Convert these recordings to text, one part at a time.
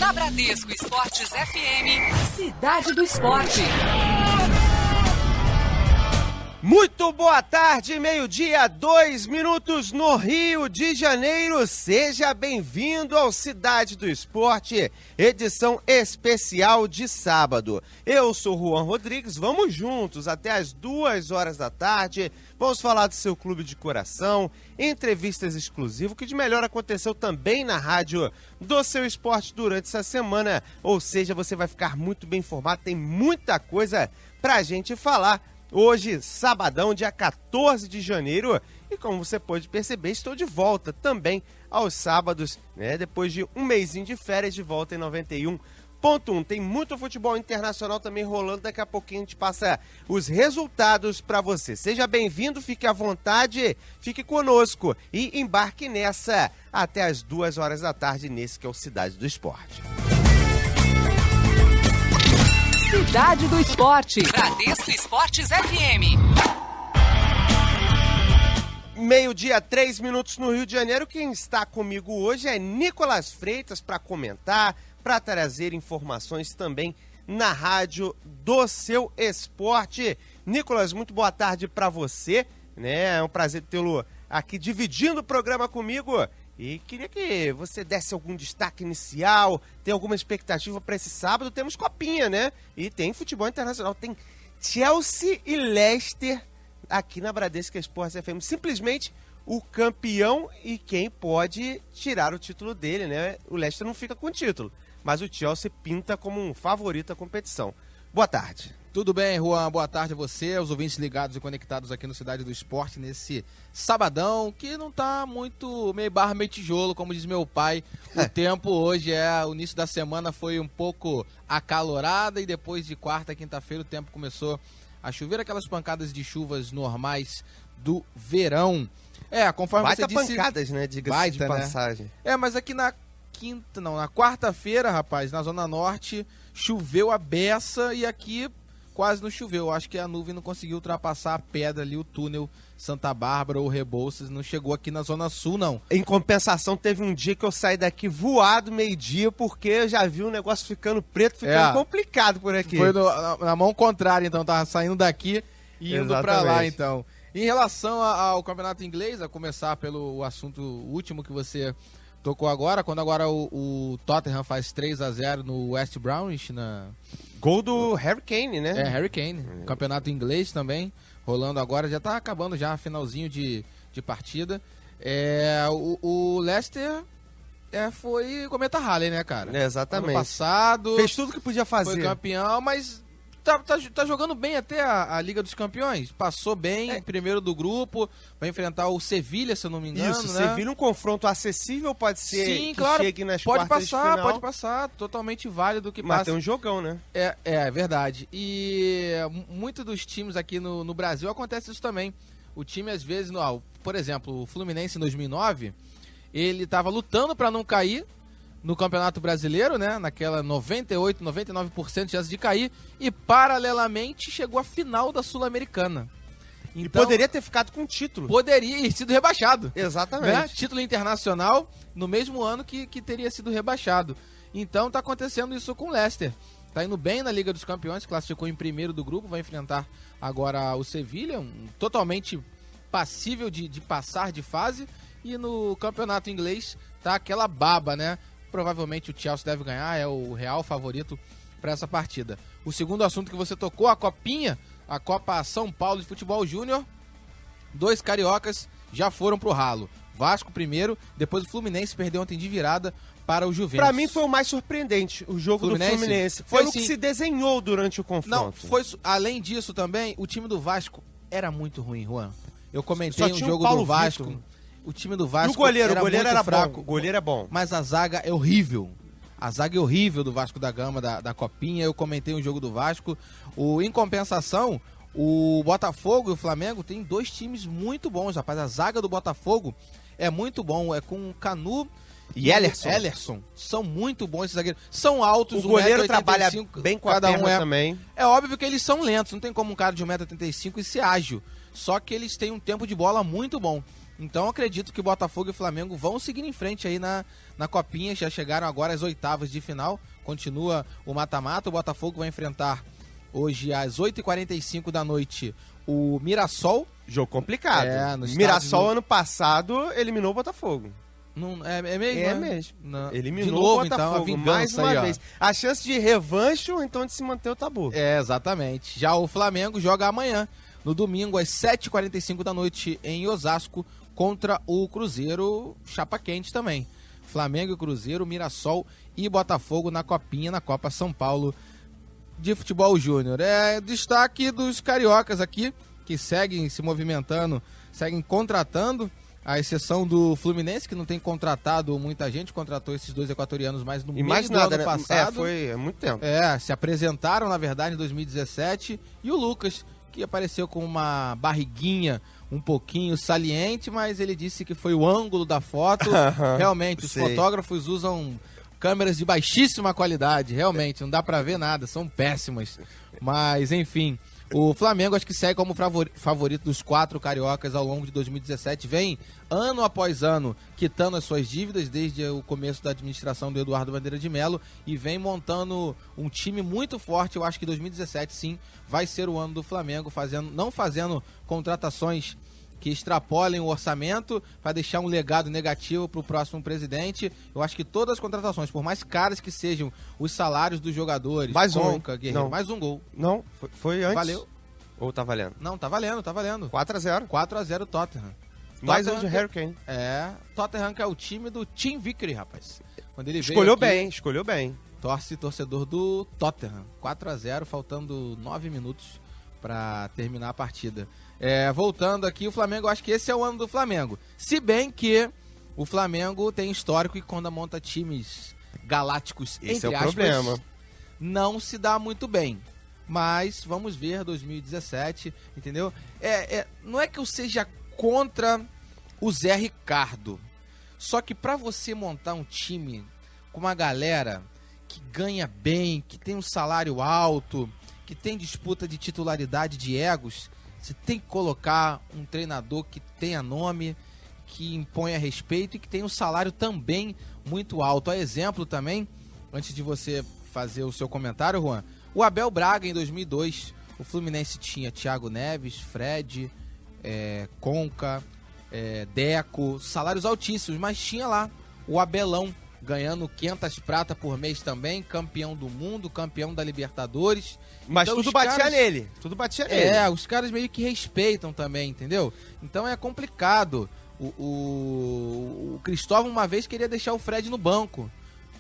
Na Bradesco Esportes FM, Cidade do Esporte. Muito boa tarde, 12:02 no Rio de Janeiro. Seja bem-vindo ao Cidade do Esporte, edição especial de sábado. Eu sou Juan Rodrigues, vamos juntos até as 2 horas da tarde. Vamos falar do seu clube de coração, entrevistas exclusivas, o que de melhor aconteceu também na rádio do seu esporte durante essa semana. Ou seja, você vai ficar muito bem informado, tem muita coisa pra gente falar. Hoje, sabadão, dia 14 de janeiro, e como você pode perceber, estou de volta também aos sábados, né? Depois de um mesinho de férias, de volta em 91.1. Tem muito futebol internacional também rolando, daqui a pouquinho a gente passa os resultados para você. Seja bem-vindo, fique à vontade, fique conosco e embarque nessa até as 2 horas da tarde, nesse que é o Cidade do Esporte. Cidade do Esporte. Bradesco Esportes FM. 12:03 no Rio de Janeiro. Quem está comigo hoje é Nicolas Freitas para comentar, para trazer informações também na rádio do seu esporte. Nicolas, muito boa tarde para você, né? É um prazer tê-lo aqui dividindo o programa comigo. E queria que você desse algum destaque inicial, tem alguma expectativa para esse sábado? Temos Copinha, né? E tem futebol internacional, tem Chelsea e Leicester aqui na Bradesco Esportes FM. Simplesmente o campeão e quem pode tirar o título dele, né? O Leicester não fica com o título, mas o Chelsea pinta como um favorito à competição. Boa tarde. Tudo bem, Juan? Boa tarde a você, aos ouvintes ligados e conectados aqui no Cidade do Esporte, nesse sabadão, que não tá muito meio barra, meio tijolo, como diz meu pai. O tempo hoje, o início da semana foi um pouco acalorada e depois de quarta, quinta-feira, o tempo começou a chover, aquelas pancadas de chuvas normais do verão. Conforme você disse... pancadas, né? Diga-se de passagem. Né? Mas aqui na quarta-feira, rapaz, na Zona Norte, choveu a beça e aqui... quase não choveu, acho que a nuvem não conseguiu ultrapassar a pedra ali, o túnel Santa Bárbara ou Rebouças, não chegou aqui na Zona Sul, não. Em compensação, teve um dia que eu saí daqui voado meio-dia, porque eu já vi o negócio ficando preto, ficando complicado por aqui. Foi na mão contrária, então, tava saindo daqui e indo pra lá, então. Em relação ao campeonato inglês, a começar pelo assunto último que você tocou agora, quando agora o Tottenham faz 3-0 no West Bromwich, Gol do Harry Kane, né? Harry Kane. Campeonato inglês também, rolando agora, já tá acabando já, finalzinho de partida. O Leicester foi cometa Halley, né, cara? Exatamente. Ano passado... fez tudo que podia fazer. Foi campeão, mas tá jogando bem até a Liga dos Campeões. Passou bem, primeiro do grupo, vai enfrentar o Sevilha, se eu não me engano, Isso, né? Sevilha, um confronto acessível, pode ser. Sim, que claro, chegue nas quartas de final. Pode passar, totalmente válido que Mas passa. tem um jogão, né? É verdade. E muitos dos times aqui no Brasil acontece isso também. O time, às vezes, por exemplo, o Fluminense em 2009, ele estava lutando para não cair no Campeonato Brasileiro, né? Naquela 98, 99% de chance de cair. E, paralelamente, chegou à final da Sul-Americana. Então, e poderia ter ficado com o título. Poderia ter sido rebaixado. Exatamente. Né? Título internacional no mesmo ano que teria sido rebaixado. Então, tá acontecendo isso com o Leicester. Tá indo bem na Liga dos Campeões, classificou em primeiro do grupo, vai enfrentar agora o Sevilha, totalmente passível de passar de fase. E no campeonato inglês tá aquela baba, né? Provavelmente o Chelsea deve ganhar, é o real favorito para essa partida. O segundo assunto que você tocou, a Copinha, a Copa São Paulo de Futebol Júnior. 2 cariocas já foram pro ralo. Vasco primeiro, depois o Fluminense perdeu ontem de virada para o Juventus. Pra mim foi o mais surpreendente, o jogo do Fluminense. Foi o que se desenhou durante o confronto. Não, além disso também, o time do Vasco era muito ruim, Juan. Eu comentei um jogo do Vasco. Vitor. O time do Vasco e o goleiro era fraco. bom. O goleiro é bom. Mas a zaga é horrível. A zaga é horrível do Vasco da Gama, da Copinha. Eu comentei um jogo do Vasco. Em compensação, o Botafogo e o Flamengo tem 2 times muito bons, rapaz. A zaga do Botafogo é muito bom. É com Canu e Ellerson. São muito bons esses zagueiros. São altos, o goleiro 1,85 m, trabalha bem com a perna também. É óbvio que eles são lentos. Não tem como um cara de 1,85 m e ser ágil. Só que eles têm um tempo de bola muito bom. Então acredito que Botafogo e Flamengo vão seguir em frente aí na Copinha, já chegaram agora às oitavas de final, continua o mata-mata, o Botafogo vai enfrentar hoje às 8h45 da noite o Mirassol. Jogo complicado. No Mirassol ano passado eliminou o Botafogo. Não, é mesmo? É né? mesmo. Não. Eliminou de novo, o Botafogo então, a vingança mais uma aí, ó. vez. A chance de revanche ou então de se manter o tabu. Exatamente. Já o Flamengo joga amanhã, no domingo, às 7h45 da noite, em Osasco, contra o Cruzeiro, chapa quente também. Flamengo e Cruzeiro, Mirassol e Botafogo na Copinha, na Copa São Paulo de Futebol Júnior. Destaque dos cariocas aqui, que seguem se movimentando, seguem contratando, à exceção do Fluminense, que não tem contratado muita gente, contratou esses 2 equatorianos mais no meio do ano passado. Foi há muito tempo. Se apresentaram, na verdade, em 2017. E o Lucas, que apareceu com uma barriguinha um pouquinho saliente, mas ele disse que foi o ângulo da foto. Realmente, os fotógrafos usam câmeras de baixíssima qualidade, realmente, não dá pra ver nada, são péssimas. Mas, enfim, o Flamengo acho que segue como favorito dos 4 cariocas ao longo de 2017, vem ano após ano quitando as suas dívidas desde o começo da administração do Eduardo Bandeira de Melo e vem montando um time muito forte. Eu acho que 2017 sim vai ser o ano do Flamengo, não fazendo contratações que extrapolem o orçamento para deixar um legado negativo para o próximo presidente. Eu acho que todas as contratações, por mais caras que sejam os salários dos jogadores, Guerreiro, mais um gol. Não, foi antes. Valeu. Ou tá valendo? Não, tá valendo. 4-0. 4-0 Tottenham. Mais um de Harry Kane. Tottenham que é o time do Tim Vickery, rapaz. Quando ele escolheu veio aqui, bem. Torcedor do Tottenham. 4-0, faltando 9 minutos para terminar a partida. Voltando aqui, o Flamengo, acho que esse é o ano do Flamengo. Se bem que o Flamengo tem histórico e quando monta times galácticos, esse entre é o aspas, problema. Não se dá muito bem. Mas vamos ver 2017, entendeu? Não é que eu seja contra o Zé Ricardo. Só que pra você montar um time com uma galera que ganha bem, que tem um salário alto, que tem disputa de titularidade de egos, você tem que colocar um treinador que tenha nome, que imponha respeito e que tenha um salário também muito alto. A exemplo também, antes de você fazer o seu comentário, Juan, o Abel Braga em 2002, o Fluminense tinha Thiago Neves, Fred, Conca, Deco, salários altíssimos, mas tinha lá o Abelão ganhando 500 prata por mês também, campeão do mundo, campeão da Libertadores. Mas então, tudo batia nele. Os caras meio que respeitam também, entendeu? Então é complicado. O Cristóvão uma vez queria deixar o Fred no banco.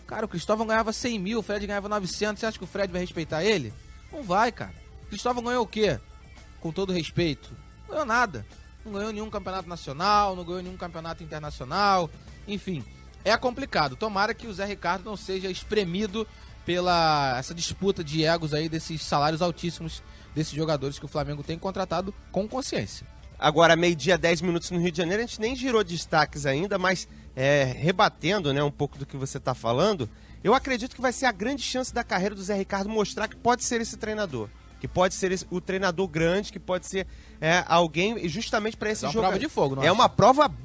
Cara, o Cristóvão ganhava 100 mil, o Fred ganhava 900. Você acha que o Fred vai respeitar ele? Não vai, cara. O Cristóvão ganhou o quê? Com todo respeito. Não ganhou nada. Não ganhou nenhum campeonato nacional, não ganhou nenhum campeonato internacional. Enfim, é complicado. Tomara que o Zé Ricardo não seja espremido pela essa disputa de egos aí desses salários altíssimos desses jogadores que o Flamengo tem contratado com consciência. Agora, 12h, 10 minutos no Rio de Janeiro, a gente nem girou destaques ainda, mas rebatendo, né, um pouco do que você está falando, eu acredito que vai ser a grande chance da carreira do Zé Ricardo mostrar que pode ser esse treinador. Que pode ser o treinador grande, que pode ser alguém justamente para esse jogo. É uma prova de fogo, não é?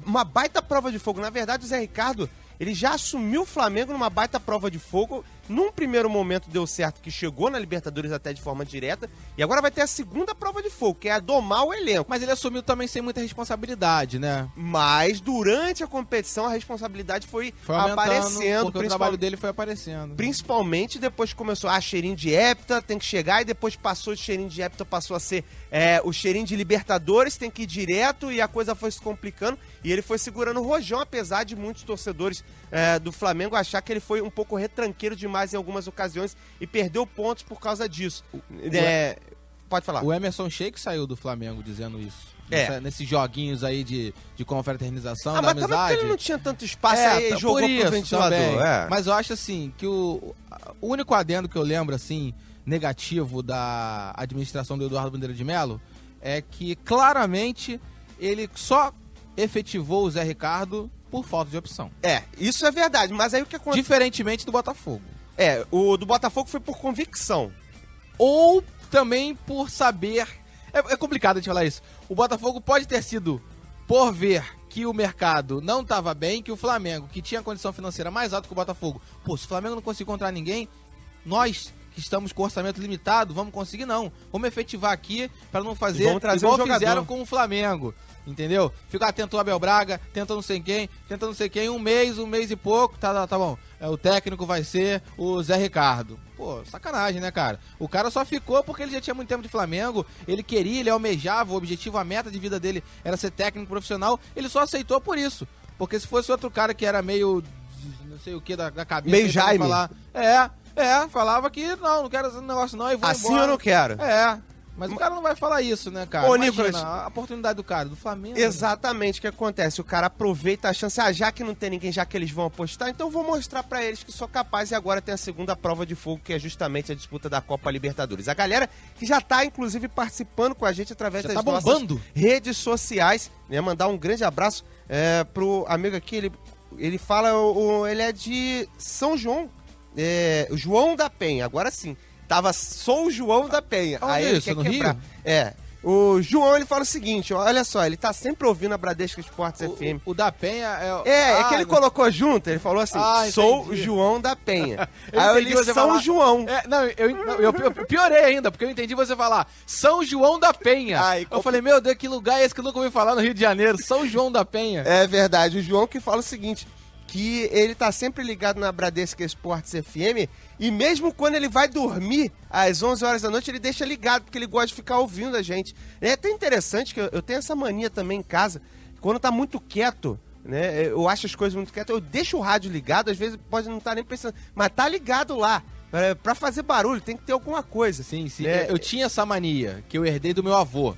Uma baita prova de fogo. Na verdade, o Zé Ricardo, ele já assumiu o Flamengo numa baita prova de fogo. Num primeiro momento deu certo, que chegou na Libertadores até de forma direta. E agora vai ter a segunda prova de fogo, que é a domar o elenco. Mas ele assumiu também sem muita responsabilidade, né? Mas durante a competição a responsabilidade foi aparecendo. Porque o trabalho dele foi aparecendo. Principalmente depois que começou cheirinho de hepta, tem que chegar, e depois passou de cheirinho de hepta, passou a ser o cheirinho de Libertadores, tem que ir direto, e a coisa foi se complicando. E ele foi segurando o rojão, apesar de muitos torcedores do Flamengo achar que ele foi um pouco retranqueiro demais em algumas ocasiões e perdeu pontos por causa disso. Pode falar. O Emerson Sheik saiu do Flamengo dizendo isso. Nesses joguinhos aí de confraternização, da mas amizade. Também porque ele não tinha tanto espaço, aí jogou pro ventilador. Mas eu acho assim, que o único adendo que eu lembro, assim, negativo da administração do Eduardo Bandeira de Melo é que claramente ele só efetivou o Zé Ricardo por falta de opção. Isso é verdade, mas aí o que acontece... Diferentemente do Botafogo. O do Botafogo foi por convicção. Ou também por saber... É complicado de falar isso. O Botafogo pode ter sido por ver que o mercado não estava bem, que o Flamengo, que tinha condição financeira mais alta que o Botafogo, pô, se o Flamengo não conseguir encontrar ninguém, nós que estamos com orçamento limitado, vamos conseguir não. Vamos efetivar aqui para não fazer igual fizeram com o Flamengo, entendeu? Ficar tentou o Abel Braga, tentou não sei quem, um mês e pouco, tá bom. O técnico vai ser o Zé Ricardo. Pô, sacanagem, né, cara? O cara só ficou porque ele já tinha muito tempo de Flamengo, ele almejava, o objetivo, a meta de vida dele era ser técnico profissional, ele só aceitou por isso. Porque se fosse outro cara que era meio, não sei o que, da cabeça... Meio Jaime. Falar, falava que não quero esse negócio não e vou assim embora. Eu não quero. Mas o cara não vai falar isso, né, cara? Ô, Imagina, Nicolas, a oportunidade do cara, do Flamengo. Exatamente o que acontece. O cara aproveita a chance. Já que não tem ninguém, já que eles vão apostar, então vou mostrar pra eles que sou capaz. E agora tem a segunda prova de fogo, que é justamente a disputa da Copa Libertadores. A galera que já tá, inclusive, participando com a gente através das nossas redes sociais. Né? Mandar um grande abraço pro amigo aqui. Ele fala, ele é de São João. João da Penha, agora sim. Sou o João da Penha. Aí ele quer quebrar. Rio? O João, ele fala o seguinte, olha só, ele tá sempre ouvindo a Bradesco Esportes FM. O da Penha é que ele colocou junto, ele falou assim, sou o João da Penha. Aí eu li São falar... João. Eu piorei ainda, porque eu entendi você falar São João da Penha. Eu falei, meu Deus, que lugar é esse que eu nunca ouvi falar no Rio de Janeiro? São João da Penha. É verdade, o João que fala o seguinte, que ele tá sempre ligado na Bradesco Esportes FM e mesmo quando ele vai dormir às 11 horas da noite, ele deixa ligado, porque ele gosta de ficar ouvindo a gente. É até interessante que eu tenho essa mania também em casa, quando tá muito quieto, né, eu acho as coisas muito quietas, eu deixo o rádio ligado, às vezes pode não estar nem pensando, mas tá ligado lá. Pra fazer barulho, tem que ter alguma coisa. Sim. Eu tinha essa mania, que eu herdei do meu avô,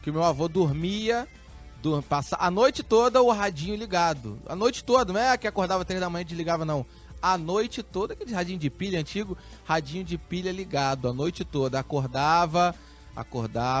que o meu avô dormia... Passar a noite toda o radinho ligado. A noite toda, não é que acordava 3 da manhã e desligava, não. A noite toda, aquele radinho de pilha antigo, radinho de pilha ligado. A noite toda, acordava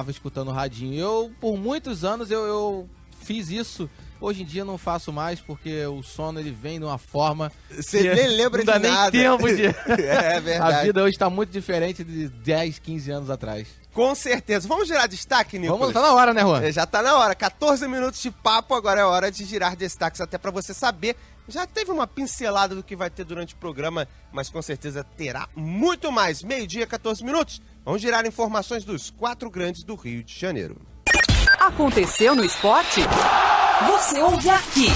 escutando o radinho. Eu, por muitos anos, eu fiz isso. Hoje em dia não faço mais, porque o sono ele vem de uma forma... Você nem lembra de nada. Não dá nem tempo de... É verdade. A vida hoje está muito diferente de 10, 15 anos atrás. Com certeza. Vamos girar destaque, Nicolas? Tá na hora, né, Juan? Já tá na hora. 14 minutos de papo, agora é hora de girar destaques, até pra você saber. Já teve uma pincelada do que vai ter durante o programa, mas com certeza terá muito mais. 12h, 14 minutos. Vamos girar informações dos 4 grandes do Rio de Janeiro. Aconteceu no esporte? Você ouve aqui.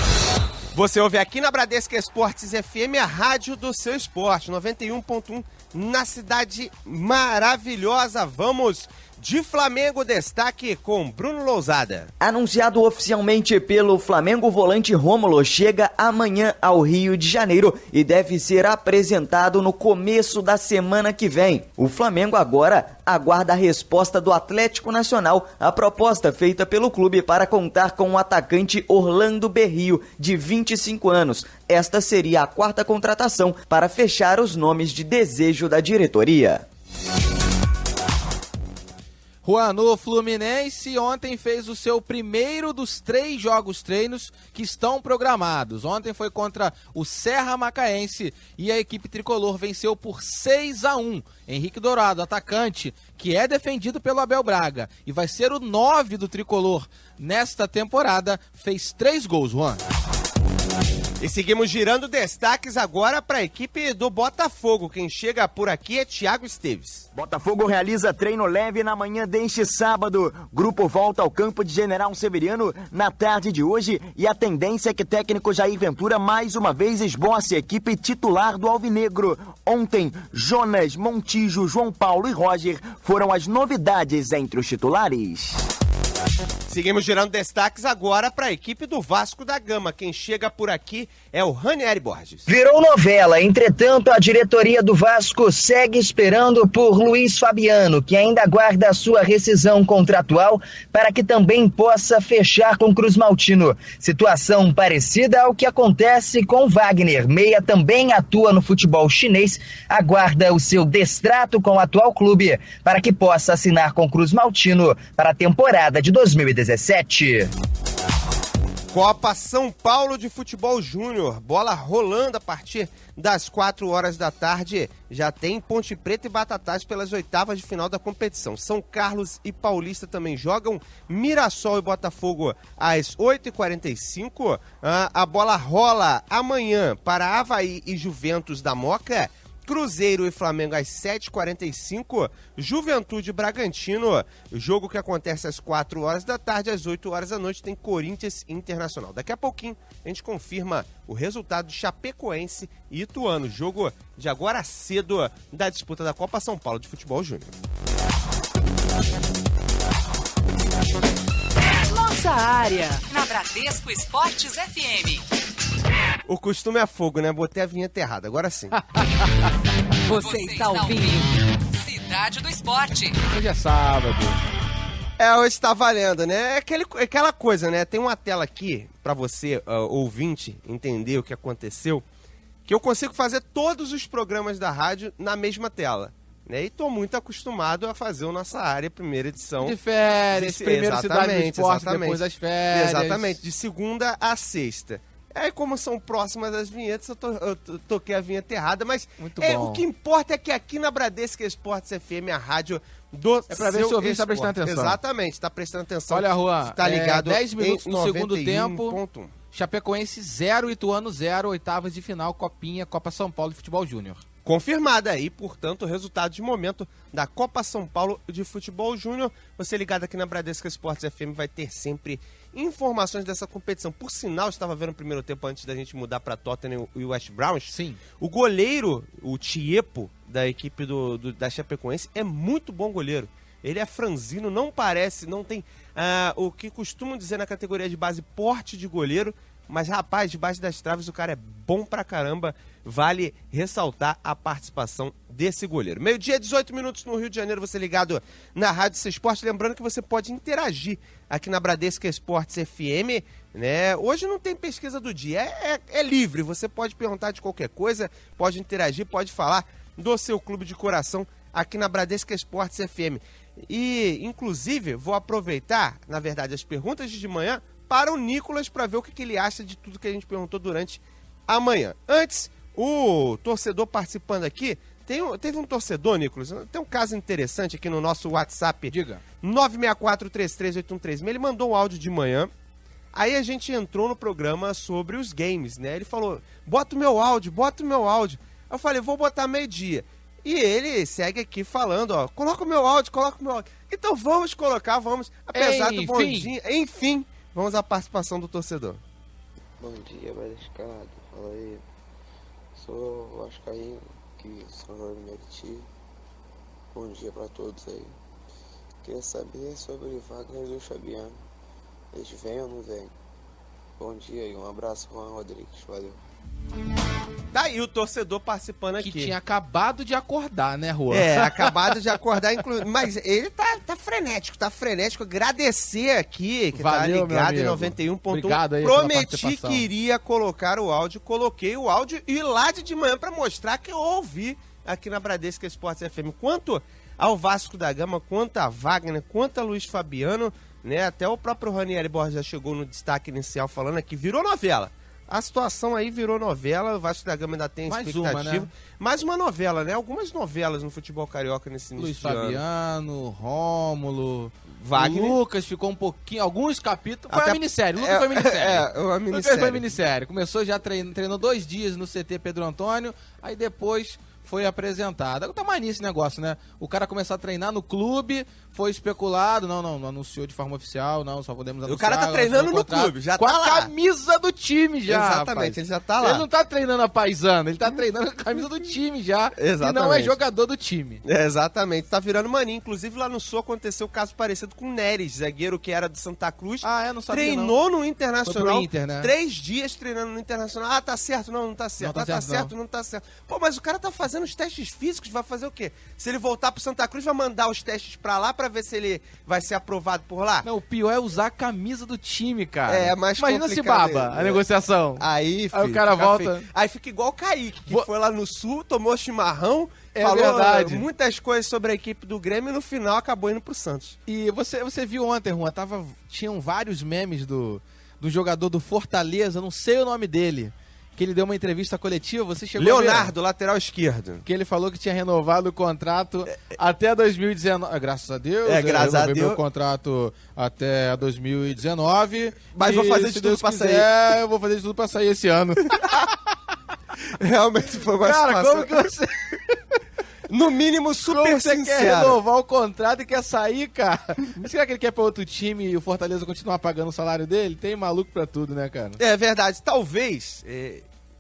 Você ouve aqui na Bradesco Esportes FM, a rádio do seu esporte, 91.1, na cidade maravilhosa. Vamos de Flamengo, destaque com Bruno Lousada. Anunciado oficialmente pelo Flamengo, o volante Rômulo chega amanhã ao Rio de Janeiro e deve ser apresentado no começo da semana que vem. O Flamengo agora aguarda a resposta do Atlético Nacional à proposta feita pelo clube para contar com o atacante Orlando Berrio, de 25 anos. Esta seria a 4ª contratação para fechar os nomes de desejo da diretoria. Juan, o Fluminense ontem fez o seu primeiro dos 3 jogos treinos que estão programados. Ontem foi contra o Serra Macaense e a equipe tricolor venceu por 6-1. Henrique Dourado, atacante, que é defendido pelo Abel Braga e vai ser o 9 do tricolor nesta temporada, fez 3 gols, Juan. E seguimos girando destaques agora para a equipe do Botafogo. Quem chega por aqui é Thiago Esteves. Botafogo realiza treino leve na manhã deste sábado. Grupo volta ao campo de General Severiano na tarde de hoje e a tendência é que técnico Jair Ventura mais uma vez esboce a equipe titular do Alvinegro. Ontem, Jonas, Montijo, João Paulo e Roger foram as novidades entre os titulares. Seguimos girando destaques agora para a equipe do Vasco da Gama. Quem chega por aqui é o Ranieri Borges. Virou novela, entretanto a diretoria do Vasco segue esperando por Luiz Fabiano, que ainda aguarda a sua rescisão contratual para que também possa fechar com Cruz Maltino. Situação parecida ao que acontece com Wagner. Meia também atua no futebol chinês, aguarda o seu destrato com o atual clube para que possa assinar com Cruz Maltino para a temporada de 2017. Copa São Paulo de Futebol Júnior, bola rolando a partir das 4 horas da tarde. Já tem Ponte Preta e Batatais pelas oitavas de final da competição. São Carlos e Paulista também jogam. Mirassol e Botafogo às 8h45. A bola rola amanhã para Avaí e Juventus da Moca. Cruzeiro e Flamengo às 7h45, Juventude e Bragantino, jogo que acontece às 4 horas da tarde, às 8 horas da noite tem Corinthians Internacional. Daqui a pouquinho a gente confirma o resultado de Chapecoense e Ituano, jogo de agora cedo da disputa da Copa São Paulo de Futebol Júnior. Nossa área, na Bradesco Esportes FM. O costume é fogo, né? Botei a vinheta errada, agora sim. Você está ouvindo Cidade do Esporte. Hoje é sábado. Hoje tá valendo, né? Aquela coisa, né? Tem uma tela aqui pra você, ouvinte, entender o que aconteceu, que eu consigo fazer todos os programas da rádio na mesma tela, né? E tô muito acostumado a fazer o Nossa Área, primeira edição. De férias, primeiro Cidade do Esporte, depois das férias. Exatamente, de segunda a sexta. Aí, como são próximas as vinhetas, eu toquei a vinheta errada, mas muito bom. O que importa é que aqui na Bradesco Esportes FM, a rádio do É pra ver se o ouvinte tá prestando atenção. Exatamente, tá prestando atenção. Olha, Juan, tá ligado 10 minutos no segundo 91.1. tempo, Chapecoense 0, Ituano 0, oitavas de final, Copinha, Copa São Paulo de Futebol Júnior. Confirmada aí, portanto, o resultado de momento da Copa São Paulo de Futebol Júnior. Você ligado aqui na Bradesco Esportes FM vai ter sempre informações dessa competição. Por sinal, estava vendo o primeiro tempo antes da gente mudar para Tottenham e West Browns. Sim. O goleiro, o Tiepo, da equipe da Chapecoense, é muito bom goleiro. Ele é franzino, não parece, não tem o que costumam dizer na categoria de base, porte de goleiro. Mas, rapaz, debaixo das traves o cara é bom pra caramba. Vale ressaltar a participação desse goleiro. 12h, 18 minutos no Rio de Janeiro, você ligado na Rádio C Esporte. Lembrando que você pode interagir aqui na Bradesco Esportes FM, né? Hoje não tem pesquisa do dia, é livre. Você pode perguntar de qualquer coisa, pode interagir, pode falar do seu clube de coração aqui na Bradesco Esportes FM. E, inclusive, vou aproveitar, na verdade, as perguntas de manhã para o Nicolas, para ver o que ele acha de tudo que a gente perguntou durante a manhã. Antes, o torcedor participando aqui, teve um torcedor, Nicolas, tem um caso interessante aqui no nosso WhatsApp. Diga. 964-33-813. Ele mandou um áudio de manhã, aí a gente entrou no programa sobre os games, né? Ele falou, bota o meu áudio. Eu falei, vou botar meio-dia. E ele segue aqui falando, ó, coloca o meu áudio. Então vamos colocar, apesar do bom dia, enfim. Vamos à participação do torcedor. Bom dia, Bradescado. Fala aí. Sou o Vascaíno, que São João do Meriti. Bom dia pra todos aí. Queria saber sobre Wagner e o Fabiano. Eles vêm ou não vêm? Bom dia e um abraço, Juan Rodrigues. Valeu. Daí o torcedor participando aqui. Que tinha acabado de acordar, né, Juan? Acabado de acordar, mas ele tá frenético. Agradecer aqui, que valeu, tá ligado em 91.1. Obrigado aí. Prometi que iria colocar o áudio, coloquei o áudio e lá de manhã pra mostrar que eu ouvi aqui na Bradesco Esportes FM. Quanto ao Vasco da Gama, quanto a Wagner, quanto a Luiz Fabiano, né? Até o próprio Ranieri Borges já chegou no destaque inicial falando aqui, virou novela. A situação aí virou novela, o Vasco da Gama ainda tem expectativa. Mais uma novela, né? Algumas novelas no futebol carioca nesse início de ano. Luiz Fabiano, Rômulo, Wagner. O Lucas ficou um pouquinho, alguns capítulos. Foi a minissérie, Lucas foi minissérie. Uma minissérie. Lucas foi minissérie. Começou já treinou 2 dias no CT Pedro Antônio, aí depois foi apresentado. Tá mais nisso negócio, né? O cara começou a treinar no clube, foi especulado, não anunciou de forma oficial, não, só podemos anunciar. O cara tá treinando no clube, já com tá a camisa do time já, exatamente, rapaz. ele já tá lá. Ele não tá treinando a paisana, ele tá treinando a camisa do time já. Exatamente. E não é jogador do time. Exatamente, tá virando maninho. Inclusive lá no Sul aconteceu um caso parecido com o Neres, zagueiro que era do Santa Cruz. Não sabia. Treinou no Internacional. Foi pro Inter, né? 3 dias treinando no Internacional. Tá certo, não tá certo. Tá certo, não tá certo. Pô, mas o cara tá fazendo os testes físicos, vai fazer o quê? Se ele voltar pro Santa Cruz, vai mandar os testes pra lá pra ver se ele vai ser aprovado por lá? Não, o pior é usar a camisa do time, cara. Mas imagina se baba a negociação. Aí, filho, o cara volta. Feio. Aí fica igual o Kaique, que foi lá no Sul, tomou chimarrão, falou verdade. Muitas coisas sobre a equipe do Grêmio e no final acabou indo pro Santos. E você viu ontem, Juan, tinham vários memes do do jogador do Fortaleza, não sei o nome dele, que ele deu uma entrevista coletiva, você chegou a ver? Leonardo, lateral esquerdo. Que ele falou que tinha renovado o contrato até 2019. Graças a Deus. Graças a Deus. Meu contrato até 2019. Mas vou fazer de tudo pra sair. Eu vou fazer de tudo pra sair esse ano. Realmente foi uma Cara, situação... como que você... No mínimo, super Como você sincero. quer renovar o contrato e quer sair, cara? Será que ele quer pra outro time e o Fortaleza continuar pagando o salário dele? Tem maluco pra tudo, né, cara? É verdade. Talvez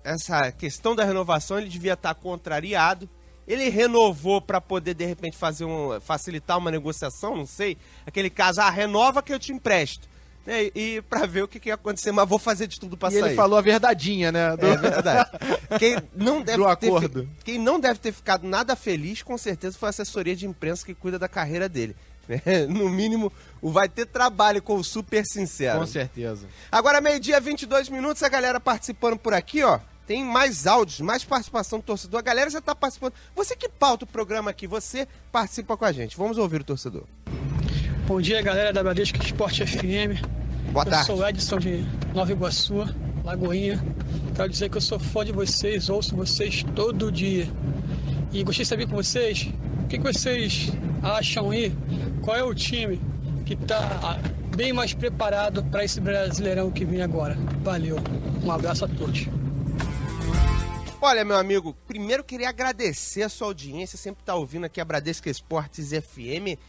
essa questão da renovação ele devia estar contrariado. Ele renovou para poder, de repente, facilitar uma negociação, não sei. Aquele caso, renova que eu te empresto. Né? E para ver o que ia acontecer, mas vou fazer de tudo para sair. E ele falou a verdadinha, né? É verdade. Quem não deve do acordo. Quem não deve ter ficado nada feliz, com certeza, foi a assessoria de imprensa que cuida da carreira dele. No mínimo, vai ter trabalho com o super sincero. Com certeza. Agora, 12h, 22 minutos, a galera participando por aqui, ó. Tem mais áudios, mais participação do torcedor. A galera já tá participando. Você que pauta o programa aqui, você participa com a gente. Vamos ouvir o torcedor. Bom dia, galera da Bradesco Esporte FM. Boa tarde. Eu sou Edson de Nova Iguaçu, Lagoinha. Quero dizer que eu sou fã de vocês, ouço vocês todo dia. E gostaria de saber com vocês, o que vocês acham aí? Qual é o time que está bem mais preparado para esse Brasileirão que vem agora? Valeu, um abraço a todos. Olha, meu amigo, primeiro queria agradecer a sua audiência, sempre tá ouvindo aqui a Bradesco Esportes FM.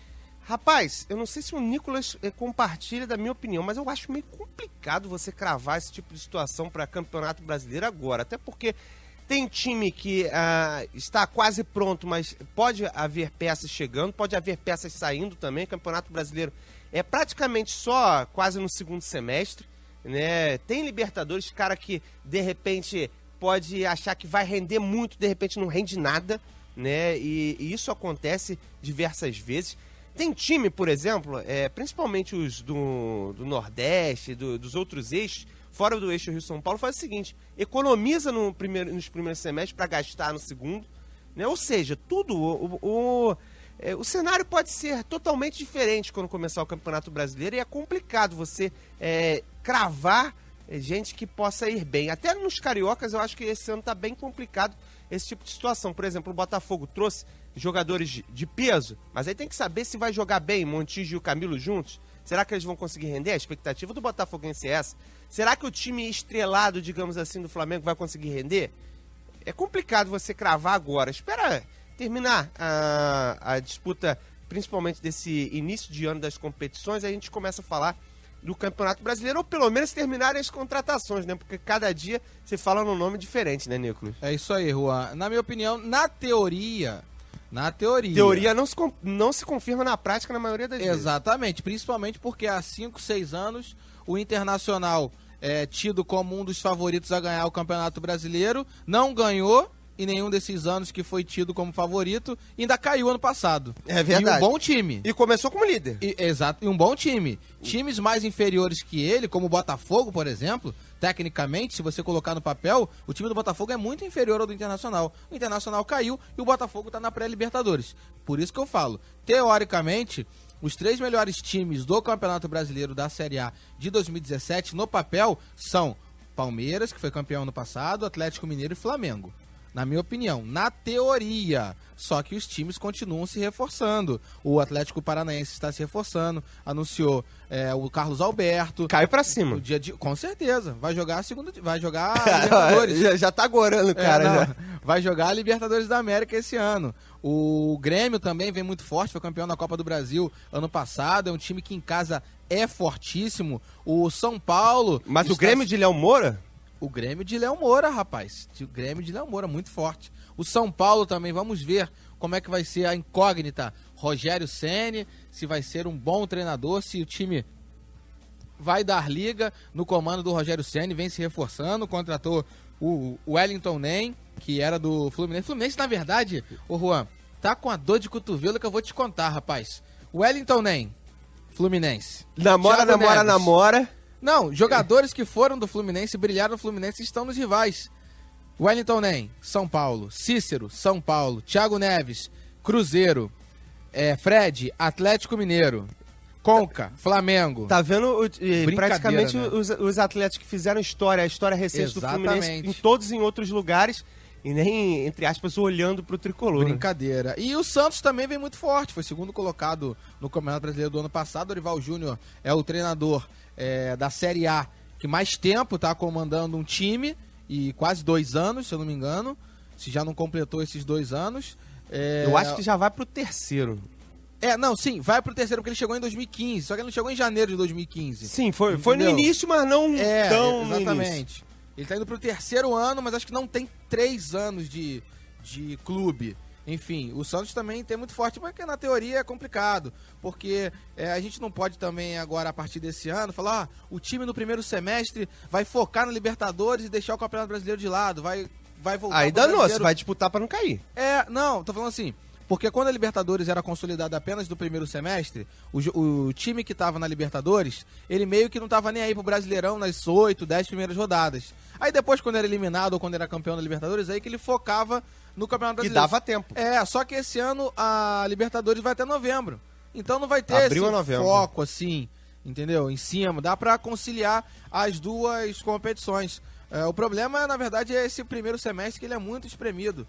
Rapaz, eu não sei se o Nicolas compartilha da minha opinião, mas eu acho meio complicado você cravar esse tipo de situação para Campeonato Brasileiro agora, até porque tem time que está quase pronto, mas pode haver peças chegando, pode haver peças saindo também. Campeonato Brasileiro é praticamente só quase no segundo semestre, né? Tem Libertadores, cara que de repente pode achar que vai render muito, de repente não rende nada, né? E isso acontece diversas vezes. Tem time, por exemplo, principalmente os do Nordeste, dos outros eixos, fora do eixo Rio-São Paulo, faz o seguinte: economiza nos primeiros semestres para gastar no segundo, né? Ou seja, tudo, o cenário pode ser totalmente diferente quando começar o Campeonato Brasileiro, e é complicado você cravar gente que possa ir bem. Até nos cariocas eu acho que esse ano está bem complicado esse tipo de situação. Por exemplo, o Botafogo trouxe jogadores de peso, mas aí tem que saber se vai jogar bem Montijo e o Camilo juntos. Será que eles vão conseguir render? A expectativa do Botafoguense é essa. Será que o time estrelado, digamos assim, do Flamengo vai conseguir render? É complicado você cravar agora. Espera terminar a disputa, principalmente desse início de ano das competições, aí a gente começa a falar do Campeonato Brasileiro, ou pelo menos terminarem as contratações, né? Porque cada dia você fala num nome diferente, né, Nicolas? É isso aí, Juan. Na minha opinião, na teoria... Teoria não se confirma na prática na maioria das vezes. Exatamente, principalmente porque há 5, 6 anos o Internacional é tido como um dos favoritos a ganhar o Campeonato Brasileiro, não ganhou em nenhum desses anos que foi tido como favorito, e ainda caiu ano passado. É verdade. E um bom time. E começou como líder. Exato, e um bom time. Times mais inferiores que ele, como o Botafogo, por exemplo, tecnicamente, se você colocar no papel, o time do Botafogo é muito inferior ao do Internacional. O Internacional caiu e o Botafogo está na pré-Libertadores. Por isso que eu falo, teoricamente, os 3 melhores times do Campeonato Brasileiro da Série A de 2017, no papel, são Palmeiras, que foi campeão ano passado, Atlético Mineiro e Flamengo. Na minha opinião, na teoria. Só que os times continuam se reforçando. O Atlético Paranaense está se reforçando. Anunciou o Carlos Alberto. Caiu pra cima. Com certeza. Vai jogar a Libertadores. já tá gorando o cara. Já. Vai jogar a Libertadores da América esse ano. O Grêmio também vem muito forte. Foi campeão da Copa do Brasil ano passado. É um time que em casa é fortíssimo. O São Paulo... Mas o Grêmio de Léo Moura... O Grêmio de Léo Moura, rapaz. O Grêmio de Léo Moura, muito forte. O São Paulo também, vamos ver como é que vai ser a incógnita. Rogério Ceni, se vai ser um bom treinador, se o time vai dar liga no comando do Rogério Ceni, vem se reforçando, contratou o Wellington Nem, que era do Fluminense. Fluminense, na verdade, ô Juan, tá com a dor de cotovelo que eu vou te contar, rapaz. Wellington Nem, Fluminense. Namora. Não, jogadores que foram do Fluminense, brilharam no Fluminense, estão nos rivais. Wellington Nem, São Paulo. Cícero, São Paulo. Thiago Neves, Cruzeiro. Fred, Atlético Mineiro. Conca, Flamengo. Tá vendo Brincadeira, praticamente né? os atletas que fizeram a história recente Exatamente. do Fluminense, em todos em outros lugares, e nem, entre aspas, olhando pro tricolor. né? Brincadeira. E o Santos também vem muito forte. Foi segundo colocado no Campeonato Brasileiro do ano passado. O Dorival Júnior é o treinador da Série A que mais tempo tá comandando um time. E quase 2 anos, se eu não me engano. Se já não completou esses 2 anos. Eu acho que já vai pro terceiro. Não, sim, vai pro terceiro porque ele chegou em 2015. Só que ele não chegou em janeiro de 2015. Sim, foi no Entendeu? início, mas não tão no início. Exatamente. Ele tá indo pro terceiro ano, mas acho que não tem 3 anos de clube. Enfim, o Santos também tem muito forte, porque na teoria é complicado. Porque a gente não pode também agora, a partir desse ano, falar o time no primeiro semestre vai focar na Libertadores e deixar o Campeonato Brasileiro de lado, vai voltar Aí pro danou, brasileiro. você vai disputar pra não cair. Não, tô falando assim, porque quando a Libertadores era consolidada apenas do primeiro semestre, o time que tava na Libertadores, ele meio que não tava nem aí pro Brasileirão nas 8, 10 primeiras rodadas. Aí depois, quando era eliminado ou quando era campeão da Libertadores, aí que ele focava no Campeonato Que Brasileiro. dava tempo. Só que esse ano a Libertadores vai até novembro. Então não vai ter Abril a esse novembro. foco assim, entendeu? Em cima. Dá pra conciliar as duas competições. O problema, na verdade, é esse primeiro semestre que ele é muito espremido.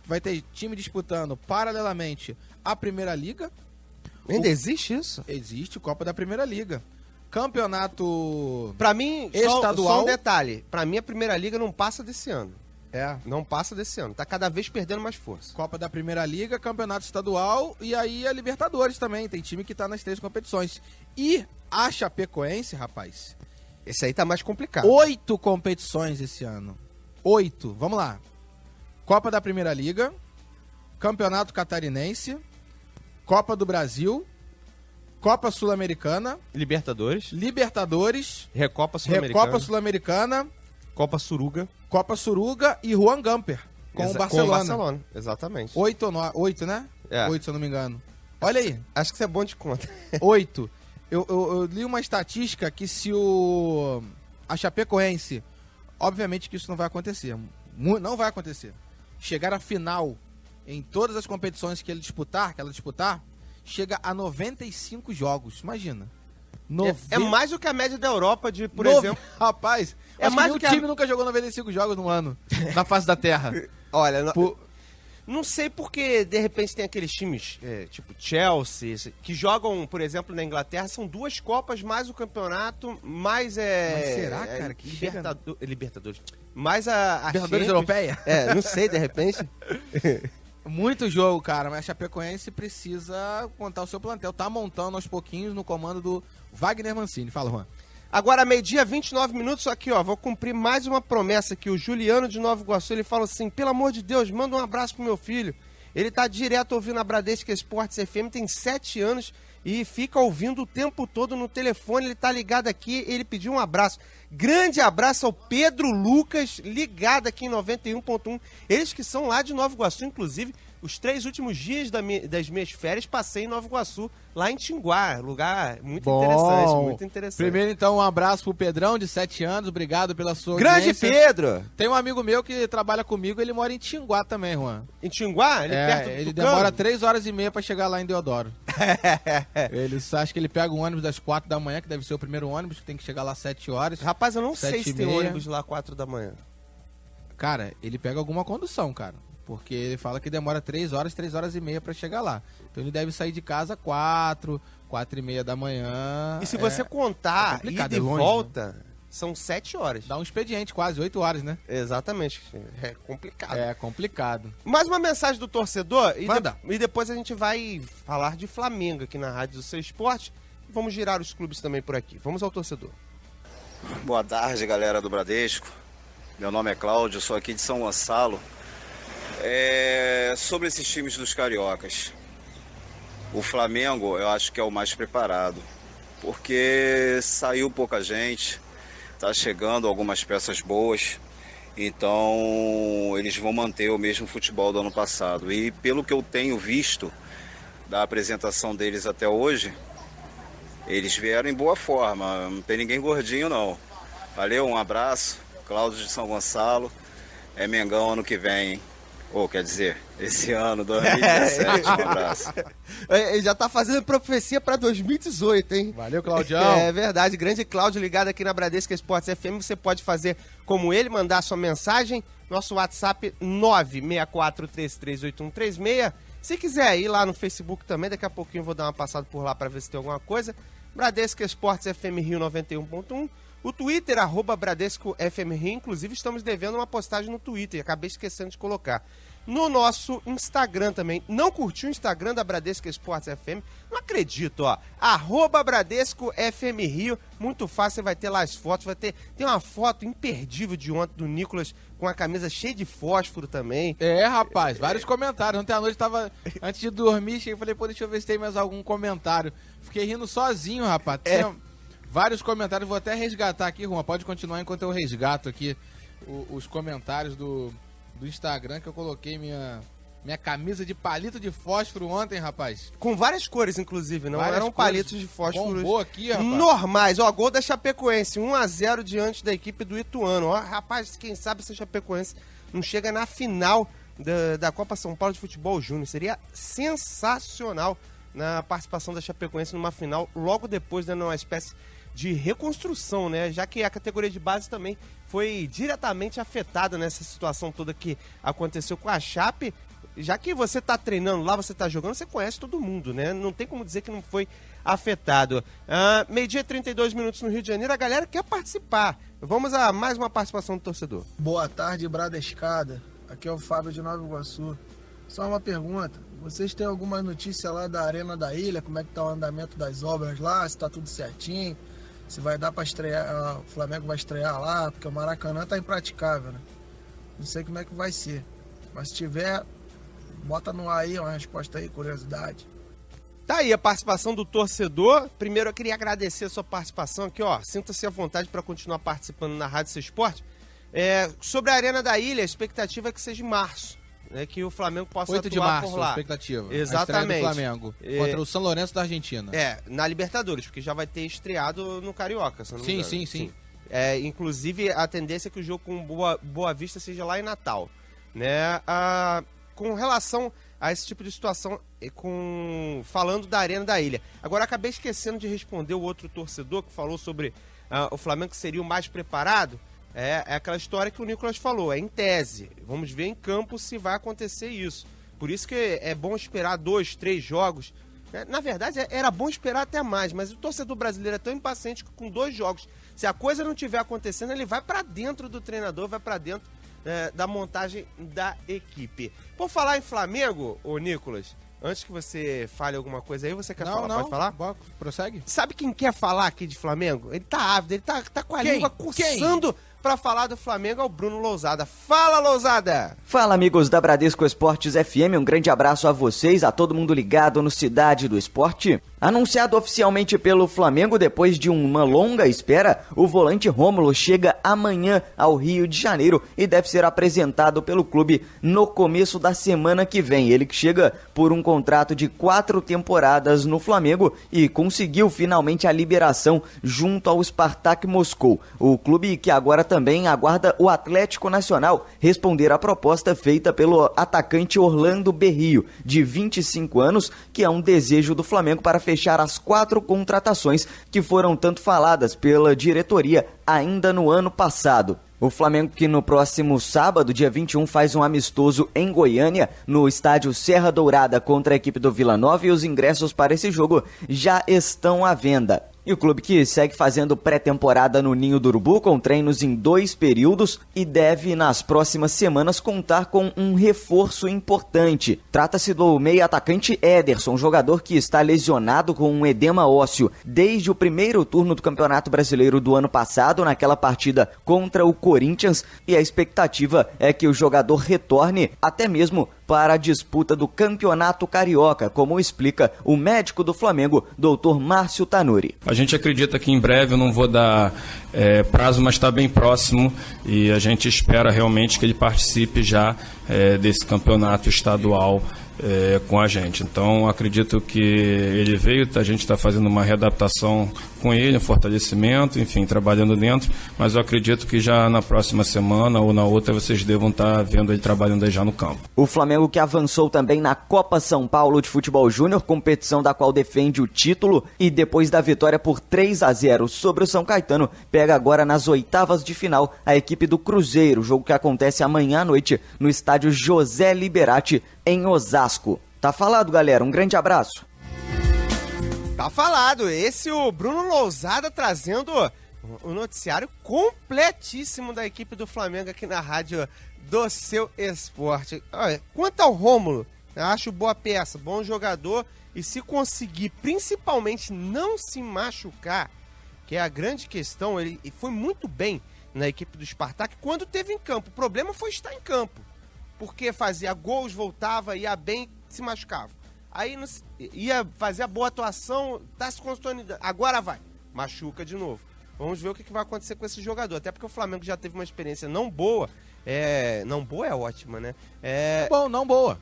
Vai ter time disputando paralelamente a Primeira Liga. Ainda existe isso? Existe Copa da Primeira Liga. Campeonato Pra mim, estadual. só um detalhe. Pra mim, a Primeira Liga não passa desse ano. É. Não passa desse ano. Tá cada vez perdendo mais força. Copa da Primeira Liga, Campeonato Estadual e aí a Libertadores também. Tem time que tá nas 3 competições. E a Chapecoense, rapaz, Esse aí tá mais complicado. 8 competições esse ano. 8. Vamos lá. Copa da Primeira Liga, Campeonato Catarinense, Copa do Brasil, Copa Sul-Americana, Libertadores, Recopa Sul-Americana. Recopa Sul-Americana, Copa Suruga. Copa Suruga e Juan Gamper com o Barcelona. Com o Barcelona, exatamente. 8, né? 8, se eu não me engano. Olha aí, Acho que você é bom de conta. 8. Eu li uma estatística que se a Chapecoense, obviamente que isso não vai acontecer, não vai acontecer, chegar à final em todas as competições que ela disputar, chega a 95 jogos, imagina. É mais do que a média da Europa, por exemplo. Rapaz, É mais do que time nunca jogou 95 jogos no ano, na face da Terra. Olha, não sei porque, de repente, tem aqueles times, tipo Chelsea, que jogam, por exemplo, na Inglaterra, são 2 Copas, mais o campeonato, mais Mas será, cara, que Libertadores. Mais a Libertadores Champions. Europeia? Não sei, de repente. Muito jogo, cara, mas a Chapecoense precisa montar o seu plantel. Tá montando aos pouquinhos no comando do Wagner Mancini. Fala, Juan. Agora, 12h, 29 minutos, aqui, ó, vou cumprir mais uma promessa aqui. O Juliano de Nova Iguaçu, ele fala assim, pelo amor de Deus, manda um abraço pro meu filho. Ele tá direto ouvindo a Bradesco Esportes FM, tem 7 anos e fica ouvindo o tempo todo no telefone. Ele tá ligado aqui, ele pediu um abraço. Grande abraço ao Pedro Lucas, ligado aqui em 91.1. Eles que são lá de Nova Iguaçu, inclusive, os 3 últimos dias das minhas férias passei em Nova Iguaçu, lá em Tinguá, lugar muito interessante. Primeiro, então, um abraço pro Pedrão, de 7 anos, obrigado pela sua Grande audiência. Pedro! Tem um amigo meu que trabalha comigo, ele mora em Tinguá também, Juan. Em Tinguá? Perto do ele Tucano? demora 3 horas e meia pra chegar lá em Deodoro. Ele acha que ele pega um ônibus das 4 da manhã, que deve ser o primeiro ônibus, que tem que chegar lá às 7 horas. Rapaz, eu não sei se tem 7h30. ônibus lá 4 da manhã. Cara, ele pega alguma condução, cara. Porque ele fala que demora 3 horas e meia pra chegar lá. Então ele deve sair de casa 4h30 da manhã. E se você contar ida e longe, volta, né? são 7 horas. Dá um expediente quase, 8 horas, né? Exatamente. É complicado. É complicado. Mais uma mensagem do torcedor Manda. e depois a gente vai falar de Flamengo aqui na Rádio do Seu Esporte. E vamos girar os clubes também por aqui. Vamos ao torcedor. Boa tarde, galera do Bradesco. Meu nome é Cláudio, sou aqui de São Gonçalo. Sobre esses times dos cariocas, o Flamengo eu acho que é o mais preparado, porque saiu pouca gente, tá chegando algumas peças boas, então eles vão manter o mesmo futebol do ano passado. E pelo que eu tenho visto da apresentação deles até hoje, eles vieram em boa forma, não tem ninguém gordinho não. Valeu, um abraço, Cláudio de São Gonçalo, é Mengão ano que vem, hein? Ou quer dizer, esse ano, 2017. Um abraço. Ele já tá fazendo profecia pra 2018, hein? Valeu, Claudião. É verdade, grande Cláudio ligado aqui na Bradesco Esportes FM. Você pode fazer como ele, mandar sua mensagem. Nosso WhatsApp 964338136. Se quiser ir lá no Facebook também, daqui a pouquinho eu vou dar uma passada por lá pra ver se tem alguma coisa. Bradesco Esportes FM Rio 91.1. O Twitter, @Bradesco FM Rio. Inclusive, estamos devendo uma postagem no Twitter. Acabei esquecendo de colocar. No nosso Instagram também. Não curtiu o Instagram da Bradesco Esportes FM? Não acredito, ó. @Bradesco FM Rio. Muito fácil, você vai ter lá as fotos. Tem uma foto imperdível de ontem do Nicolas com a camisa cheia de fósforo também. Rapaz, vários comentários. Ontem à noite antes de dormir, cheguei e falei, deixa eu ver se tem mais algum comentário. Fiquei rindo sozinho, rapaz. Tinha vários comentários, vou até resgatar aqui, Ruma. Pode continuar enquanto eu resgato aqui os comentários do Instagram, que eu coloquei minha camisa de palito de fósforo ontem, rapaz. Com várias cores, inclusive, não várias eram palitos de fósforo aqui, rapaz. Normais. Ó, gol da Chapecoense, 1-0 diante da equipe do Ituano. Ó, rapaz, quem sabe se a Chapecoense não chega na final da Copa São Paulo de Futebol Júnior. Seria sensacional na participação da Chapecoense numa final, logo depois de uma espécie de reconstrução, né? Já que a categoria de base também foi diretamente afetada nessa situação toda que aconteceu com a Chape. Já que você tá treinando lá, você tá jogando, você conhece todo mundo, né? Não tem como dizer que não foi afetado. 12h 32 minutos no Rio de Janeiro, a galera quer participar. Vamos a mais uma participação do torcedor. Boa tarde, Bradescada. Aqui é o Fábio de Nova Iguaçu. Só uma pergunta, vocês têm alguma notícia lá da Arena da Ilha? Como é que tá o andamento das obras lá? Se tá tudo certinho? Se vai dar para estrear, o Flamengo vai estrear lá, porque o Maracanã tá impraticável, né? Não sei como é que vai ser. Mas se tiver, bota no ar aí uma resposta aí, curiosidade. Tá aí a participação do torcedor. Primeiro eu queria agradecer a sua participação aqui, ó. Sinta-se à vontade para continuar participando na Rádio Seu Esporte. Sobre a Arena da Ilha, a expectativa é que seja em março. Que o Flamengo possa 8 de atuar março, por lá. expectativa. Exatamente. A estreia do Flamengo contra o São Lourenço da Argentina. Na Libertadores, porque já vai ter estreado no Carioca, se não me engano. Sim. Inclusive, a tendência é que o jogo com Boa Vista seja lá em Natal. Né? Com relação a esse tipo de situação, falando da Arena da Ilha. Agora, acabei esquecendo de responder o outro torcedor que falou sobre o Flamengo que seria o mais preparado. É aquela história que o Nicolas falou, em tese. Vamos ver em campo se vai acontecer isso. Por isso que é bom esperar 2, 3 jogos. Na verdade, era bom esperar até mais, mas o torcedor brasileiro é tão impaciente que com 2 jogos, se a coisa não estiver acontecendo, ele vai para dentro do treinador, vai para dentro da montagem da equipe. Por falar em Flamengo, ô Nicolas, antes que você fale alguma coisa aí, você quer falar? Pode falar? Prossegue. Sabe quem quer falar aqui de Flamengo? Ele tá ávido, ele tá com a língua coçando pra falar do Flamengo, é o Bruno Lousada. Fala, Lousada! Fala, amigos da Bradesco Esportes FM, um grande abraço a vocês, a todo mundo ligado no Cidade do Esporte. Anunciado oficialmente pelo Flamengo depois de uma longa espera, o volante Rômulo chega amanhã ao Rio de Janeiro e deve ser apresentado pelo clube no começo da semana que vem. Ele que chega por um contrato de 4 temporadas no Flamengo e conseguiu finalmente a liberação junto ao Spartak Moscou. O clube que agora também aguarda o Atlético Nacional responder à proposta feita pelo atacante Orlando Berrio, de 25 anos, que é um desejo do Flamengo para fechar as 4 contratações que foram tanto faladas pela diretoria ainda no ano passado. O Flamengo que no próximo sábado, dia 21, faz um amistoso em Goiânia, no estádio Serra Dourada contra a equipe do Vila Nova, e os ingressos para esse jogo já estão à venda. E o clube que segue fazendo pré-temporada no Ninho do Urubu, com treinos em 2 períodos, e deve nas próximas semanas contar com um reforço importante. Trata-se do meio-atacante Ederson, jogador que está lesionado com um edema ósseo desde o primeiro turno do Campeonato Brasileiro do ano passado, naquela partida contra o Corinthians, e a expectativa é que o jogador retorne até mesmo para a disputa do Campeonato Carioca, como explica o médico do Flamengo, Dr. Márcio Tanuri. A gente acredita que em breve, eu não vou dar prazo, mas está bem próximo, e a gente espera realmente que ele participe já desse campeonato estadual com a gente. Então, acredito que ele veio, a gente está fazendo uma readaptação com ele, um fortalecimento, enfim, trabalhando dentro, mas eu acredito que já na próxima semana ou na outra vocês devam estar vendo ele trabalhando aí já no campo. O Flamengo, que avançou também na Copa São Paulo de Futebol Júnior, competição da qual defende o título, e depois da vitória por 3-0 sobre o São Caetano, pega agora nas oitavas de final a equipe do Cruzeiro, jogo que acontece amanhã à noite no estádio José Liberati, em Osasco. Tá falado, galera. Um grande abraço. Tá falado. Esse é o Bruno Lousada trazendo o noticiário completíssimo da equipe do Flamengo aqui na rádio do Seu Esporte. Olha, quanto ao Rômulo, eu acho boa peça, bom jogador, e se conseguir principalmente não se machucar, que é a grande questão, ele foi muito bem na equipe do Spartak quando teve em campo. O problema foi estar em campo, porque fazia gols, voltava, ia bem, se machucava. Aí ia fazer a boa atuação, tá se consolidando, agora vai, machuca de novo. Vamos ver o que vai acontecer com esse jogador, até porque o Flamengo já teve uma experiência não boa, não boa é ótima, né? Bom, não boa.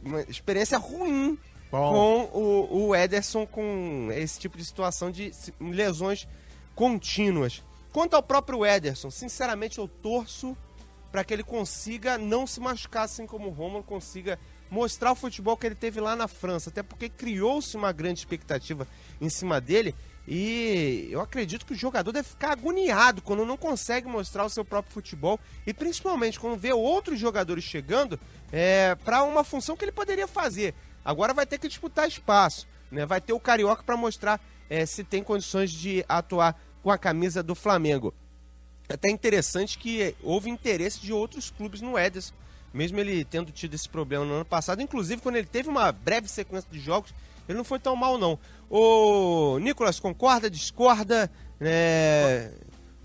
Uma experiência ruim com o Ederson, com esse tipo de situação de lesões contínuas. Quanto ao próprio Ederson, sinceramente eu torço para que ele consiga não se machucar, assim como o Rômulo consiga mostrar o futebol que ele teve lá na França, até porque criou-se uma grande expectativa em cima dele, e eu acredito que o jogador deve ficar agoniado quando não consegue mostrar o seu próprio futebol, e principalmente quando vê outros jogadores chegando para uma função que ele poderia fazer. Agora vai ter que disputar espaço, né? Vai ter o Carioca para mostrar se tem condições de atuar com a camisa do Flamengo. Até interessante que houve interesse de outros clubes no Ederson, mesmo ele tendo tido esse problema no ano passado. Inclusive, quando ele teve uma breve sequência de jogos, ele não foi tão mal, não. Ô, Nicolas, concorda, discorda?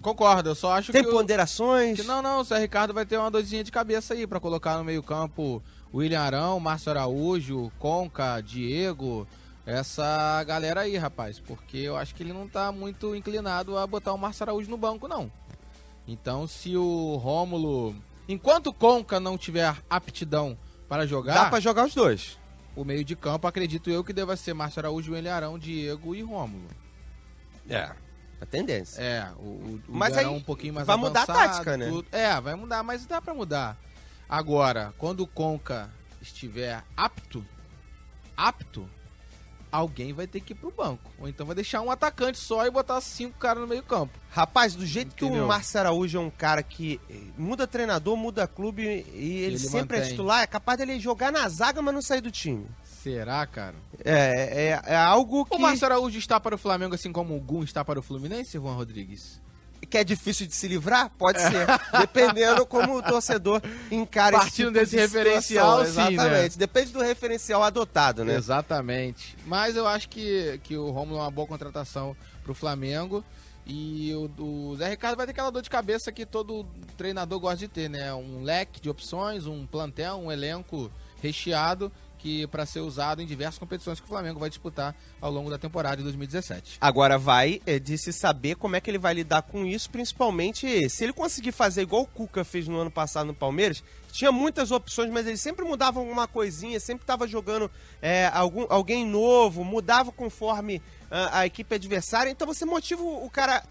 Concordo, eu só acho tem ponderações? Não, o Zé Ricardo vai ter uma dorzinha de cabeça aí pra colocar no meio campo William Arão, Márcio Araújo, Conca, Diego, essa galera aí, rapaz, porque eu acho que ele não tá muito inclinado a botar o Márcio Araújo no banco, não. Então, se o Rômulo... Enquanto o Conca não tiver aptidão para jogar... Dá pra jogar os dois. O meio de campo, acredito eu, que deva ser Márcio Araújo, William Arão, Diego e Rômulo. A tendência. Mas aí um pouquinho mais vai mudar a tática, né? Tudo. Vai mudar, mas dá pra mudar. Agora, quando o Conca estiver apto, alguém vai ter que ir pro banco. Ou então vai deixar um atacante só e botar 5 caras no meio campo. Rapaz, do jeito que o Márcio Araújo é um cara que muda treinador, muda clube e ele sempre mantém. É titular, é capaz dele jogar na zaga, mas não sair do time. Será, cara? É algo que... O Márcio Araújo está para o Flamengo assim como o Gum está para o Fluminense, Juan Rodrigues? Que é difícil de se livrar? Pode ser. Dependendo como o torcedor encara esse tipo desse referencial, sim, exatamente. Né? Depende do referencial adotado, né? Exatamente. Mas eu acho que o Rômulo é uma boa contratação pro Flamengo. E o Zé Ricardo vai ter aquela dor de cabeça que todo treinador gosta de ter, né? Um leque de opções, um plantel, um elenco recheado que para ser usado em diversas competições que o Flamengo vai disputar ao longo da temporada de 2017. Agora vai de se saber como é que ele vai lidar com isso, principalmente se ele conseguir fazer igual o Cuca fez no ano passado no Palmeiras. Tinha muitas opções, mas ele sempre mudava alguma coisinha, sempre estava jogando alguém novo, mudava conforme a equipe adversária. Então você motiva o cara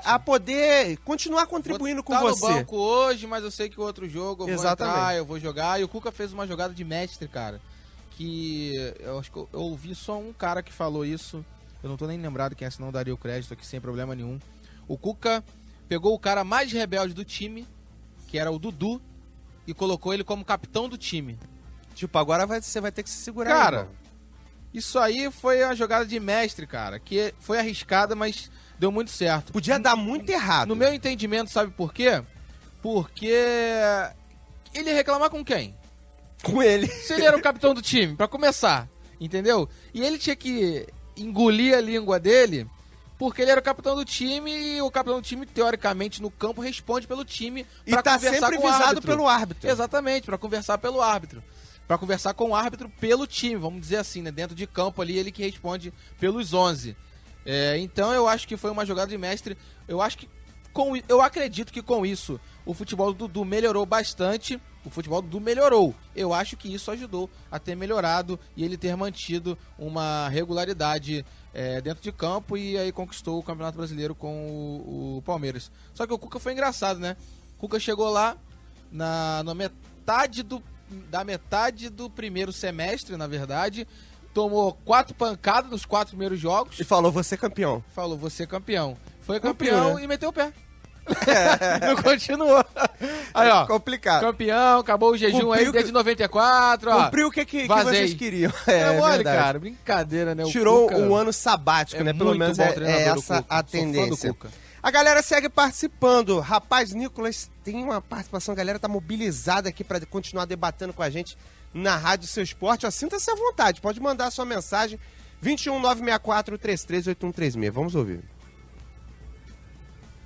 a poder continuar contribuindo com você. Vou estar no banco hoje, mas eu sei que o outro jogo eu vou entrar, eu vou jogar. E o Cuca fez uma jogada de mestre, cara, que eu acho que eu ouvi só um cara que falou isso. Eu não tô nem lembrado quem é, senão daria o crédito aqui sem problema nenhum. O Cuca pegou o cara mais rebelde do time, que era o Dudu, e colocou ele como capitão do time. Tipo, agora você vai ter que se segurar. Cara, aí, isso aí foi uma jogada de mestre, cara, que foi arriscada, mas deu muito certo. Podia dar muito errado. No meu entendimento, sabe por quê? Porque ele ia reclamar com quem? Com ele. Se ele era o capitão do time, pra começar, entendeu? E ele tinha que engolir a língua dele, porque ele era o capitão do time e o capitão do time, teoricamente, no campo, responde pelo time pra conversar com o árbitro. E tá sempre visado pelo árbitro. Exatamente, pra conversar pelo árbitro. Pra conversar com o árbitro pelo time, vamos dizer assim, né? Dentro de campo ali, ele que responde pelos 11. Então eu acho que foi uma jogada de mestre. Eu acredito que com isso o futebol do Dudu melhorou bastante o futebol do Dudu melhorou. Eu acho que isso ajudou a ter melhorado e ele ter mantido uma regularidade dentro de campo e aí conquistou o Campeonato Brasileiro com o Palmeiras. Só que o Cuca foi engraçado, né? O Cuca chegou lá na metade do primeiro semestre, na verdade, tomou 4 pancadas nos 4 primeiros jogos. E falou, você campeão. Falou, você campeão. Foi Cumpriu, campeão, né? E meteu o pé. Não continuou. Aí, ó. Complicado. Campeão, acabou o jejum aí desde 94, ó. Cumpriu o que vocês queriam. É mole, verdade. cara. Brincadeira, né? Tirou Cuca um ano sabático, né? Pelo muito menos bom é treinador, essa o Cuca. a Sou fã do tendência. Cuca. A galera segue participando. Rapaz, Nicolas, tem uma participação. A galera tá mobilizada aqui para continuar debatendo com a gente na Rádio Seu Esporte. Ó, sinta-se à vontade. Pode mandar a sua mensagem. 21964338136. Vamos ouvir.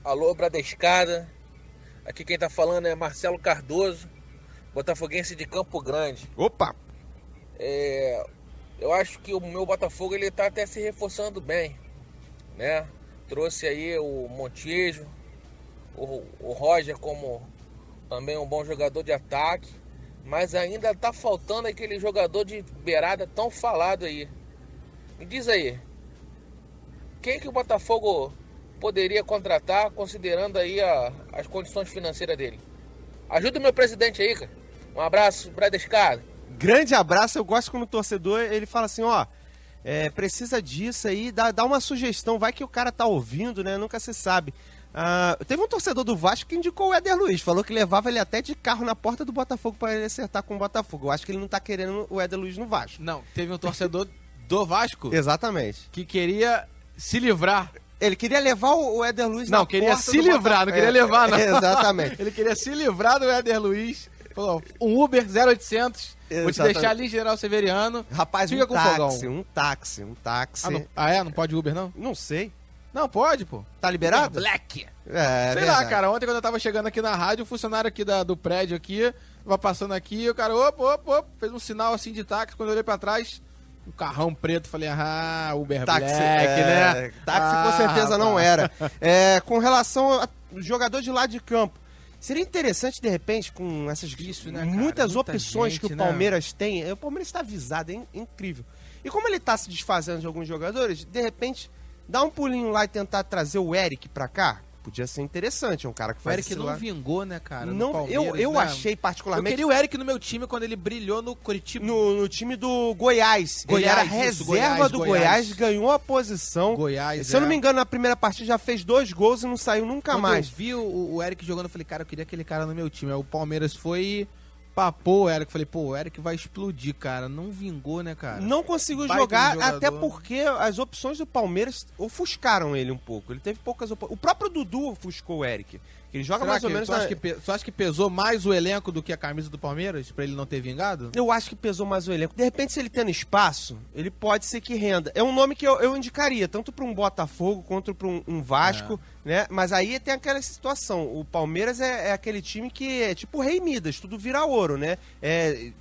Alô, Bradescada. Aqui quem tá falando é Marcelo Cardoso, botafoguense de Campo Grande. Opa! Eu acho que o meu Botafogo ele tá até se reforçando bem, né? Trouxe aí o Montijo, o Roger como também um bom jogador de ataque, mas ainda tá faltando aquele jogador de beirada tão falado aí. Me diz aí, quem que o Botafogo poderia contratar, considerando aí as condições financeiras dele? Ajuda o meu presidente aí, cara. Um abraço, Bradescada. Grande abraço, eu gosto como torcedor, ele fala assim, ó, precisa disso aí, dá uma sugestão, vai que o cara tá ouvindo, né, nunca se sabe. Teve um torcedor do Vasco que indicou o Éder Luiz, falou que levava ele até de carro na porta do Botafogo para ele acertar com o Botafogo. Eu acho que ele não tá querendo o Éder Luiz no Vasco. Não, teve um torcedor do Vasco Exatamente. que queria se livrar. Ele queria levar o Éder Luiz Não, na queria porta se do livrar, Botafogo. não queria levar, não. Exatamente. Ele queria se livrar do Éder Luiz. Falou, um Uber 0800, vou te deixar ali, General Severiano. Rapaz, fica com fogão. um táxi. Não pode Uber, não? Não sei. Não, pode, pô. Tá liberado? Black. Sei Sei lá, cara, ontem quando eu tava chegando aqui na rádio, o funcionário aqui do prédio aqui, tava passando aqui, e o cara, opa, fez um sinal assim de táxi, quando eu olhei pra trás, um carrão preto, falei, Uber Táxi, Black, né? Táxi com certeza não era. Com relação ao jogador de lado de campo, seria interessante, de repente, com essas Difícil, né, cara? muitas Muita opções gente, que o né? Palmeiras tem. O Palmeiras está avisado, é incrível. E como ele está se desfazendo de alguns jogadores, de repente, dá um pulinho lá e tentar trazer o Eric pra cá, podia ser interessante. É um cara que O faz Eric esse não lado. vingou, né, cara? no Não, Palmeiras, eu né? achei Eu particularmente queria o Eric no meu time quando ele brilhou no Curitiba. no time do Goiás. Ele Goiás, era isso, reserva do Goiás. Goiás, ganhou a posição. Goiás, Se eu não me engano, na primeira partida já fez 2 gols e não saiu nunca Quando mais. eu vi o Eric jogando, eu falei, cara, eu queria aquele cara no meu time. Aí o Palmeiras foi e papou o Eric. Falei, pô, o Eric vai explodir, cara. Não vingou, né, cara? Não conseguiu Baita jogar, jogador. até porque as opções do Palmeiras ofuscaram ele um pouco. Ele teve poucas opções. O próprio Dudu ofuscou o Eric. Ele joga Será mais ou que- menos... tu acha que pesou mais o elenco do que a camisa do Palmeiras pra ele não ter vingado? Eu acho que pesou mais o elenco. De repente, se ele tendo espaço, ele pode ser que renda. É um nome que eu indicaria, tanto para um Botafogo quanto para um Vasco, né? Mas aí tem aquela situação. O Palmeiras é aquele time que é tipo o Rei Midas, tudo vira ouro, né?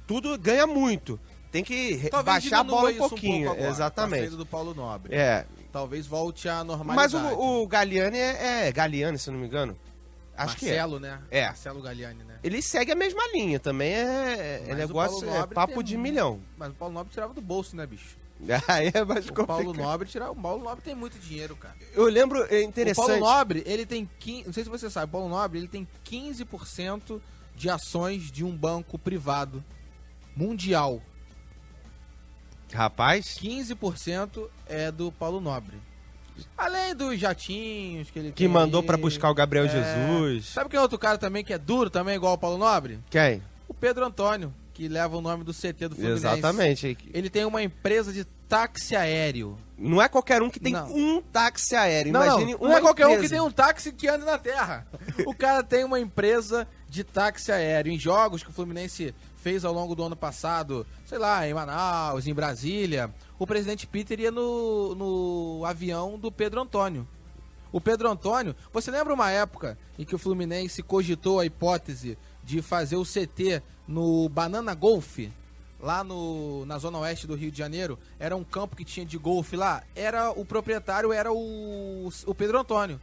Tudo ganha muito. Tem que Talvez baixar a bola um diminua isso pouquinho. pouco agora, com a Exatamente. saída do Paulo Nobre. Talvez volte à Mas normalidade. o Galliani é Galliani, se eu não me engano. Acho Marcelo, né? É. Marcelo Galliani, né? Ele segue a mesma linha, também é Mas o negócio, Paulo Nobre papo tem de um- milhão. Mas o Paulo Nobre tirava do bolso, né, bicho? Aí é mais O complicado. Paulo Nobre tem muito dinheiro, cara. Eu lembro, é O interessante... Paulo Nobre, ele tem... Não sei se você sabe, o Paulo Nobre, ele tem 15% de ações de um banco privado mundial. Rapaz... 15% é do Paulo Nobre. Além dos jatinhos que ele Que tem mandou aí. pra buscar o Gabriel Jesus. Sabe quem é outro cara também que é duro, também igual o Paulo Nobre? Quem? O Pedro Antônio, que leva o nome do CT do Fluminense. Exatamente. Ele tem uma empresa de táxi aéreo. Não é qualquer um que tem Não. um táxi aéreo. Não, Imagine não uma é qualquer um empresa. que tem um táxi que anda na terra. O cara tem uma empresa de táxi aéreo. Em jogos que o Fluminense fez ao longo do ano passado, sei lá, em Manaus, em Brasília, o presidente Peter ia no avião do Pedro Antônio. O Pedro Antônio, você lembra uma época em que o Fluminense cogitou a hipótese de fazer o CT no Banana Golf, lá na zona oeste do Rio de Janeiro? Era um campo que tinha de golfe lá. O proprietário era o Pedro Antônio.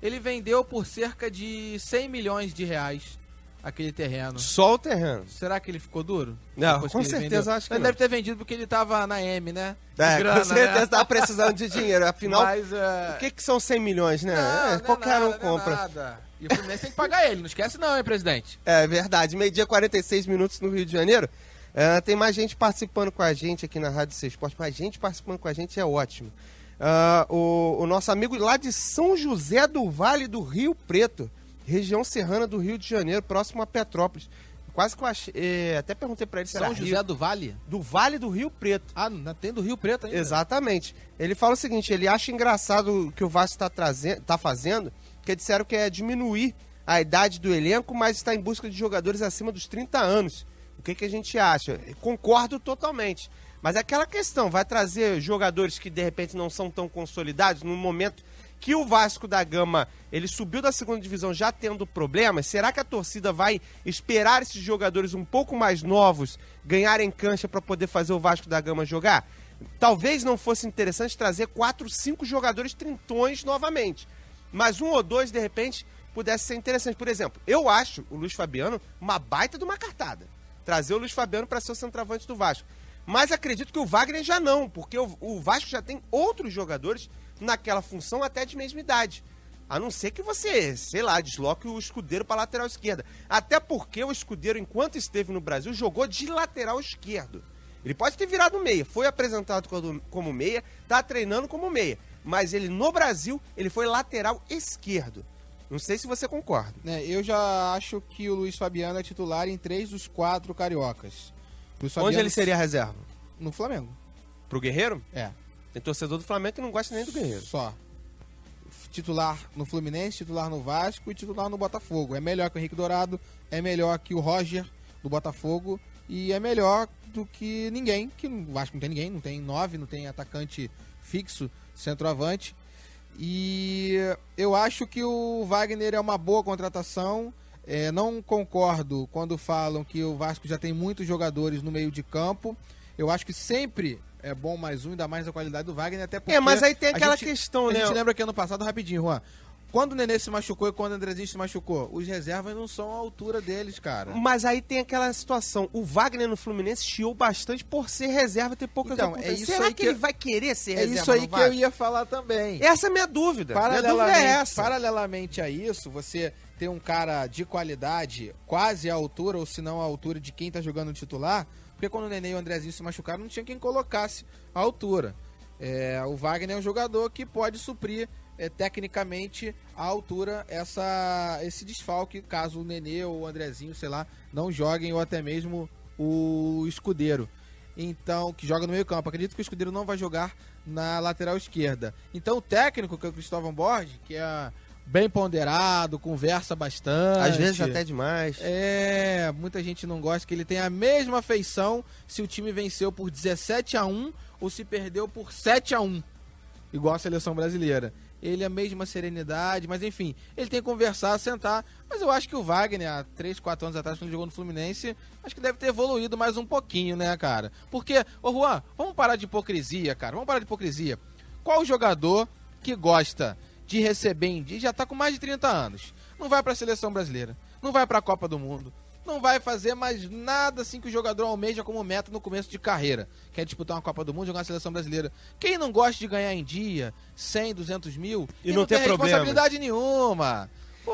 Ele vendeu por cerca de 100 milhões de reais aquele terreno. Só o terreno. Será que ele ficou duro? Não, Depois com que ele certeza vendeu? acho que Ele não. deve ter vendido porque ele tava na M, né? De Com certeza tá precisando de dinheiro. Afinal, Mas, o que são 100 milhões, né? Não, Qualquer um não compra. é nada. E o Fluminense tem que pagar ele, não esquece não, hein, presidente? É verdade. Meio-dia, 46 minutos no Rio de Janeiro. Tem mais gente participando com a gente aqui na Rádio C Esporte. Mais gente participando com a gente é ótimo. O nosso amigo lá de São José do Vale do Rio Preto, região serrana do Rio de Janeiro, próximo a Petrópolis. Quase que eu achei, até perguntei pra ele se era São José do Vale? Do Vale do Rio Preto. Ah, tem do Rio Preto ainda? Exatamente. Ele fala o seguinte, ele acha engraçado o que o Vasco tá fazendo, que disseram que é diminuir a idade do elenco, mas está em busca de jogadores acima dos 30 anos. O que a gente acha? Concordo totalmente. Mas é aquela questão, vai trazer jogadores que de repente não são tão consolidados no momento que o Vasco da Gama, ele subiu da segunda divisão já tendo problemas. Será que a torcida vai esperar esses jogadores um pouco mais novos ganharem cancha para poder fazer o Vasco da Gama jogar? Talvez não fosse interessante trazer 4, 5 jogadores trintões novamente, mas um ou dois de repente pudesse ser interessante. Por exemplo, eu acho o Luiz Fabiano uma baita de uma cartada, trazer o Luiz Fabiano para ser o centroavante do Vasco. Mas acredito que o Wagner já não, porque o Vasco já tem outros jogadores naquela função até de mesma idade. A não ser que você, sei lá, desloque o Escudeiro para lateral esquerda. Até porque o Escudeiro, enquanto esteve no Brasil, jogou de lateral esquerdo. Ele pode ter virado meia, foi apresentado como meia, tá treinando como meia. Mas ele, no Brasil, ele foi lateral esquerdo. Não sei se você concorda. Eu já acho que o Luiz Fabiano é titular em 3 dos 4 cariocas. Onde ele seria reserva? No Flamengo. Pro Guerreiro? É. Tem torcedor do Flamengo que não gosta nem do Guerreiro. Só. Titular no Fluminense, titular no Vasco e titular no Botafogo. É melhor que o Henrique Dourado, é melhor que o Roger do Botafogo e é melhor do que ninguém, que no Vasco não tem ninguém, não tem 9, não tem atacante fixo, centroavante. E eu acho que o Wagner é uma boa contratação. Não concordo quando falam que o Vasco já tem muitos jogadores no meio de campo. Eu acho que sempre é bom mais um, ainda mais a qualidade do Wagner, até porque... mas aí tem aquela questão, né? A gente lembra que ano passado, rapidinho, Juan, quando o Nenê se machucou e quando o Andrezinho se machucou, os reservas não são à altura deles, cara. Mas aí tem aquela situação, o Wagner no Fluminense chiou bastante por ser reserva e ter poucas oportunidades. Será que ele vai querer ser reserva? É isso aí que eu ia falar também. Essa é a minha dúvida. Minha dúvida é essa. Paralelamente a isso, você ter um cara de qualidade quase à altura, ou se não à altura de quem tá jogando no titular, porque quando o Nenê e o Andrezinho se machucaram, não tinha quem colocasse a altura. O Wagner é um jogador que pode suprir tecnicamente à altura esse desfalque, caso o Nenê ou o Andrezinho, sei lá, não joguem, ou até mesmo o Escudeiro. Então, que joga no meio campo. Acredito que o Escudeiro não vai jogar na lateral esquerda. Então o técnico, que é o Cristóvão Borges, que é bem ponderado, conversa bastante. Às vezes até demais. Muita gente não gosta, que ele tem a mesma feição se o time venceu por 17-1 ou se perdeu por 7-1, igual a seleção brasileira. Ele é a mesma serenidade, mas enfim, ele tem que conversar, sentar. Mas eu acho que o Wagner, há 3, 4 anos atrás, quando ele jogou no Fluminense, acho que deve ter evoluído mais um pouquinho, né, cara? Porque, Juan, vamos parar de hipocrisia, cara. Vamos parar de hipocrisia. Qual jogador que gosta de receber em dia, já tá com mais de 30 anos, não vai pra seleção brasileira, não vai pra Copa do Mundo, não vai fazer mais nada assim que o jogador almeja como meta no começo de carreira, que é disputar uma Copa do Mundo, jogar uma seleção brasileira. Quem não gosta de ganhar em dia 100, 200 mil e não tem responsabilidade nenhuma? Pô,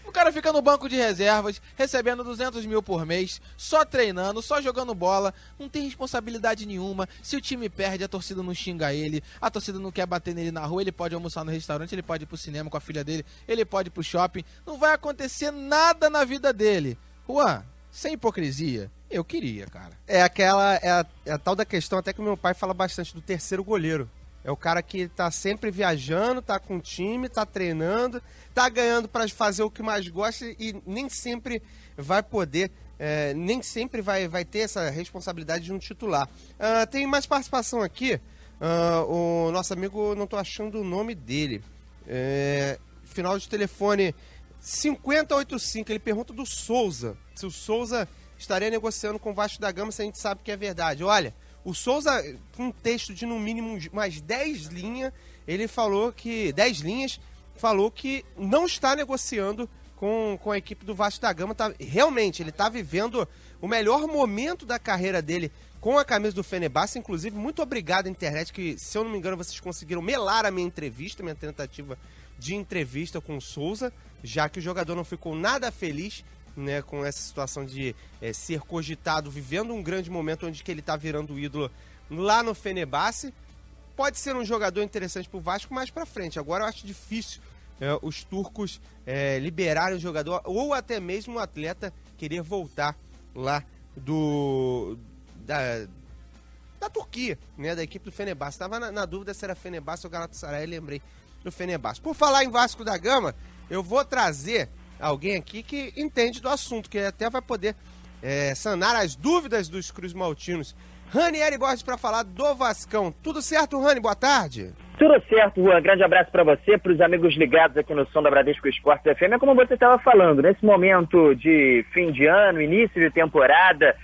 o cara fica no banco de reservas, recebendo 200 mil por mês, só treinando, só jogando bola, não tem responsabilidade nenhuma. Se o time perde, a torcida não xinga ele, a torcida não quer bater nele na rua, ele pode almoçar no restaurante, ele pode ir pro cinema com a filha dele, ele pode ir pro shopping, não vai acontecer nada na vida dele. Juan, sem hipocrisia, eu queria, cara. É a tal da questão, até que o meu pai fala bastante, do terceiro goleiro. É o cara que tá sempre viajando, tá com o time, tá treinando, tá ganhando para fazer o que mais gosta e nem sempre vai poder, nem sempre vai ter essa responsabilidade de um titular. Tem mais participação aqui. O nosso amigo, não tô achando o nome dele. Final de telefone 5085, ele pergunta do Souza. Se o Souza estaria negociando com o Vasco da Gama, se a gente sabe que é verdade. Olha, o Souza, com um texto de no mínimo mais 10 linhas, ele falou que 10 linhas, falou que não está negociando com a equipe do Vasco da Gama. Realmente, ele está vivendo o melhor momento da carreira dele com a camisa do Fenerbahçe. Inclusive, muito obrigado, internet, que, se eu não me engano, vocês conseguiram melar a minha tentativa de entrevista com o Souza, já que o jogador não ficou nada feliz, né, com essa situação de ser cogitado, vivendo um grande momento onde que ele está virando ídolo lá no Fenerbahçe. Pode ser um jogador interessante para o Vasco mais para frente. Agora eu acho difícil os turcos liberarem o jogador, ou até mesmo o atleta querer voltar lá da Turquia, né, da equipe do Fenerbahçe. Estava na dúvida se era Fenerbahçe ou Galatasaray, lembrei do Fenerbahçe. Por falar em Vasco da Gama, eu vou trazer alguém aqui que entende do assunto, que até vai poder sanar as dúvidas dos cruzmaltinos. Ranieri Borges para falar do Vascão. Tudo certo, Rani? Boa tarde. Tudo certo, Juan. Grande abraço para você, para os amigos ligados aqui no som da Bradesco Esportes FM. É como você estava falando, nesse momento de fim de ano, início de temporada,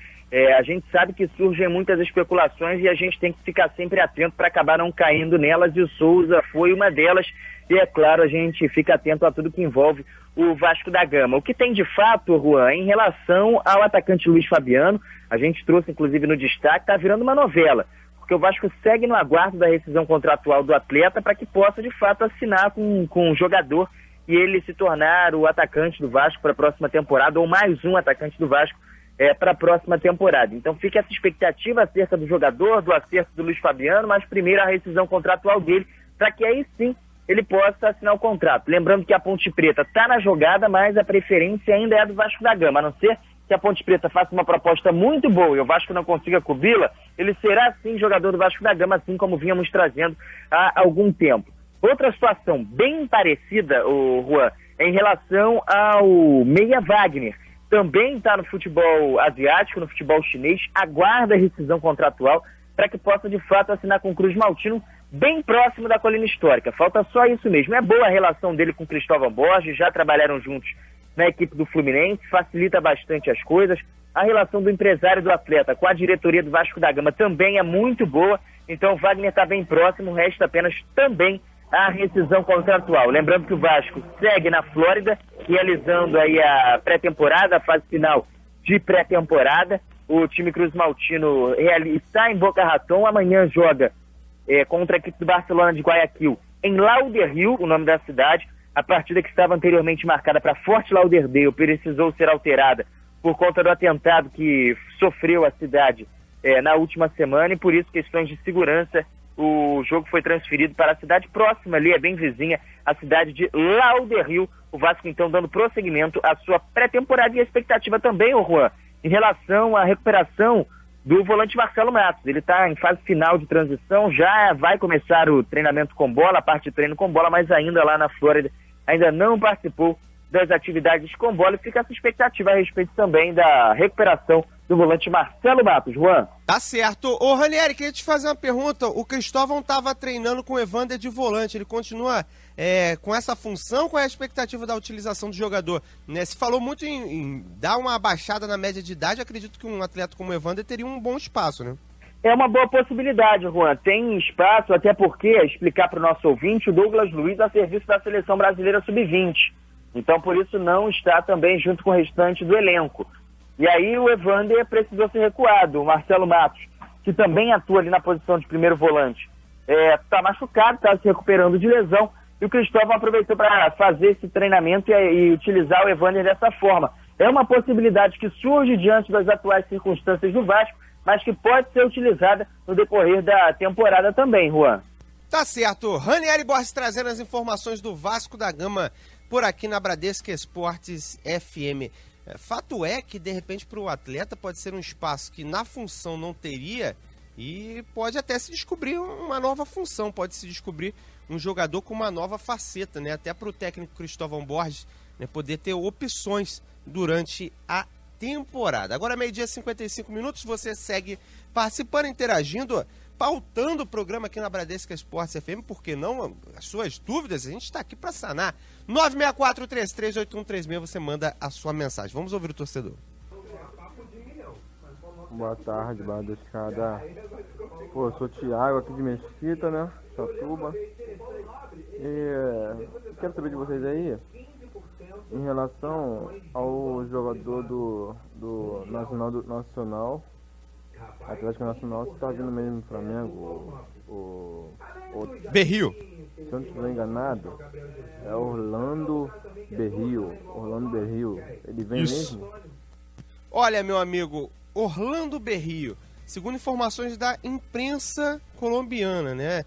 a gente sabe que surgem muitas especulações e a gente tem que ficar sempre atento para acabar não caindo nelas, e o Souza foi uma delas. E é claro, a gente fica atento a tudo que envolve o Vasco da Gama. O que tem de fato, Juan, em relação ao atacante Luiz Fabiano, a gente trouxe inclusive no destaque, está virando uma novela, porque o Vasco segue no aguardo da rescisão contratual do atleta para que possa de fato assinar com o jogador e ele se tornar o atacante do Vasco para a próxima temporada, ou mais um atacante do Vasco para a próxima temporada. Então fica essa expectativa acerca do jogador, do acerto do Luiz Fabiano, mas primeiro a rescisão contratual dele, para que aí sim ele possa assinar o contrato. Lembrando que a Ponte Preta está na jogada, mas a preferência ainda é do Vasco da Gama, a não ser que a Ponte Preta faça uma proposta muito boa e o Vasco não consiga cobri-la, ele será sim jogador do Vasco da Gama, assim como vínhamos trazendo há algum tempo. Outra situação bem parecida, Juan, é em relação ao Meia Wagner. Também está no futebol asiático, no futebol chinês, aguarda a rescisão contratual para que possa de fato assinar com o Cruz-Maltino, bem próximo da colina histórica. Falta só isso mesmo. É boa a relação dele com o Cristóvão Borges, já trabalharam juntos na equipe do Fluminense, facilita bastante as coisas. A relação do empresário do atleta com a diretoria do Vasco da Gama também é muito boa, então o Wagner está bem próximo, resta apenas também a rescisão contratual. Lembrando que o Vasco segue na Flórida, realizando aí a pré-temporada, a fase final de pré-temporada. O time Cruz-Maltino está em Boca Raton, amanhã joga contra a equipe do Barcelona de Guayaquil em Lauderdale, o nome da cidade. A partida que estava anteriormente marcada para Fort Lauderdale precisou ser alterada por conta do atentado que sofreu a cidade na última semana, e por isso, questões de segurança, o jogo foi transferido para a cidade próxima ali, é bem vizinha, a cidade de Lauderdale. O Vasco então dando prosseguimento à sua pré-temporada, e a expectativa também, Juan, em relação à recuperação do volante Marcelo Matos. Ele está em fase final de transição, já vai começar o treinamento com bola, a parte de treino com bola, mas ainda lá na Flórida ainda não participou das atividades com bola, e fica essa expectativa a respeito também da recuperação do volante Marcelo Matos. Juan? Tá certo. Ô, Ranieri, queria te fazer uma pergunta. O Cristóvão estava treinando com o Evander de volante, ele continua com essa função? Qual é a expectativa da utilização do jogador? Né? Se falou muito em dar uma baixada na média de idade, acredito que um atleta como o Evander teria um bom espaço, né? É uma boa possibilidade, Juan. Tem espaço, até porque, explicar para o nosso ouvinte, o Douglas Luiz a serviço da Seleção Brasileira Sub-20. Então, por isso, não está também junto com o restante do elenco. E aí o Evander precisou ser recuado. O Marcelo Matos, que também atua ali na posição de primeiro volante, está machucado, está se recuperando de lesão. E o Cristóvão aproveitou para fazer esse treinamento e utilizar o Evander dessa forma. É uma possibilidade que surge diante das atuais circunstâncias do Vasco, mas que pode ser utilizada no decorrer da temporada também, Juan. Tá certo. Ranieri Borges trazendo as informações do Vasco da Gama por aqui na Bradesco Esportes FM. Fato é que, de repente, para o atleta pode ser um espaço que na função não teria, e pode até se descobrir uma nova função, pode se descobrir um jogador com uma nova faceta, né? Até para o técnico Cristóvão Borges, né, poder ter opções durante a temporada. Agora, 12h55, você segue participando, interagindo, pautando o programa aqui na Bradesco Esportes FM, porque não? As suas dúvidas, a gente está aqui para sanar. 964-338136, você manda a sua mensagem. Vamos ouvir o torcedor. Boa tarde, Bradescada. Pô, eu sou o Thiago aqui de Mesquita, né? Chatuba. E quero saber de vocês aí Em relação ao jogador do Nacional, Atlético Nacional, você tá vendo mesmo no Flamengo, o Berrio. Se eu não estiver enganado, é Orlando Berrio. Ele vem Isso. mesmo? Olha, meu amigo, Orlando Berrio, segundo informações da imprensa colombiana, né?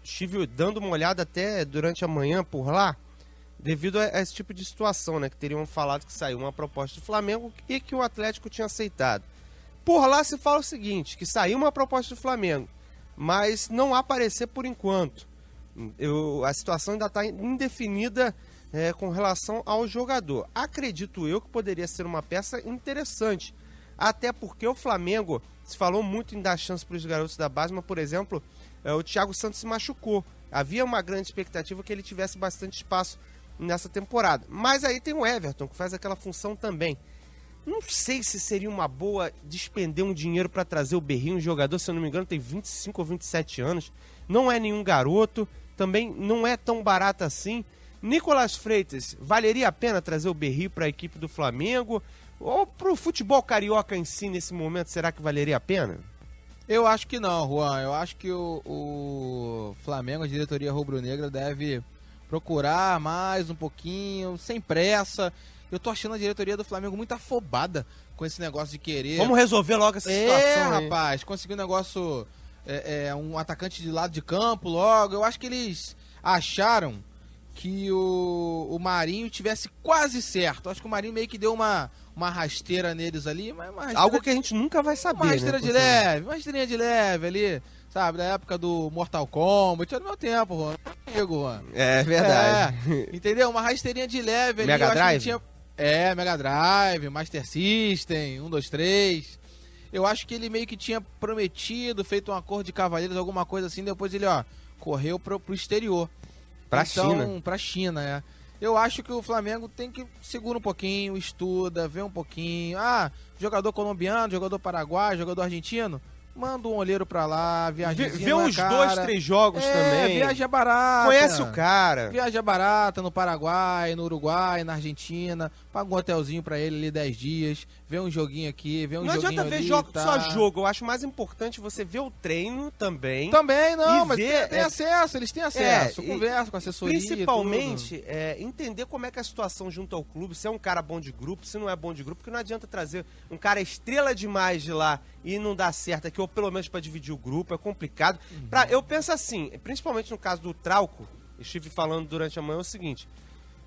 Estive dando uma olhada até durante a manhã por lá, devido a esse tipo de situação, né? Que teriam falado que saiu uma proposta do Flamengo e que o Atlético tinha aceitado. Por lá se fala o seguinte, que saiu uma proposta do Flamengo, mas não há parecer por enquanto. A situação ainda está indefinida com relação ao jogador. Acredito eu que poderia ser uma peça interessante, até porque o Flamengo, se falou muito em dar chance para os garotos da base, mas, por exemplo, o Thiago Santos se machucou. Havia uma grande expectativa que ele tivesse bastante espaço nessa temporada. Mas aí tem o Everton, que faz aquela função também. Não sei se seria uma boa despender um dinheiro para trazer o Berrio, um jogador, se eu não me engano, tem 25 ou 27 anos. Não é nenhum garoto, também não é tão barato assim. Nicolas Freitas, valeria a pena trazer o Berrio para a equipe do Flamengo? Ou para o futebol carioca em si, nesse momento, será que valeria a pena? Eu acho que não, Juan. Eu acho que o Flamengo, a diretoria rubro-negra, deve procurar mais um pouquinho, sem pressa. Eu tô achando a diretoria do Flamengo muito afobada com esse negócio de querer... Vamos resolver logo essa situação aí. Rapaz, conseguir um negócio, um atacante de lado de campo logo. Eu acho que eles acharam que o Marinho tivesse quase certo. Eu acho que o Marinho meio que deu uma rasteira neles ali. Mas algo que a gente nunca vai saber, uma rasteira, né? de leve, uma rasteirinha de leve ali, sabe? Da época do Mortal Kombat, era do meu tempo, Juan. Juan. É verdade. Entendeu? Uma rasteirinha de leve ali. Mega Drive? Tinha... Mega Drive, Master System, 1, 2, 3. Eu acho que ele meio que tinha prometido, feito um acordo de cavalheiros, alguma coisa assim, depois ele, correu pro exterior. Pra China, Eu acho que o Flamengo tem que segurar um pouquinho, estuda, vê um pouquinho. Jogador colombiano, jogador paraguaio, jogador argentino. Manda um olheiro pra lá, viaja. Vê uns 2, 3 jogos também. Viaja barata. Conhece o cara. Viaja barata no Paraguai, no Uruguai, na Argentina. Paga um hotelzinho pra ele ali 10 dias. Vê um joguinho aqui, vê um joguinho ali. Não adianta ver só jogo. Eu acho mais importante você ver o treino também. Também, não, mas ver, tem acesso, eles têm acesso. Conversa com a assessoria. Principalmente, entender como é que é a situação junto ao clube, se é um cara bom de grupo, se não é bom de grupo, porque não adianta trazer um cara estrela demais de lá e não dar certo aqui, ou pelo menos para dividir o grupo, é complicado. Eu penso assim, principalmente no caso do Trauco, estive falando durante a manhã o seguinte,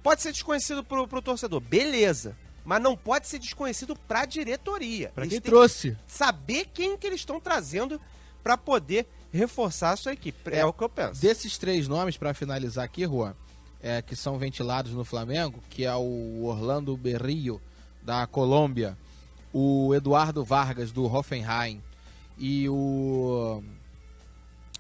pode ser desconhecido pro torcedor, beleza, mas não pode ser desconhecido pra diretoria. Pra quem trouxe. Saber quem que eles estão trazendo para poder reforçar a sua equipe, é o que eu penso. Desses 3 nomes, para finalizar aqui, Juan, que são ventilados no Flamengo, que é o Orlando Berrio, da Colômbia, o Eduardo Vargas, do Hoffenheim, e o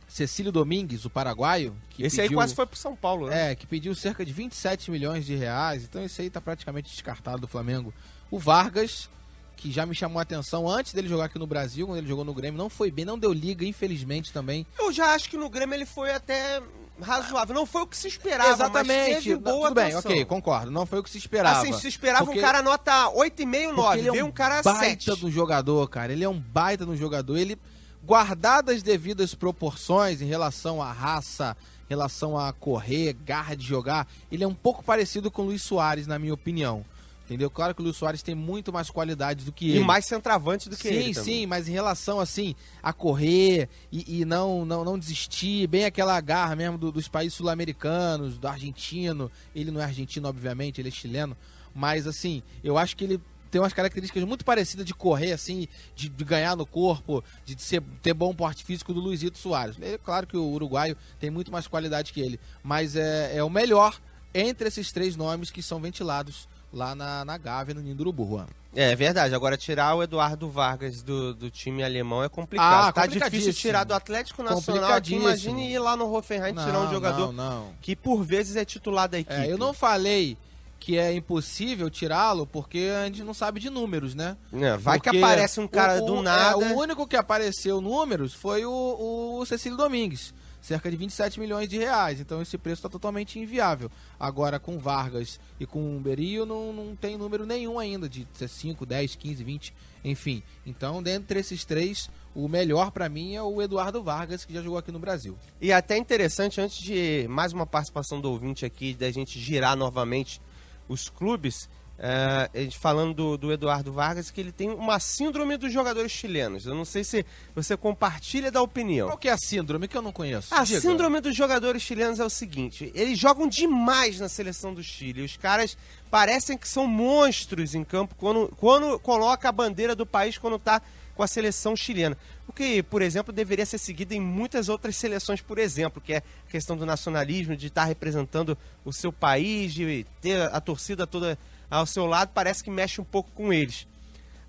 Cecílio Domingues, o paraguaio. Esse aí quase foi pro São Paulo, né? Que pediu cerca de 27 milhões de reais, então esse aí tá praticamente descartado do Flamengo. O Vargas, que já me chamou a atenção antes dele jogar aqui no Brasil, quando ele jogou no Grêmio, não foi bem, não deu liga, infelizmente, também. Eu já acho que no Grêmio ele foi até razoável, não foi o que se esperava, exatamente, mas teve boa tudo atuação. Bem, ok, concordo, não foi o que se esperava. Assim, se esperava um cara nota 8,5, 9, veio um cara 7. Ele é um baita do jogador, cara, ele é um baita do jogador, ele, guardadas as devidas proporções em relação à raça, em relação a correr, garra de jogar, ele é um pouco parecido com o Luis Soares, na minha opinião. Entendeu? Claro que o Luis Soares tem muito mais qualidade do que ele. E mais centroavante do que ele. Sim, mas em relação, assim, a correr e não desistir, bem aquela garra mesmo dos países sul-americanos, do argentino. Ele não é argentino, obviamente, ele é chileno. Mas, assim, eu acho que ele tem umas características muito parecidas de correr, assim, de ganhar no corpo, de ter bom porte físico do Luizito Soares. É claro que o uruguaio tem muito mais qualidade que ele, mas é o melhor entre esses 3 nomes que são ventilados lá na Gávea, no Ninho do Urubu, Juan. É verdade, agora tirar o Eduardo Vargas do time alemão é complicado. Tá difícil tirar do Atlético Nacional aqui, imagine ir lá no Hoffenheim tirar um jogador que por vezes é titular da equipe. Eu não falei que é impossível tirá-lo porque a gente não sabe de números, né? Vai porque que aparece um cara do nada. O único que apareceu números foi o Cecílio Domingues. cerca de 27 milhões de reais. Então esse preço está totalmente inviável. Agora com Vargas e com Berio não tem número nenhum ainda de 5, 10, 15, 20, enfim. Então, dentre esses três, o melhor para mim é o Eduardo Vargas, que já jogou aqui no Brasil. E até interessante, antes de mais uma participação do ouvinte aqui, da gente girar novamente os clubes, a gente falando do Eduardo Vargas, que ele tem uma síndrome dos jogadores chilenos. Eu não sei se você compartilha da opinião. Qual que é a síndrome que eu não conheço? A Diga. síndrome dos jogadores chilenos é o seguinte: eles jogam demais na seleção do Chile. Os caras parecem que são monstros em campo quando coloca a bandeira do país, quando tá com a seleção chilena. O que, por exemplo, deveria ser seguido em muitas outras seleções, por exemplo, que é a questão do nacionalismo, de estar representando o seu país, de ter a torcida toda ao seu lado, parece que mexe um pouco com eles.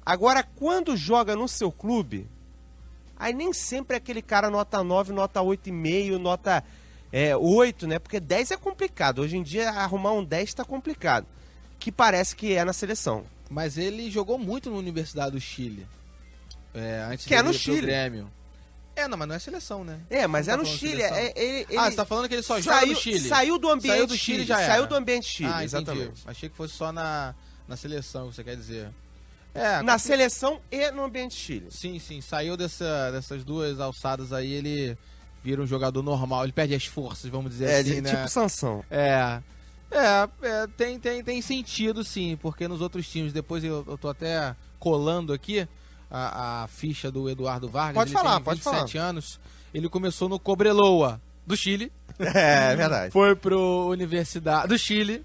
Agora, quando joga no seu clube, aí nem sempre é aquele cara nota 9, nota 8,5, nota 8, né? Porque 10 é complicado. Hoje em dia, arrumar um 10 tá complicado. Que parece que é na seleção. Mas ele jogou muito na Universidade do Chile. Antes que é no ir pro Chile. Grêmio. Não, mas não é seleção, né? Mas não é tá no falando Chile. Ele... você tá falando que ele só joga no Chile. Saiu do ambiente saiu do Chile, já era. Saiu do ambiente Chile, exatamente. Entendi. Achei que fosse só na seleção, você quer dizer. Na seleção e no ambiente Chile. Sim. Saiu dessas duas alçadas aí, ele vira um jogador normal. Ele perde as forças, vamos dizer assim, né? Tipo Sansão. Tem sentido, sim. Porque nos outros times, depois eu tô até colando aqui a ficha do Eduardo Vargas. Pode falar. 27 anos. Ele começou no Cobreloa do Chile. É verdade. Foi pro Universidade do Chile.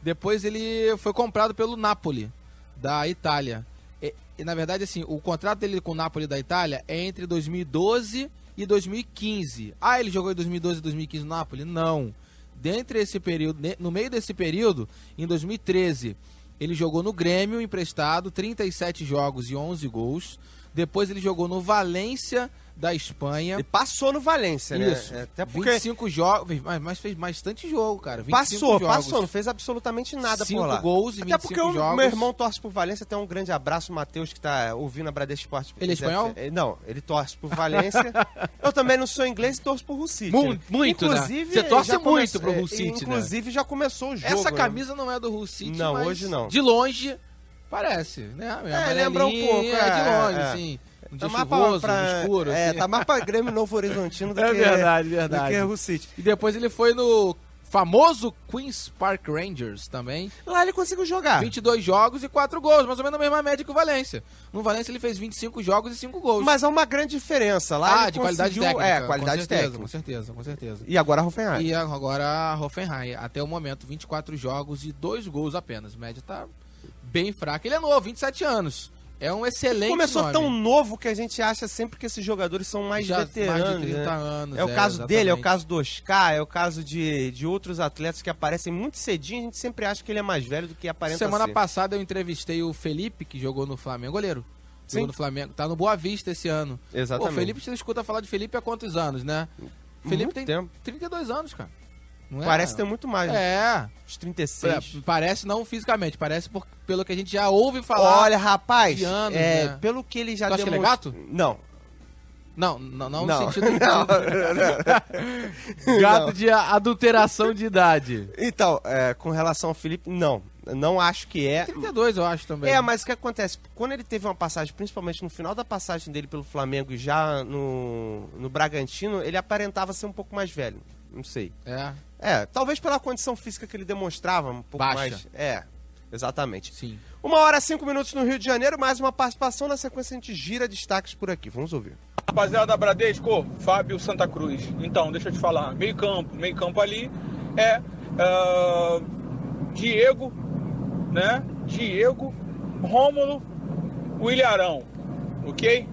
Depois ele foi comprado pelo Napoli, da Itália. E na verdade, assim, o contrato dele com o Napoli da Itália é entre 2012 e 2015. Ele jogou em 2012 e 2015 no Napoli? Não. Dentre esse período, no meio desse período, em 2013, ele jogou no Grêmio emprestado, 37 jogos e 11 gols. Depois ele jogou no Valência da Espanha. E passou no Valência, Isso. né? Até porque 25 jogos, mas fez bastante jogo, cara. 25 Passou, não fez absolutamente nada por lá. 5 gols e 25 jogos. Até porque o meu irmão torce pro Valência, tem um grande abraço, o Matheus, que tá ouvindo a Bradesco Esporte. Ele é espanhol? Não, ele torce pro Valência. Eu também não sou inglês e torço pro Hull City. Muito, inclusive, né? Você torce muito pro Hull City, inclusive, já começou o jogo. Essa camisa não é do Hull City, não, mas hoje não. De longe, parece, né? Lembra um pouco. De longe, sim. Um dia chuvoso, escuro. Assim. Tá mais pra Grêmio Novo Horizontino do que verdade. do que Hull City. E depois ele foi no famoso Queen's Park Rangers também. Lá ele conseguiu jogar. 22 jogos e 4 gols, mais ou menos a mesma média que o Valência. No Valência ele fez 25 jogos e 5 gols. Mas há uma grande diferença. Lá de qualidade técnica. Qualidade técnica. Com certeza. E agora a Hoffenheim. E agora a Hoffenheim. Até o momento, 24 jogos e 2 gols apenas. A média tá bem fraca. Ele é novo, 27 anos. É um excelente Começou nome. Tão novo que a gente acha sempre que esses jogadores são mais veteranos. Mais de 30 anos. É o caso exatamente. dele, é o caso do Oscar, é o caso de outros atletas que aparecem muito cedinho. A gente sempre acha que ele é mais velho do que aparenta Semana ser. passada eu entrevistei o Felipe, que jogou no Flamengo, goleiro. Sim. Jogou no Flamengo. Tá no Boa Vista esse ano. Exatamente. O Felipe, você escuta falar de Felipe há quantos anos, né? Felipe tem tempo. 32 anos, cara. Não é? Parece ter muito mais. Os 36. Parece não fisicamente, parece pelo que a gente já ouve falar. Olha, rapaz, de anos, né? Pelo que ele já demonstrou. Acha que ele é gato? Não. Não no sentido de... Não. Gato de adulteração de idade. Então, com relação ao Felipe, não acho que é. 32 eu acho também. Mas o que acontece? Quando ele teve uma passagem, principalmente no final da passagem dele pelo Flamengo e já no Bragantino, ele aparentava ser um pouco mais velho. Não sei. Talvez pela condição física que ele demonstrava, um pouco baixa. Mais... Exatamente. Sim. 1h05 no Rio de Janeiro, mais uma participação. Na sequência a gente gira destaques por aqui. Vamos ouvir. Rapaziada da Bradesco, Fábio Santa Cruz. Então, deixa eu te falar. Meio campo ali é Diego, né? Diego, Rômulo, William Arão, ok?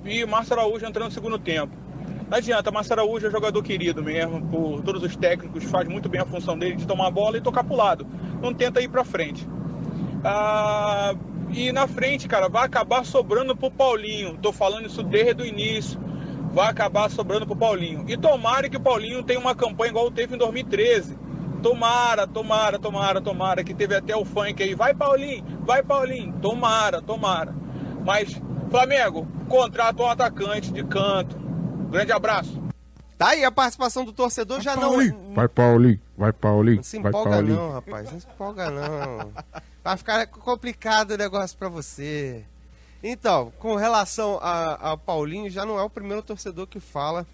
E Márcio Araújo entrando no segundo tempo. Não adianta, Márcio Araújo é jogador querido mesmo, por todos os técnicos, faz muito bem a função dele de tomar a bola e tocar pro lado. Não tenta ir pra frente. E na frente, cara, vai acabar sobrando pro Paulinho. Tô falando isso desde o início. Vai acabar sobrando pro Paulinho. E tomara que o Paulinho tenha uma campanha igual teve em 2013. Tomara, que teve até o funk aí. Vai, Paulinho. Tomara. Mas, Flamengo, contrata um atacante de canto. Grande abraço. Tá aí a participação do torcedor, já não... Vai, Paulinho. Vai, Paulinho. Não se Vai, empolga Paulinho. não, rapaz. Não se empolga não. Vai ficar complicado o negócio pra você. Então, com relação ao Paulinho, já não é o primeiro torcedor que fala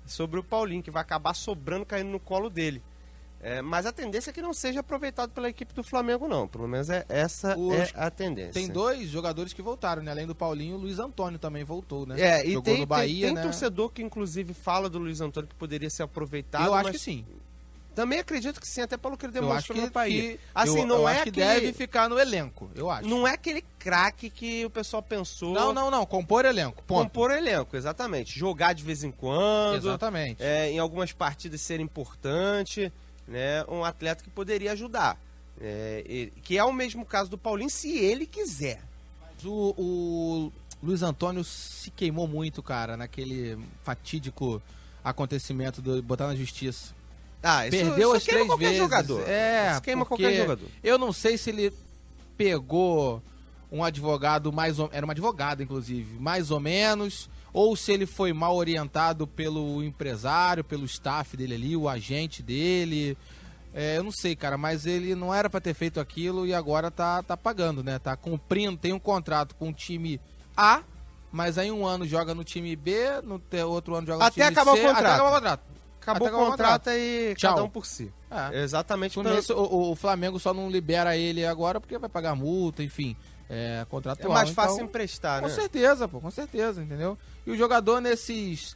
sobre o Paulinho, que vai acabar sobrando, caindo no colo dele. Mas a tendência é que não seja aproveitado pela equipe do Flamengo, não. Pelo menos essa é a tendência. Tem 2 jogadores que voltaram, né? Além do Paulinho, o Luiz Antônio também voltou, né? E jogou no Bahia, tem né? torcedor que, inclusive, fala do Luiz Antônio que poderia ser aproveitado. Eu acho que sim. Também acredito que sim, até pelo que ele demonstrou eu acho no Bahia. Assim, não eu é acho que deve ficar no elenco, eu acho. Não é aquele craque que o pessoal pensou... Não, compor elenco, ponto. Compor elenco, exatamente. Jogar de vez em quando. Exatamente. Em algumas partidas ser importante, né? Um atleta que poderia ajudar. Que é o mesmo caso do Paulinho, se ele quiser. Mas o Luiz Antônio se queimou muito, cara, naquele fatídico acontecimento de botar na justiça. Perdeu as 3 vezes. Jogador. Isso queima qualquer jogador. Eu não sei se ele pegou um advogado era uma advogada, inclusive, mais ou menos, ou se ele foi mal orientado pelo empresário, pelo staff dele ali, o agente dele. Eu não sei, cara, mas ele não era pra ter feito aquilo e agora tá pagando, né? Tá cumprindo, tem um contrato com o time A, mas aí um ano joga no time B, no outro ano joga no time C. Até acabar o contrato. Até acabar o contrato. Acabou o contrato e Tchau. cada um por si. Exatamente. O Flamengo só não libera ele agora porque vai pagar multa, enfim, contratual. É mais fácil emprestar, né? Com certeza, com certeza, entendeu? E o jogador nesses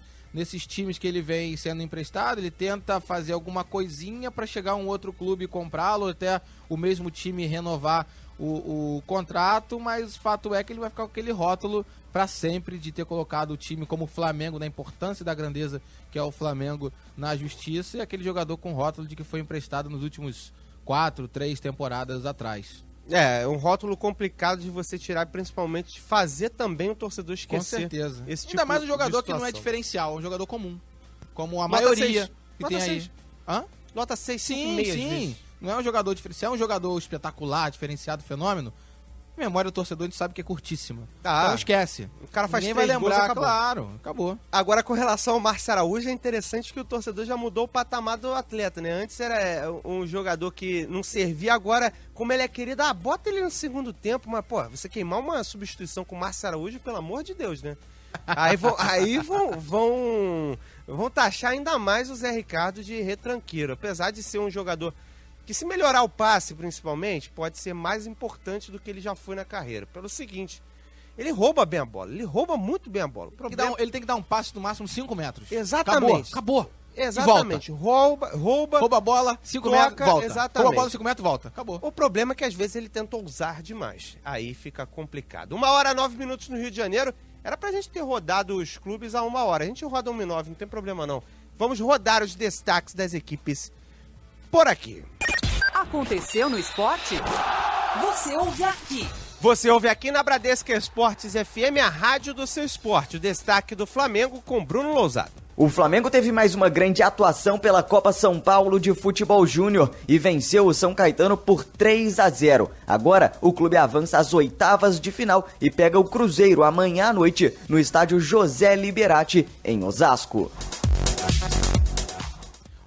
times que ele vem sendo emprestado, ele tenta fazer alguma coisinha para chegar um outro clube e comprá-lo, até o mesmo time renovar o contrato, mas o fato é que ele vai ficar com aquele rótulo para sempre de ter colocado o time como o Flamengo, na importância da grandeza que é o Flamengo na justiça, e aquele jogador com rótulo de que foi emprestado nos últimos 4, 3 temporadas atrás. Um rótulo complicado de você tirar, principalmente de fazer também o torcedor esquecer. Com certeza. Esse tipo ainda mais um jogador de que não é diferencial, é um jogador comum, como a Nota maioria 6. que Nota tem 6. aí. Hã? Nota 6, 5 Sim, meia, sim. vezes. Não é um jogador diferencial, é um jogador espetacular, diferenciado, fenômeno. Memória do torcedor a gente sabe que é curtíssima. Então esquece. O cara faz Ninguém vai 3 gols, lembrar, acabou. claro, acabou. Agora, com relação ao Márcio Araújo, é interessante que o torcedor já mudou o patamar do atleta, né? Antes era um jogador que não servia, agora, como ele é querido, bota ele no segundo tempo, mas, você queimar uma substituição com o Márcio Araújo, pelo amor de Deus, né? Aí vão taxar ainda mais o Zé Ricardo de retranqueiro, apesar de ser um jogador que, se melhorar o passe, principalmente, pode ser mais importante do que ele já foi na carreira. Pelo seguinte, ele rouba bem a bola, ele rouba muito bem a bola. Ele tem que dar um passe no máximo 5 metros. Exatamente. Acabou. Exatamente. Rouba a bola, 5 metros, volta. Exatamente. Rouba a bola, 5 metros, volta. Acabou. O problema é que às vezes ele tenta ousar demais. Aí fica complicado. 1h09 no Rio de Janeiro. Era pra gente ter rodado os clubes a 1 hora. A gente roda 1h09, não tem problema não. Vamos rodar os destaques das equipes por aqui. Aconteceu no esporte? Você ouve aqui. Você ouve aqui na Bradesco Esportes FM, a rádio do seu esporte. O destaque do Flamengo com Bruno Lousado. O Flamengo teve mais uma grande atuação pela Copa São Paulo de Futebol Júnior e venceu o São Caetano por 3-0. Agora, o clube avança às oitavas de final e pega o Cruzeiro amanhã à noite no estádio José Liberati, em Osasco.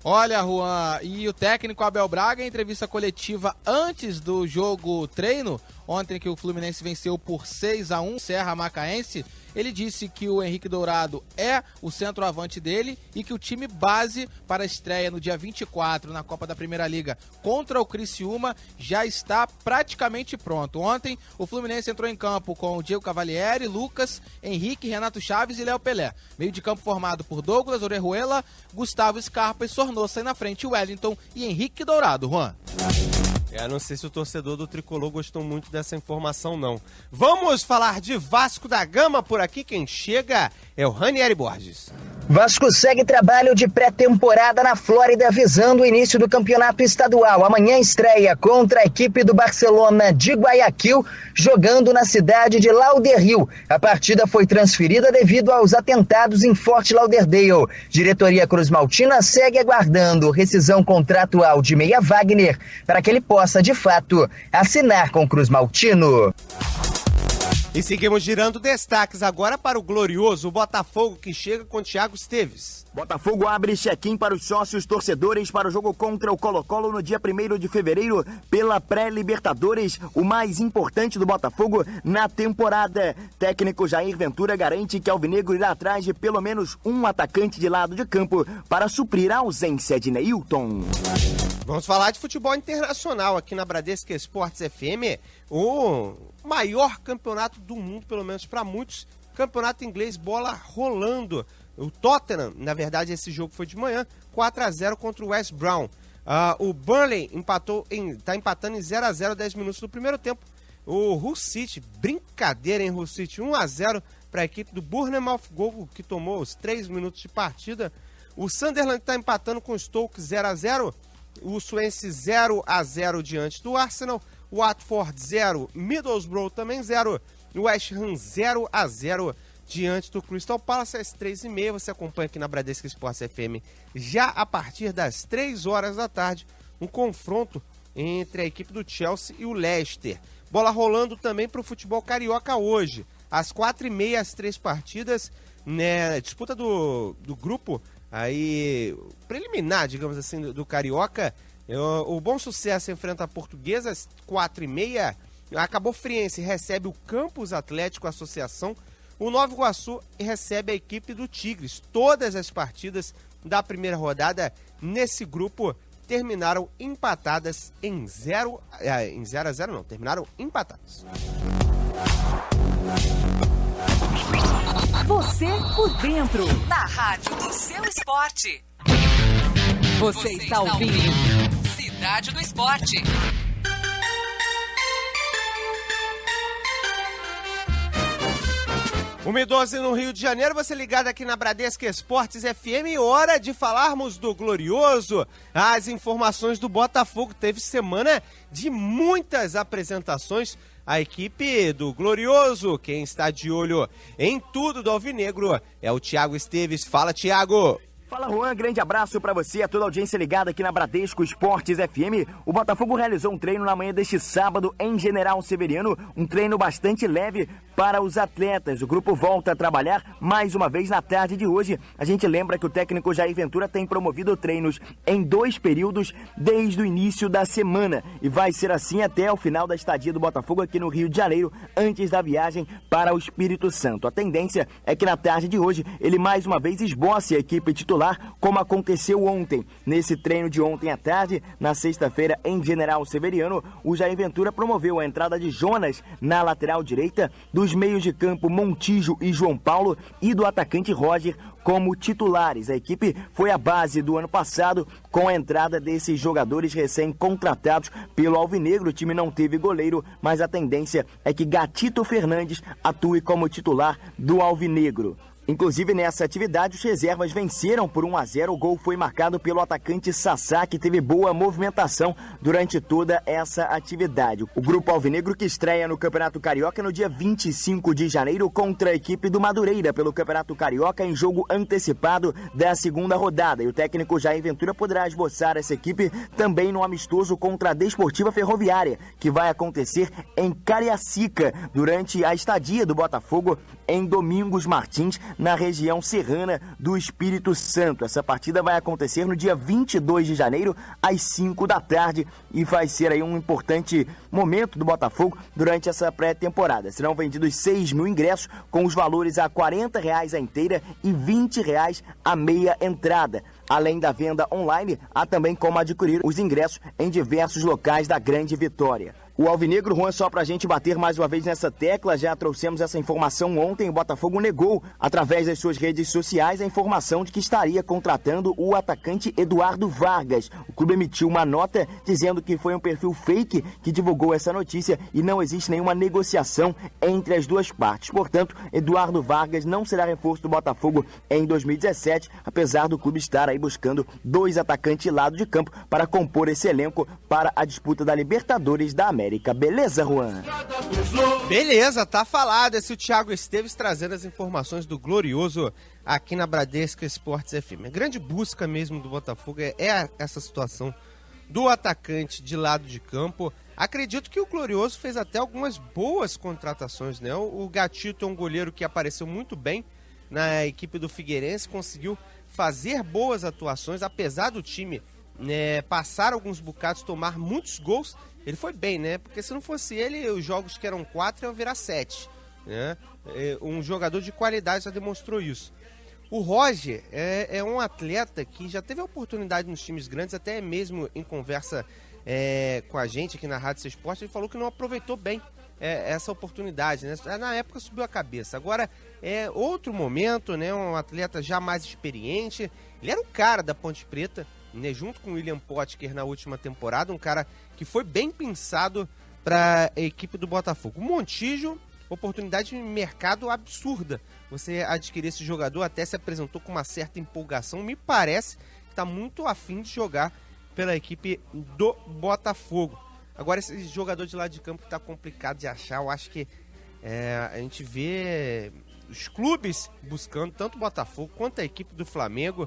Olha, Juan, e o técnico Abel Braga, em entrevista coletiva antes do jogo treino, ontem que o Fluminense venceu por 6-1, Serra Macaense, ele disse que o Henrique Dourado é o centroavante dele e que o time base para a estreia no dia 24 na Copa da Primeira Liga contra o Criciúma já está praticamente pronto. Ontem, o Fluminense entrou em campo com o Diego Cavalieri, Lucas, Henrique, Renato Chaves e Léo Pelé. Meio de campo formado por Douglas, Orejuela, Gustavo Scarpa e Sornosa, e na frente Wellington e Henrique Dourado. Juan. Não sei se o torcedor do Tricolor gostou muito dessa informação, não. Vamos falar de Vasco da Gama por aqui. Quem chega é o Ranieri Borges. Vasco segue trabalho de pré-temporada na Flórida visando o início do campeonato estadual. Amanhã estreia contra a equipe do Barcelona de Guayaquil, jogando na cidade de Lauderdale. A partida foi transferida devido aos atentados em Fort Lauderdale. Diretoria Cruz Maltina segue aguardando rescisão contratual de Meia Wagner para que ele possa, de fato, assinar com Cruz Maltino. E seguimos girando destaques agora para o glorioso Botafogo, que chega com Thiago Esteves. Botafogo abre check-in para os sócios torcedores para o jogo contra o Colo-Colo no dia 1º de fevereiro pela pré-Libertadores, o mais importante do Botafogo na temporada. Técnico Jair Ventura garante que Alvinegro irá atrás de pelo menos um atacante de lado de campo para suprir a ausência de Neilton. Vamos falar de futebol internacional aqui na Bradesco Esportes FM, o maior campeonato do mundo, pelo menos para muitos, campeonato inglês, bola rolando. O Tottenham, na verdade esse jogo foi de manhã, 4-0 contra o West Brom. O Burnley tá empatando em 0-0, 10 minutos do primeiro tempo. O Hull City, brincadeira em Hull City, 1-0 para a equipe do Bournemouth, gol que tomou os 3 minutos de partida. O Sunderland está empatando com o Stoke 0-0. O Swansea 0-0 diante do Arsenal. O Watford 0, Middlesbrough também 0. O West Ham 0-0 diante do Crystal Palace às 3h30. Você acompanha aqui na Bradesco Esportes FM já a partir das 3 horas da tarde. Um confronto entre a equipe do Chelsea e o Leicester. Bola rolando também para o futebol carioca hoje. Às 4h30, as 3 partidas, né, disputa do grupo aí preliminar, digamos assim, do Carioca. O Bom Sucesso enfrenta a Portuguesa às 4h30. A Cabo Friense recebe o Campos Atlético Associação. O Nova Iguaçu recebe a equipe do Tigres. Todas as partidas da primeira rodada nesse grupo terminaram empatadas em 0-0 não, terminaram empatadas. Você por dentro, na rádio do seu esporte. Você está ouvindo Cidade do Esporte. (1h12) no Rio de Janeiro, você ligado aqui na Bradesco Esportes FM, hora de falarmos do glorioso. As informações do Botafogo, teve semana de muitas apresentações. A equipe do glorioso, quem está de olho em tudo do Alvinegro, é o Thiago Esteves. Fala, Thiago! Fala, Juan, grande abraço pra você e a toda a audiência ligada aqui na Bradesco Esportes FM. O Botafogo realizou um treino na manhã deste sábado em General Severiano, um treino bastante leve para os atletas. O grupo volta a trabalhar mais uma vez na tarde de hoje. A gente lembra que o técnico Jair Ventura tem promovido treinos em 2 períodos desde o início da semana e vai ser assim até o final da estadia do Botafogo aqui no Rio de Janeiro, antes da viagem para o Espírito Santo. A tendência é que na tarde de hoje ele mais uma vez esboce a equipe titular, como aconteceu ontem. Nesse treino de ontem à tarde, na sexta-feira em General Severiano, o Jair Ventura promoveu a entrada de Jonas na lateral direita, dos meios de campo Montijo e João Paulo e do atacante Roger como titulares. A equipe foi a base do ano passado com a entrada desses jogadores recém-contratados pelo Alvinegro. O time não teve goleiro, mas a tendência é que Gatito Fernandes atue como titular do Alvinegro. Inclusive, nessa atividade, os reservas venceram por 1-0. O gol foi marcado pelo atacante Sassá, que teve boa movimentação durante toda essa atividade. O grupo alvinegro, que estreia no Campeonato Carioca no dia 25 de janeiro contra a equipe do Madureira pelo Campeonato Carioca em jogo antecipado da segunda rodada. E o técnico Jair Ventura poderá esboçar essa equipe também no amistoso contra a Desportiva Ferroviária, que vai acontecer em Cariacica durante a estadia do Botafogo em Domingos Martins, na região serrana do Espírito Santo. Essa partida vai acontecer no dia 22 de janeiro, às 5 da tarde, e vai ser aí um importante momento do Botafogo durante essa pré-temporada. Serão vendidos 6 mil ingressos, com os valores a R$ 40 a inteira e R$ 20 a meia entrada. Além da venda online, há também como adquirir os ingressos em diversos locais da Grande Vitória. O Alvinegro, Juan, só pra gente bater mais uma vez nessa tecla, já trouxemos essa informação ontem. O Botafogo negou, através das suas redes sociais, a informação de que estaria contratando o atacante Eduardo Vargas. O clube emitiu uma nota dizendo que foi um perfil fake que divulgou essa notícia e não existe nenhuma negociação entre as duas partes. Portanto, Eduardo Vargas não será reforço do Botafogo em 2017, apesar do clube estar aí buscando 2 atacantes de lado de campo para compor esse elenco para a disputa da Libertadores da América. Beleza, Juan? Beleza, tá falado. Esse é o Thiago Esteves trazendo as informações do glorioso aqui na Bradesco Esportes FM. A grande busca mesmo do Botafogo é essa situação do atacante de lado de campo. Acredito que o Glorioso fez até algumas boas contratações, né? O Gatito é um goleiro que apareceu muito bem na equipe do Figueirense, conseguiu fazer boas atuações, apesar do time passar alguns bocados, tomar muitos gols, ele foi bem, né? Porque se não fosse ele, os jogos que eram 4 iam virar 7, né? Um jogador de qualidade já demonstrou isso. O Roger é um atleta que já teve a oportunidade nos times grandes, até mesmo em conversa com a gente aqui na Rádio Seu Esporte, ele falou que não aproveitou bem essa oportunidade, né? Na época subiu a cabeça. Agora é outro momento, né? Um atleta já mais experiente. Ele era o cara da Ponte Preta, né? Junto com o William Potker na última temporada, um cara que foi bem pensado para a equipe do Botafogo. O Montijo, oportunidade de mercado absurda. Você adquirir esse jogador, até se apresentou com uma certa empolgação. Me parece que está muito afim de jogar pela equipe do Botafogo. Agora, esse jogador de lado de campo que está complicado de achar, eu acho que a gente vê os clubes buscando, tanto o Botafogo quanto a equipe do Flamengo.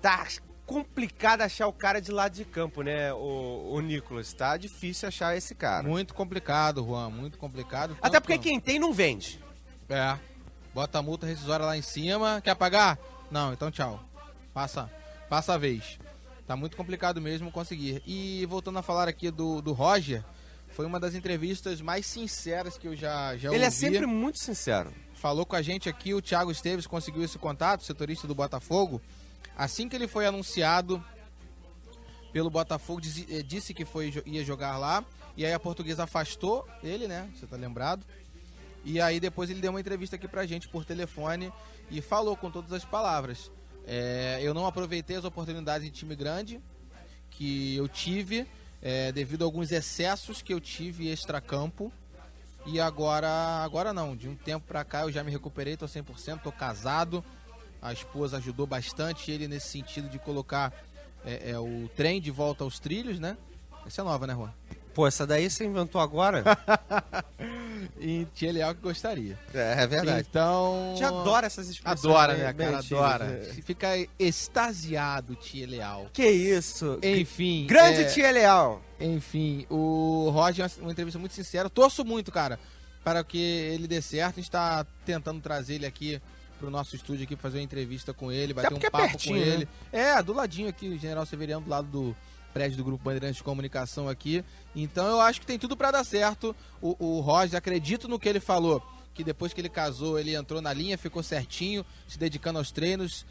Tá complicado achar o cara de lado de campo, né, o Nicolas? Tá difícil achar esse cara. Muito complicado, Juan, muito complicado. Até porque quem tem não vende. Bota a multa rescisória lá em cima. Quer pagar? Não, então tchau. Passa a vez. Tá muito complicado mesmo conseguir. E voltando a falar aqui do Roger, foi uma das entrevistas mais sinceras que eu já ouvi. Ele é sempre muito sincero. Falou com a gente aqui, o Thiago Esteves conseguiu esse contato, setorista do Botafogo. Assim que ele foi anunciado pelo Botafogo, disse que ia jogar lá. E aí a Portuguesa afastou ele, né? Você tá lembrado? E aí depois ele deu uma entrevista aqui pra gente por telefone e falou com todas as palavras. Eu não aproveitei as oportunidades de time grande que eu tive, devido a alguns excessos que eu tive extracampo. E agora não, de um tempo pra cá eu já me recuperei, tô 100%, tô casado. A esposa ajudou bastante ele nesse sentido de colocar o trem de volta aos trilhos, né? Essa é nova, né, Juan? Pô, essa daí você inventou agora? E Tia Leal que gostaria. É verdade. Então... Te adora essas expressões. Adora, né, cara? Adora. Fica extasiado, Tia Leal. Que isso? Enfim. Grande Tia Leal. Enfim, o Roger, uma entrevista muito sincera. Torço muito, cara, para que ele dê certo. A gente tá tentando trazer ele aqui pro nosso estúdio aqui, pra fazer uma entrevista com ele, bater um papo pertinho, com ele. Né? Do ladinho aqui, General Severiano, do lado do prédio do Grupo Bandeirantes de Comunicação aqui. Então eu acho que tem tudo para dar certo. O Roger, acredito no que ele falou, que depois que ele casou, ele entrou na linha, ficou certinho, se dedicando aos treinos,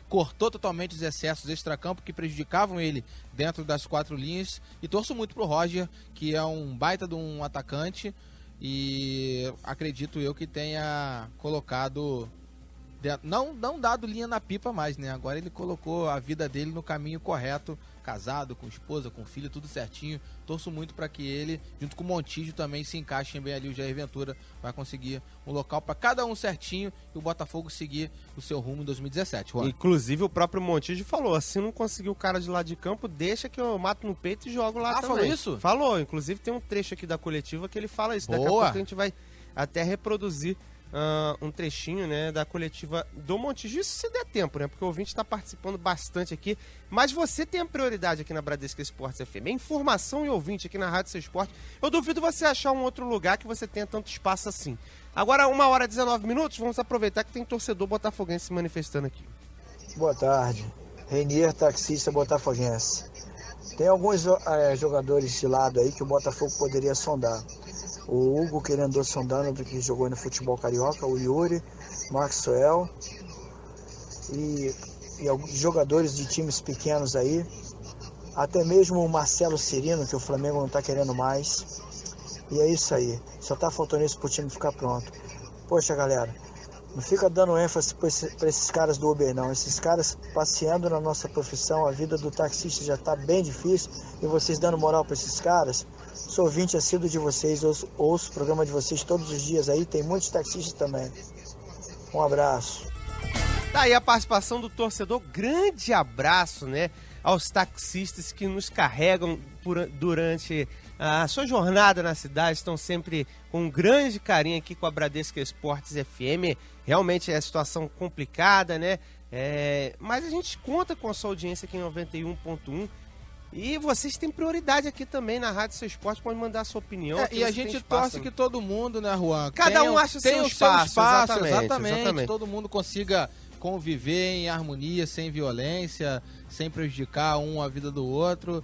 cortou totalmente os excessos extracampo que prejudicavam ele dentro das 4 linhas. E torço muito pro Roger, que é um baita de um atacante, e acredito eu que tenha colocado... Não dado linha na pipa mais, né? Agora ele colocou a vida dele no caminho correto, casado, com esposa, com filho, tudo certinho. Torço muito para que ele, junto com o Montijo, também se encaixem bem ali. O Jair Ventura vai conseguir um local para cada um certinho e o Botafogo seguir o seu rumo em 2017. Juan. Inclusive o próprio Montijo falou, se não conseguir o cara de lado de campo, deixa que eu mato no peito e jogo lá também. Falou isso? Falou, inclusive tem um trecho aqui da coletiva que ele fala isso. Daqui a pouco a gente vai até reproduzir um trechinho, né, da coletiva do Montijo, isso se der tempo, né, porque o ouvinte está participando bastante aqui, mas você tem a prioridade aqui na Bradesco Esportes FM, informação e ouvinte aqui na Rádio Seu Esporte. Eu duvido você achar um outro lugar que você tenha tanto espaço assim. Agora, 1h19, vamos aproveitar que tem torcedor botafoguense se manifestando aqui. Boa tarde, Renier, taxista botafoguense. Tem alguns jogadores de lado aí que o Botafogo poderia sondar. O Hugo querendo sondar, que jogou no futebol carioca, o Yuri, Maxwell e alguns jogadores de times pequenos aí, até mesmo o Marcelo Cirino, que o Flamengo não está querendo mais. E é isso aí, só tá faltando isso pro time ficar pronto. Poxa, galera, não fica dando ênfase para esses caras do Uber não, esses caras passeando na nossa profissão, a vida do taxista já tá bem difícil e vocês dando moral para esses caras. Sou ouvinte assíduo de vocês, ouço o programa de vocês todos os dias aí, tem muitos taxistas também. Um abraço. Tá aí a participação do torcedor, grande abraço, né, aos taxistas que nos carregam durante a sua jornada na cidade, estão sempre com um grande carinho aqui com a Bradesco Esportes FM. Realmente é a situação complicada, né, mas a gente conta com a sua audiência aqui em 91.1. E vocês têm prioridade aqui também na Rádio Seu Esporte, pode mandar a sua opinião. E a gente torce que todo mundo, né, Juan? Cada um acha o seu espaço. Exatamente. Todo mundo consiga conviver em harmonia, sem violência, sem prejudicar um a vida do outro.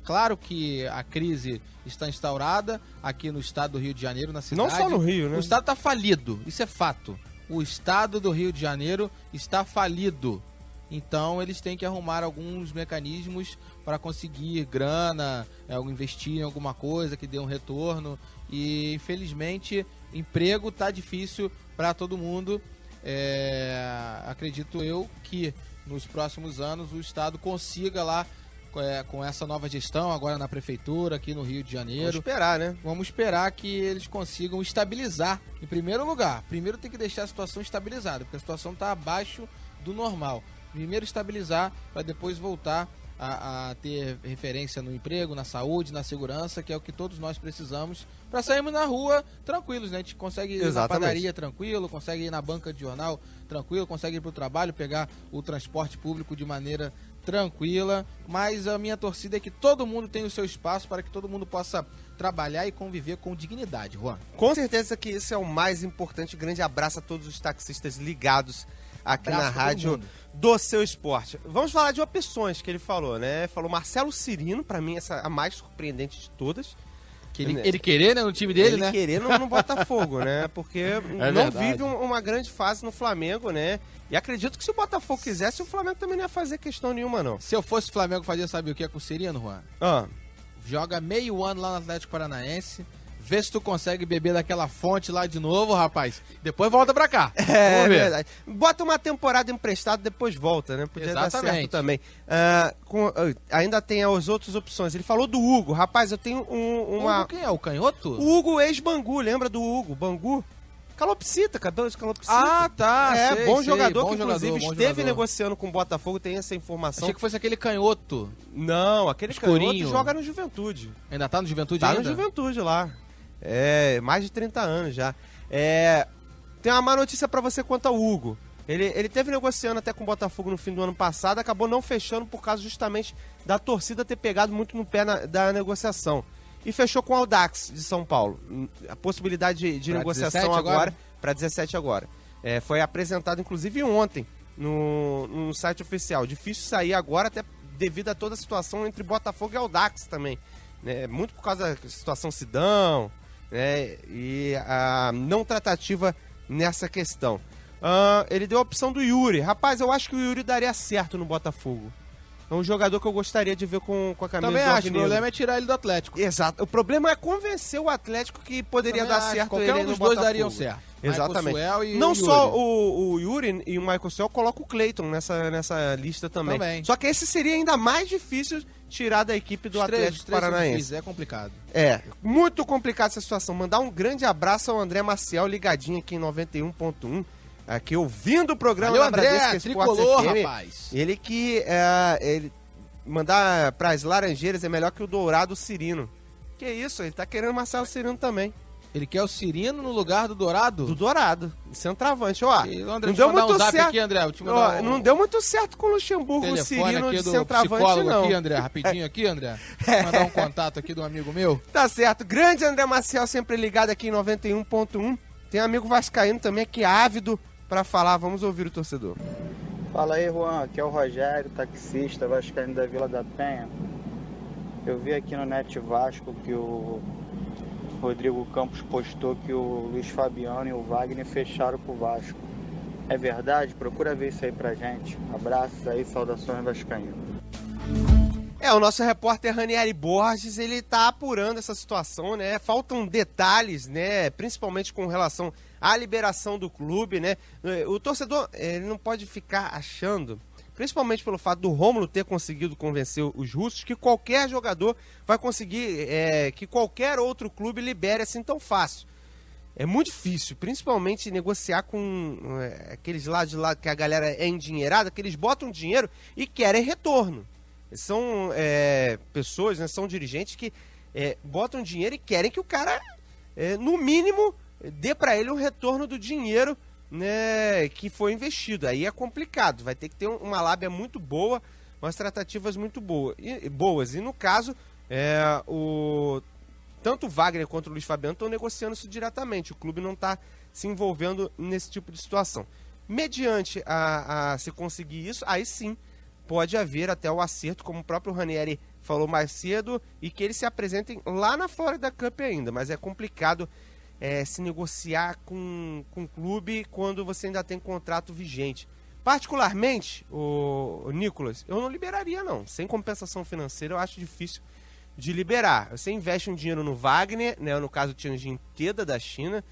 Claro que a crise está instaurada aqui no estado do Rio de Janeiro, na cidade. Não só no Rio, né? O estado está falido, isso é fato. O estado do Rio de Janeiro está falido. Então eles têm que arrumar alguns mecanismos para conseguir grana, investir em alguma coisa que dê um retorno. E infelizmente emprego está difícil para todo mundo. Acredito eu que nos próximos anos o estado consiga lá, com essa nova gestão agora na prefeitura aqui no Rio de Janeiro. Vamos esperar, né? Vamos esperar que eles consigam estabilizar em primeiro lugar. Primeiro tem que deixar a situação estabilizada, porque a situação está abaixo do normal. Primeiro estabilizar para depois voltar a ter referência no emprego, na saúde, na segurança, que é o que todos nós precisamos para sairmos na rua tranquilos, né? A gente consegue ir na padaria tranquilo, consegue ir na banca de jornal tranquilo, consegue ir para o trabalho, pegar o transporte público de maneira tranquila, mas a minha torcida é que todo mundo tenha o seu espaço para que todo mundo possa trabalhar e conviver com dignidade, Juan. Com certeza que isso é o mais importante. Grande abraço a todos os taxistas ligados aqui na Rádio do Seu Esporte. Vamos falar de opções que ele falou, né? Falou Marcelo Cirino, pra mim essa é a mais surpreendente de todas. Que ele querer, né, no time dele, né? Ele querer no Botafogo, né? Porque não vive uma grande fase no Flamengo, né? E acredito que se o Botafogo quisesse, o Flamengo também não ia fazer questão nenhuma, não. Se eu fosse o Flamengo, fazia, sabe o que é com o Cirino, Juan? Joga meio ano lá no Atlético Paranaense, vê se tu consegue beber daquela fonte lá de novo, rapaz. Depois volta pra cá. É verdade. Bota uma temporada emprestada, depois volta, né? Podia dar certo também. Ainda tem as outras opções. Ele falou do Hugo. Rapaz, eu tenho uma... Hugo quem é? O canhoto? O Hugo ex-Bangu. Lembra do Hugo? Bangu? Calopsita, cadê esse Calopsita? Ah, tá. Bom jogador que inclusive esteve negociando com o Botafogo, tem essa informação. Achei que fosse aquele canhoto. Não, aquele canhoto joga no Juventude. Ainda tá no Juventude Tá no Juventude lá. Mais de 30 anos já. Tem uma má notícia pra você quanto ao Hugo. Ele teve negociando até com o Botafogo no fim do ano passado, acabou não fechando por causa justamente da torcida ter pegado muito no pé da negociação. E fechou com o Audax de São Paulo. A possibilidade de negociação agora, para 17 agora. Foi apresentado inclusive ontem no site oficial. Difícil sair agora, até devido a toda a situação entre Botafogo e Audax também. Muito por causa da situação Sidão, e a não tratativa nessa questão. Ele deu a opção do Yuri. Rapaz, eu acho que o Yuri daria certo no Botafogo. É um jogador que eu gostaria de ver com a camisa também do acho, o problema é tirar ele do Atlético. Exato. O problema é convencer o Atlético que poderia dar certo. Qualquer um dos dois dariam certo. Exatamente. E não o só o Yuri e o Michael Suel, coloca o Cleiton nessa lista também. Só que esse seria ainda mais difícil tirar da equipe do Atlético Paranaense. É complicado. Muito complicado essa situação. Mandar um grande abraço ao André Maciel, ligadinho aqui em 91.1. Aqui ouvindo o programa da Bradesco Tricolor, FM. Rapaz. Ele que ele mandar pras Laranjeiras é melhor que o Dourado Cirino. Que isso, ele tá querendo Marcelo Cirino também. Ele quer o Cirino no lugar do Dourado? Do Dourado, centroavante. André, não deu muito certo aqui, André. Não deu muito certo com o Luxemburgo, o Cirino de centroavante, não. Aqui, André, rapidinho aqui, André. Mandar um contato aqui de um amigo meu. Tá certo. Grande André Maciel, sempre ligado aqui em 91.1. Tem um amigo vascaíno também que é ávido para falar. Vamos ouvir o torcedor. Fala aí, Juan. Aqui é o Rogério, taxista vascaíno da Vila da Penha. Eu vi aqui no Net Vasco que o Rodrigo Campos postou que o Luiz Fabiano e o Wagner fecharam pro Vasco. É verdade? Procura ver isso aí pra gente. Abraços aí, saudações vascaínas. O nosso repórter Ranieri Borges, ele tá apurando essa situação, né? Faltam detalhes, né? Principalmente com relação à liberação do clube, né? O torcedor, ele não pode ficar achando, principalmente pelo fato do Rômulo ter conseguido convencer os russos, que qualquer jogador vai conseguir, que qualquer outro clube libere assim tão fácil. É muito difícil, principalmente negociar com aqueles lá de lá que a galera é endinheirada, que eles botam dinheiro e querem retorno. São pessoas, né, são dirigentes que botam dinheiro e querem que o cara, no mínimo, dê para ele um retorno do dinheiro, né, que foi investido. Aí é complicado, vai ter que ter uma lábia muito boa umas tratativas muito boas. E no caso, tanto o Wagner quanto o Luiz Fabiano estão negociando isso diretamente. O clube não está se envolvendo nesse tipo de situação. Mediante a se conseguir isso, aí sim pode haver até o acerto, como o próprio Ranieri falou mais cedo, e que eles se apresentem lá na Florida Cup ainda. Mas é complicado se negociar com o clube quando você ainda tem contrato vigente. Particularmente, o Nicolas, eu não liberaria não. Sem compensação financeira eu acho difícil de liberar. Você investe um dinheiro no Wagner, né, no caso o Tianjin Teda da China.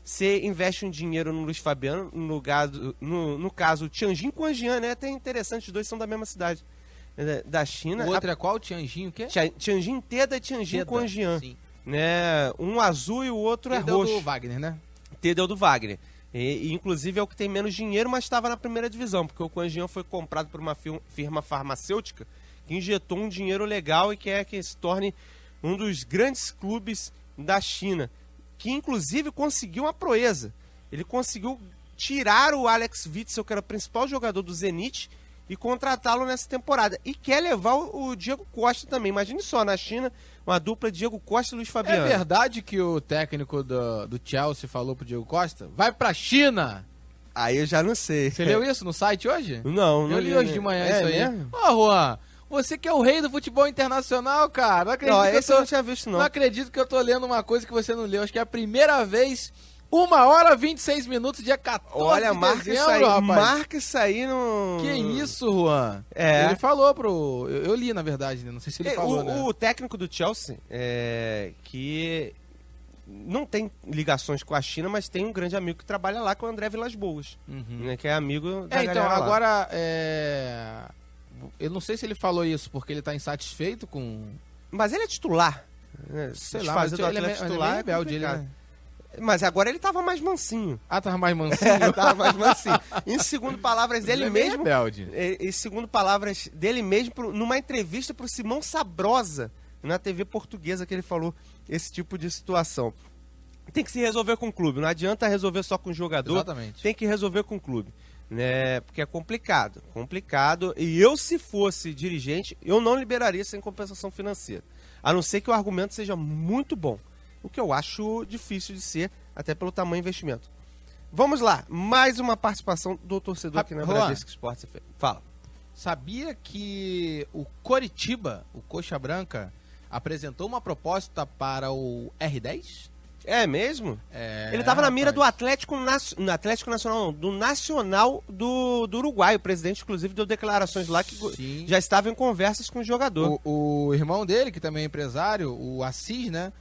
Você investe um dinheiro no Luiz Fabiano, no caso o Tianjin Quanjian, né? Até interessante, os dois são da mesma cidade, da China. O outro é qual? Tianjin o quê? Tianjin Teda e Tianjin Quanjian. Né? Um azul e o outro é roxo. Teda do Wagner, né? Teda do Wagner. E, inclusive é o que tem menos dinheiro, mas estava na primeira divisão, porque o Quanjian foi comprado por uma firma farmacêutica que injetou um dinheiro legal e quer que se torne um dos grandes clubes da China, que inclusive conseguiu uma proeza. Ele conseguiu tirar o Alex Witzel, que era o principal jogador do Zenit, e contratá-lo nessa temporada. E quer levar o Diego Costa também. Imagine só, na China, uma dupla Diego Costa e Luiz Fabiano. É verdade que o técnico do Chelsea falou pro Diego Costa? Vai pra China! Aí eu já não sei. Você leu isso no site hoje? Não Eu li hoje de manhã isso aí. Ô, Juan, você que é o rei do futebol internacional, cara. Não acredito esse eu não tinha visto, não. Não acredito que eu tô lendo uma coisa que você não leu. Acho que é a primeira vez... 1h26, dia 14 Olha, de marca dezembro, isso aí, rapaz. Marca isso aí no... Que isso, Juan? Ele falou pro... Eu li, na verdade, né? Não sei se ele falou, né? O técnico do Chelsea, que não tem ligações com a China, mas tem um grande amigo que trabalha lá, com o André Vilas-Boas, né? Que é amigo da então, galera lá. agora, eu não sei se ele falou isso porque ele tá insatisfeito com... Mas ele é titular. Sei lá, mas ele é titular, é rebelde, ele, né? Mas agora ele tava mais mansinho. Ah, tava mais mansinho? Tava mais mansinho. Em segundo palavras dele ele mesmo... rebelde. Em segundo palavras dele mesmo, numa entrevista pro Simão Sabrosa, na TV portuguesa, que ele falou esse tipo de situação. Tem que se resolver com o clube. Não adianta resolver só com o jogador. Exatamente. Tem que resolver com o clube. Né? Porque é complicado. E eu, se fosse dirigente, eu não liberaria sem compensação financeira. A não ser que o argumento seja muito bom. O que eu acho difícil de ser, até pelo tamanho do investimento. Vamos lá, mais uma participação do torcedor aqui na Bradesco Esportes. Fala. Sabia que o Coritiba, o Coxa Branca, apresentou uma proposta para o R10? É mesmo? Ele estava na mira do Atlético Nacional, não, do Nacional do Uruguai. O presidente, inclusive, deu declarações lá que já estava em conversas com o jogador. O irmão dele, que também é empresário, o Assis, né?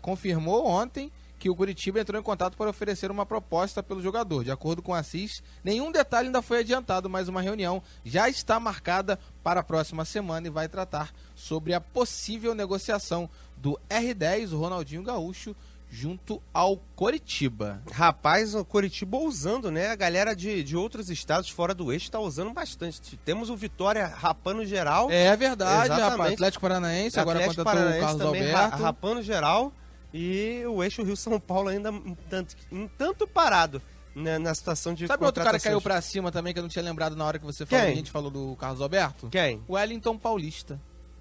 Confirmou ontem que o Coritiba entrou em contato para oferecer uma proposta pelo jogador. De acordo com o Assis, nenhum detalhe ainda foi adiantado, mas uma reunião já está marcada para a próxima semana e vai tratar sobre a possível negociação do R10, o Ronaldinho Gaúcho, junto ao Coritiba. Rapaz, o Coritiba usando, né? A galera de outros estados fora do eixo está usando bastante. Temos o Vitória rapando geral. É verdade, rapaz. Atlético Paranaense, agora contratou o Carlos Alberto. Rapando geral. E o eixo Rio-São Paulo ainda um tanto parado, né, na situação de Sabe outro cara que caiu pra cima também, que eu não tinha lembrado na hora que você falou? A gente falou do Carlos Alberto? Quem? O Wellington Paulista.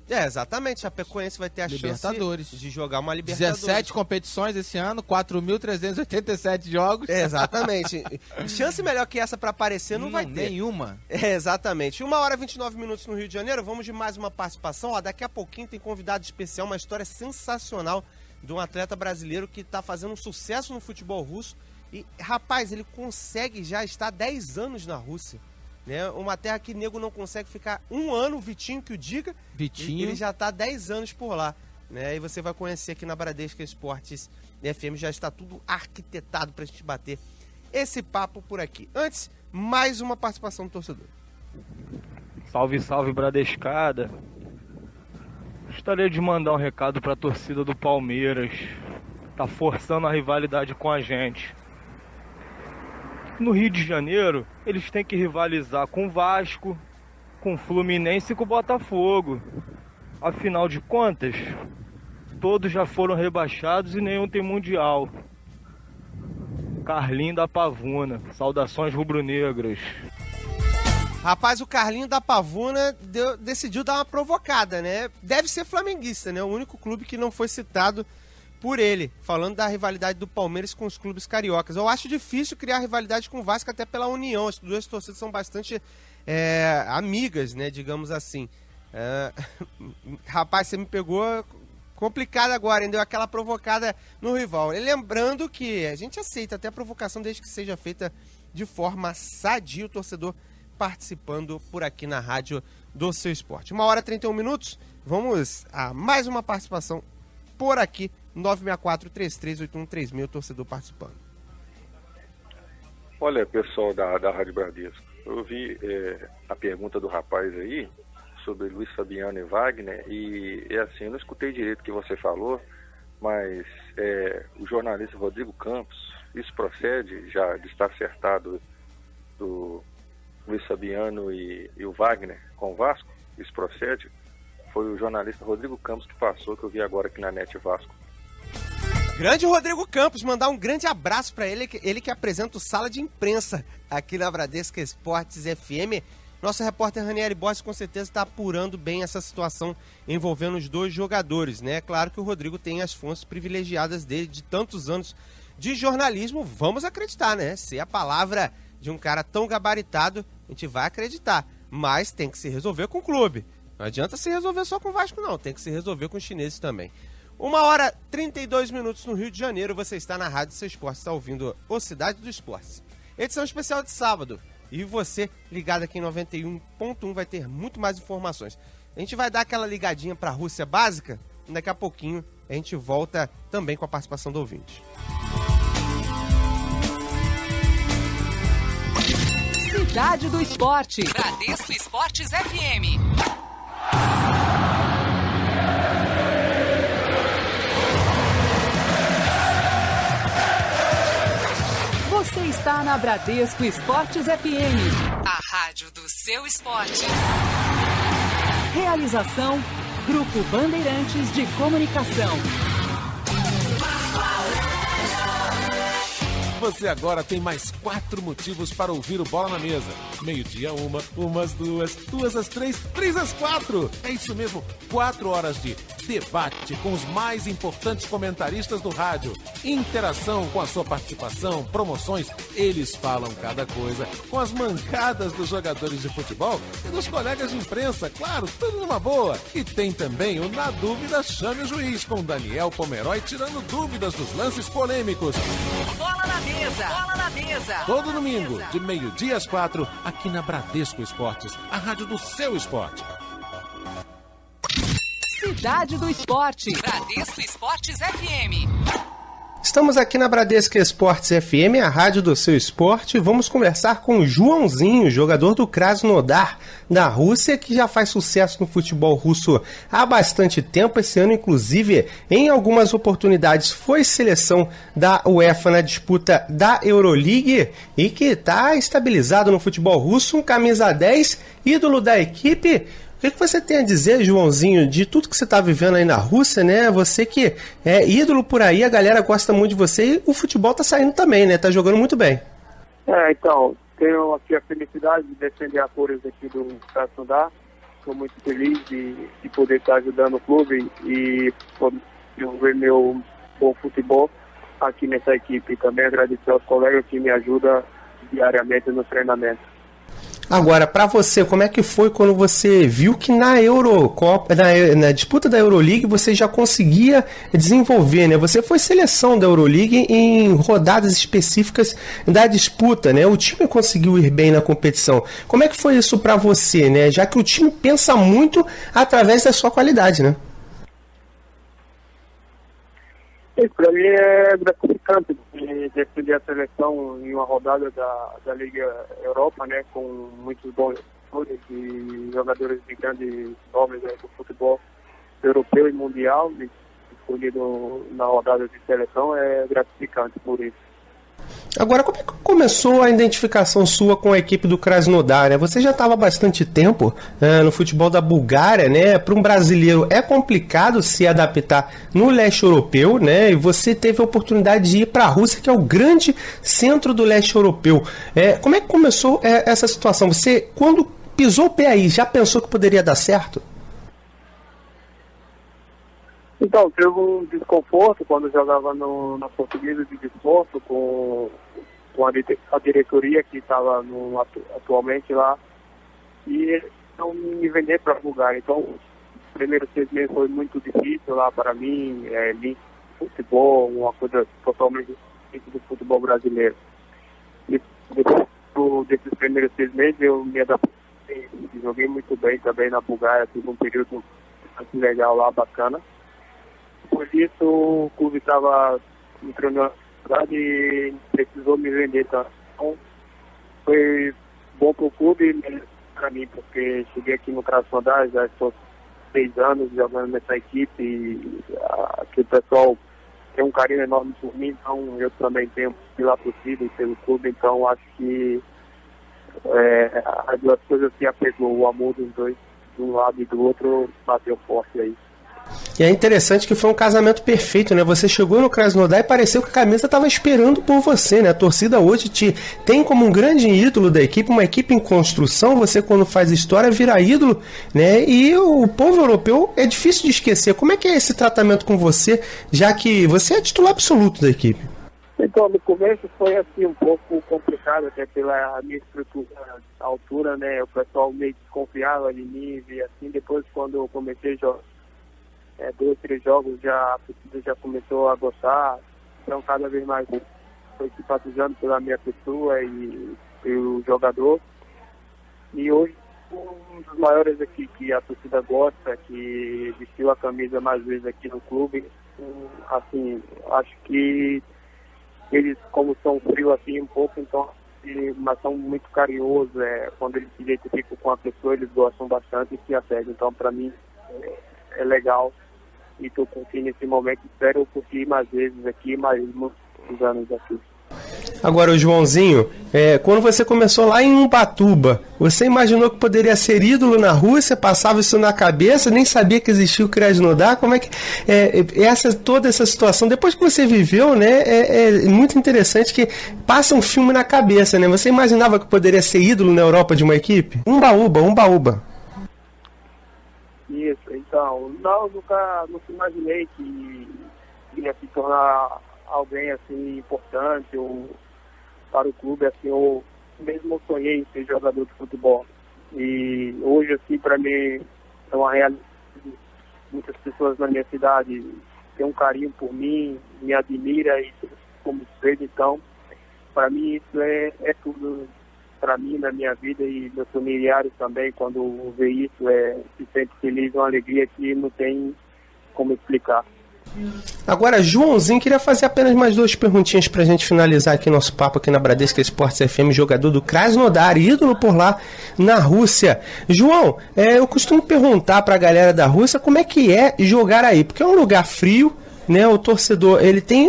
Exatamente. A Chapecoense vai ter a Libertadores. chance de jogar uma Libertadores. 17 competições esse ano, 4.387 jogos. Exatamente. Chance melhor que essa pra aparecer não vai ter. Nenhuma. Exatamente. 1h29 no Rio de Janeiro. Vamos de mais uma participação. Daqui a pouquinho tem convidado especial, uma história sensacional de um atleta brasileiro que está fazendo um sucesso no futebol russo. E, rapaz, ele consegue já estar 10 anos na Rússia. Né? Uma terra que nego não consegue ficar um ano, Vitinho que o diga. Vitinho. Ele já está 10 anos por lá. Né? E você vai conhecer aqui na Bradesco Esportes FM, já está tudo arquitetado para a gente bater esse papo por aqui. Antes, mais uma participação do torcedor. Salve, salve, Bradescada. Gostaria de mandar um recado para a torcida do Palmeiras. Tá forçando a rivalidade com a gente. No Rio de Janeiro, eles têm que rivalizar com o Vasco, com o Fluminense e com o Botafogo. Afinal de contas, todos já foram rebaixados e nenhum tem mundial. Carlinho da Pavuna. Saudações rubro-negras. Rapaz, o Carlinho da Pavuna decidiu dar uma provocada, né? Deve ser flamenguista, né? O único clube que não foi citado por ele, falando da rivalidade do Palmeiras com os clubes cariocas. Eu acho difícil criar rivalidade com o Vasco, até pela união. As duas torcidas são bastante amigas, né? Digamos assim. Rapaz, você me pegou complicado agora, hein? Deu aquela provocada no rival. E lembrando que a gente aceita até a provocação desde que seja feita de forma sadia, o torcedor participando por aqui na rádio do Seu Esporte. 1h31, vamos a mais uma participação por aqui, 964-338136, o torcedor participando. Olha, pessoal da Rádio Bradesco, eu vi a pergunta do rapaz aí sobre Luiz Fabiano e Wagner, e assim, eu não escutei direito o que você falou, mas o jornalista Rodrigo Campos, isso procede, já está acertado do Luiz Fabiano e o Wagner com o Vasco, isso procede? Foi o jornalista Rodrigo Campos que passou, que eu vi agora aqui na NET Vasco. Grande Rodrigo Campos, mandar um grande abraço para ele que apresenta o Sala de Imprensa aqui na Bradesco Esportes FM. Nosso repórter Ranieri Borges com certeza está apurando bem essa situação envolvendo os dois jogadores, né? Claro que o Rodrigo tem as fontes privilegiadas dele de tantos anos de jornalismo, vamos acreditar, né? Se a palavra de um cara tão gabaritado, a gente vai acreditar, mas tem que se resolver com o clube. Não adianta se resolver só com o Vasco, não, tem que se resolver com os chineses também. 1h32 no Rio de Janeiro, você está na Rádio Seu Esporte, está ouvindo o Cidade do Esporte. Edição especial de sábado. E você, ligado aqui em 91.1, vai ter muito mais informações. A gente vai dar aquela ligadinha para a Rússia básica, e daqui a pouquinho a gente volta também com a participação do ouvinte. Cidade do Esporte. Bradesco Esportes FM. Você está na Bradesco Esportes FM. A rádio do seu esporte. Realização: Grupo Bandeirantes de Comunicação. Você agora tem mais 4 motivos para ouvir o Bola na Mesa. Meio-dia, umas duas, duas às 3, 3 às 4. É isso mesmo, 4 horas de debate com os mais importantes comentaristas do rádio. Interação com a sua participação, promoções, eles falam cada coisa. Com as mancadas dos jogadores de futebol e dos colegas de imprensa, claro, tudo numa boa. E tem também o Na Dúvida Chame o Juiz, com Daniel Pomeroy tirando dúvidas dos lances polêmicos. Bola na mesa, bola na mesa. Todo domingo, de meio-dia às 4, aqui na Bradesco Esportes, a rádio do seu esporte. Cidade do Esporte. Bradesco Esportes FM. Estamos aqui na Bradesco Esportes FM, a rádio do seu esporte. Vamos conversar com o Joãozinho, jogador do Krasnodar, da Rússia, que já faz sucesso no futebol russo há bastante tempo. Esse ano, inclusive, em algumas oportunidades, foi seleção da UEFA na disputa da Euroleague e que está estabilizado no futebol russo, um camisa 10, ídolo da equipe. O que você tem a dizer, Joãozinho, de tudo que você está vivendo aí na Rússia, né? Você que é ídolo por aí, a galera gosta muito de você e o futebol está saindo também, né? Tá jogando muito bem. Então, tenho aqui a felicidade de defender a cores aqui do Krasnodar. Estou muito feliz de poder estar ajudando o clube e desenvolver meu bom futebol aqui nessa equipe. Também agradecer aos colegas que me ajudam diariamente no treinamento. Agora, para você, como é que foi quando você viu que na Eurocopa, na disputa da Euroleague, você já conseguia desenvolver, né? Você foi seleção da Euroleague em rodadas específicas da disputa, né? O time conseguiu ir bem na competição. Como é que foi isso para você, né? Já que o time pensa muito através da sua qualidade, né? Para mim é gratificante defender a seleção em uma rodada da Liga Europa, né, com muitos bons jogadores e jogadores de grandes nomes do futebol europeu e mundial, escolhido na rodada de seleção, é gratificante por isso. Agora, como é que começou a identificação sua com a equipe do Krasnodar, né? Você já estava há bastante tempo no futebol da Bulgária, né? Para um brasileiro é complicado se adaptar no leste europeu, né? E você teve a oportunidade de ir para a Rússia, que é o grande centro do leste europeu. Como é que começou essa situação? Você, quando pisou o pé aí, já pensou que poderia dar certo? Então, teve um desconforto quando eu jogava na Portuguesa de Desporto com a diretoria que estava atualmente lá, e não me vender para a Bulgária. Então, os primeiros 6 meses foi muito difícil lá para mim, futebol, uma coisa totalmente diferente do futebol brasileiro. E depois desses primeiros 6 meses eu me adaptei, joguei muito bem também na Bulgária, tive um período bastante legal lá, bacana. Por isso, o clube estava entrando na cidade e precisou me vender. Então, foi bom para o clube e para mim, porque cheguei aqui no Krasnodar, já estou 6 anos jogando nessa equipe e aqui o pessoal tem um carinho enorme por mim, então eu também tenho pela torcida e pelo clube, então acho que as duas coisas se apegou, o amor dos dois, de um lado e do outro, bateu forte aí. E é interessante que foi um casamento perfeito, né? Você chegou no Krasnodar e pareceu que a camisa estava esperando por você, né? A torcida hoje te tem como um grande ídolo da equipe, uma equipe em construção. Você, quando faz história, vira ídolo, né? E o povo europeu é difícil de esquecer. Como é que é esse tratamento com você, já que você é titular absoluto da equipe? Então, no começo foi assim um pouco complicado, até pela minha estrutura, a altura, né? O pessoal meio desconfiava de mim e assim, depois quando eu comecei a jogar 2, 3 jogos, a torcida já começou a gostar, então cada vez mais foi simpatizando pela minha pessoa e pelo jogador. E hoje, um dos maiores aqui que a torcida gosta, que vestiu a camisa mais vezes aqui no clube, assim, acho que eles, como são frios assim um pouco, então, mas são muito carinhosos, quando eles se identificam com a pessoa, eles gostam bastante e se apegam. Então, para mim, é legal. E estou curtindo esse momento, espero curtir mais vezes aqui, mais muitos anos aqui. Agora, o Joãozinho, quando você começou lá em Ubatuba, você imaginou que poderia ser ídolo na Rússia? Passava isso na cabeça? Nem sabia que existia o Krasnodar? Como é que toda essa situação, depois que você viveu, né, é muito interessante que passa um filme na cabeça, né? Você imaginava que poderia ser ídolo na Europa de uma equipe? Umbaúba. Isso, então, nunca imaginei que ia se tornar alguém assim importante ou para o clube, assim, ou mesmo sonhei em ser jogador de futebol. E hoje, assim, para mim é uma realidade. Muitas pessoas na minha cidade têm um carinho por mim, me admira e como espelho, então para mim isso é tudo. Para mim, na minha vida, e meus familiares também, quando vê isso, se sente feliz, uma alegria que não tem como explicar. Agora, Joãozinho, queria fazer apenas mais 2 perguntinhas pra gente finalizar aqui nosso papo aqui na Bradesco Esportes FM, jogador do Krasnodar, ídolo por lá na Rússia. João, eu costumo perguntar pra galera da Rússia como é que é jogar aí, porque é um lugar frio, né? O torcedor, ele tem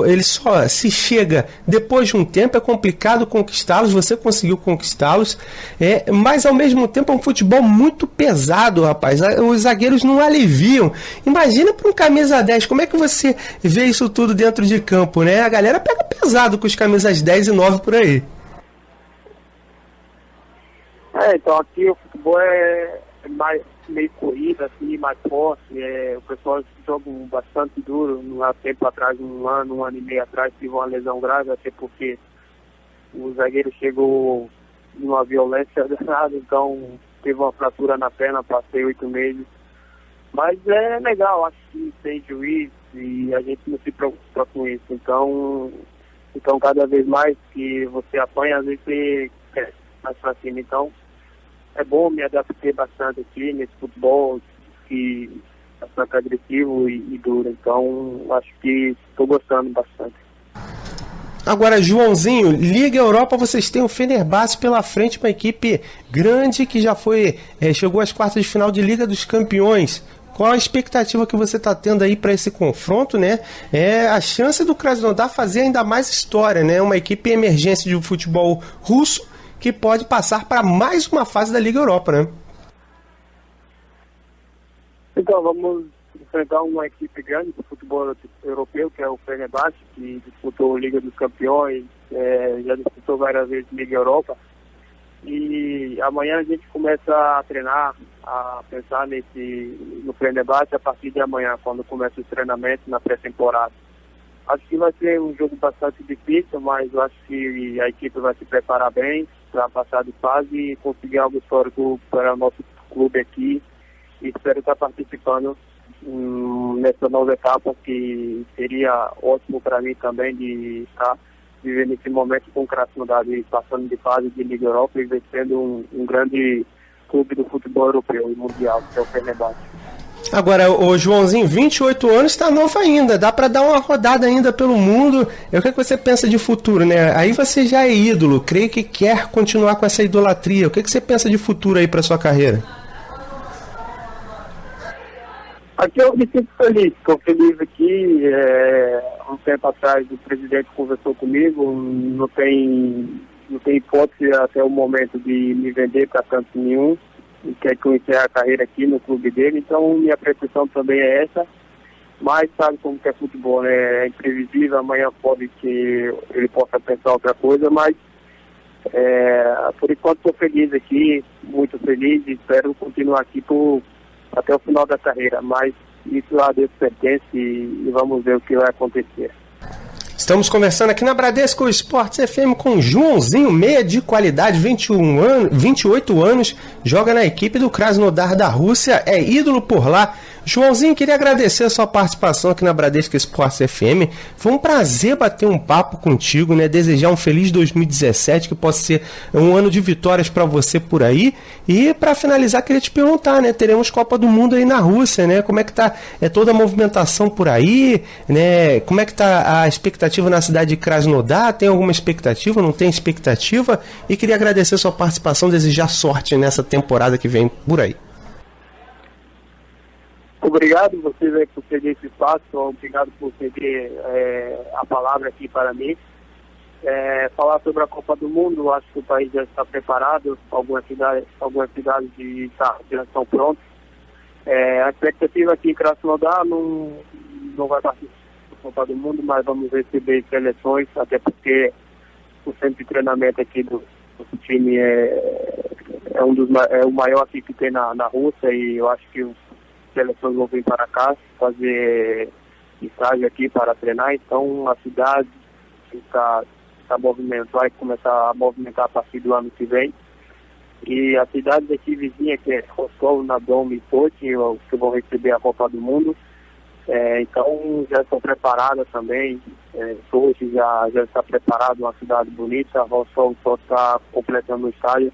ele só se chega depois de um tempo, é complicado conquistá-los, você conseguiu conquistá-los, mas ao mesmo tempo é um futebol muito pesado, rapaz. Os zagueiros não aliviam. Imagina para um camisa 10, como é que você vê isso tudo dentro de campo, né? A galera pega pesado com os camisas 10 e 9 por aí. Então aqui o futebol é mais meio corrida, assim, mais forte. O pessoal joga bastante duro. Há tempo atrás, um ano e meio atrás, tive uma lesão grave, até porque o zagueiro chegou numa violência danada, então teve uma fratura na perna, passei 8 meses. Mas é legal, acho que tem juiz e a gente não se preocupa com isso. Então cada vez mais que você apanha, às vezes você quer mais pra cima. Então é bom, me adaptei bastante aqui nesse futebol que é bastante agressivo e duro. Então acho que estou gostando bastante. Agora, Joãozinho, Liga Europa, vocês têm o Fenerbahçe pela frente, uma equipe grande que já chegou às quartas de final de Liga dos Campeões. Qual a expectativa que você está tendo aí para esse confronto, né? É a chance do Krasnodar fazer ainda mais história, né? Uma equipe emergência de futebol russo que pode passar para mais uma fase da Liga Europa, né? Então, vamos enfrentar uma equipe grande do futebol europeu, que é o Fenerbahçe, que disputou a Liga dos Campeões, já disputou várias vezes Liga Europa. E amanhã a gente começa a treinar, a pensar no Fenerbahçe a partir de amanhã, quando começa os treinamentos na pré-temporada. Acho que vai ser um jogo bastante difícil, mas eu acho que a equipe vai se preparar bem para passar de fase e conseguir algo histórico para o nosso clube aqui. E espero estar participando nessa nova etapa, que seria ótimo para mim também de estar vivendo esse momento com o Krasnodar, passando de fase de Liga Europa e vencendo um grande clube do futebol europeu e mundial, que é o Fenerbahçe. Agora, o Joãozinho, 28 anos, está novo ainda, dá para dar uma rodada ainda pelo mundo. O que você pensa de futuro, né? Aí você já é ídolo, creio que quer continuar com essa idolatria. O que você pensa de futuro aí para sua carreira? Aqui eu me sinto feliz, estou feliz aqui. Um tempo atrás o presidente conversou comigo, não tem hipótese até o momento de me vender para canto nenhum, e quer que eu encerre a carreira aqui no clube dele, então minha pretensão também é essa, mas sabe como que é futebol, né? É imprevisível, amanhã pode que ele possa pensar outra coisa, mas por enquanto estou feliz aqui, muito feliz, e espero continuar aqui até o final da carreira, mas isso a Deus pertence e vamos ver o que vai acontecer. Estamos conversando aqui na Bradesco Esportes FM com Joãozinho, meia de qualidade, 28 anos, joga na equipe do Krasnodar da Rússia, é ídolo por lá. Joãozinho, queria agradecer a sua participação aqui na Bradesco Esportes FM. Foi um prazer bater um papo contigo, né? Desejar um feliz 2017, que possa ser um ano de vitórias para você por aí. E para finalizar, queria te perguntar, né? Teremos Copa do Mundo aí na Rússia, né? Como é que tá toda a movimentação por aí, né? Como é que tá a expectativa na cidade de Krasnodar? Tem alguma expectativa? Não tem expectativa? E queria agradecer a sua participação, desejar sorte nessa temporada que vem por aí. Obrigado vocês aí por ceder esse espaço, obrigado por ceder a palavra aqui para mim. Falar sobre a Copa do Mundo, acho que o país já está preparado, algumas cidades já estão prontas. A expectativa aqui em Krasnodar não vai participar da Copa do Mundo, mas vamos receber seleções, até porque o centro de treinamento aqui do time é o maior aqui que tem na Rússia, e eu acho que seleções vão vir para cá fazer estágio aqui para treinar, então a cidade vai começar a movimentar a partir do ano que vem. E a cidade daqui vizinha, que é Rostov, na Dom e Sochi, que vão receber a Copa do Mundo, então já estão preparadas também. Sochi já está preparado, uma cidade bonita. Rostov só está completando o estádio,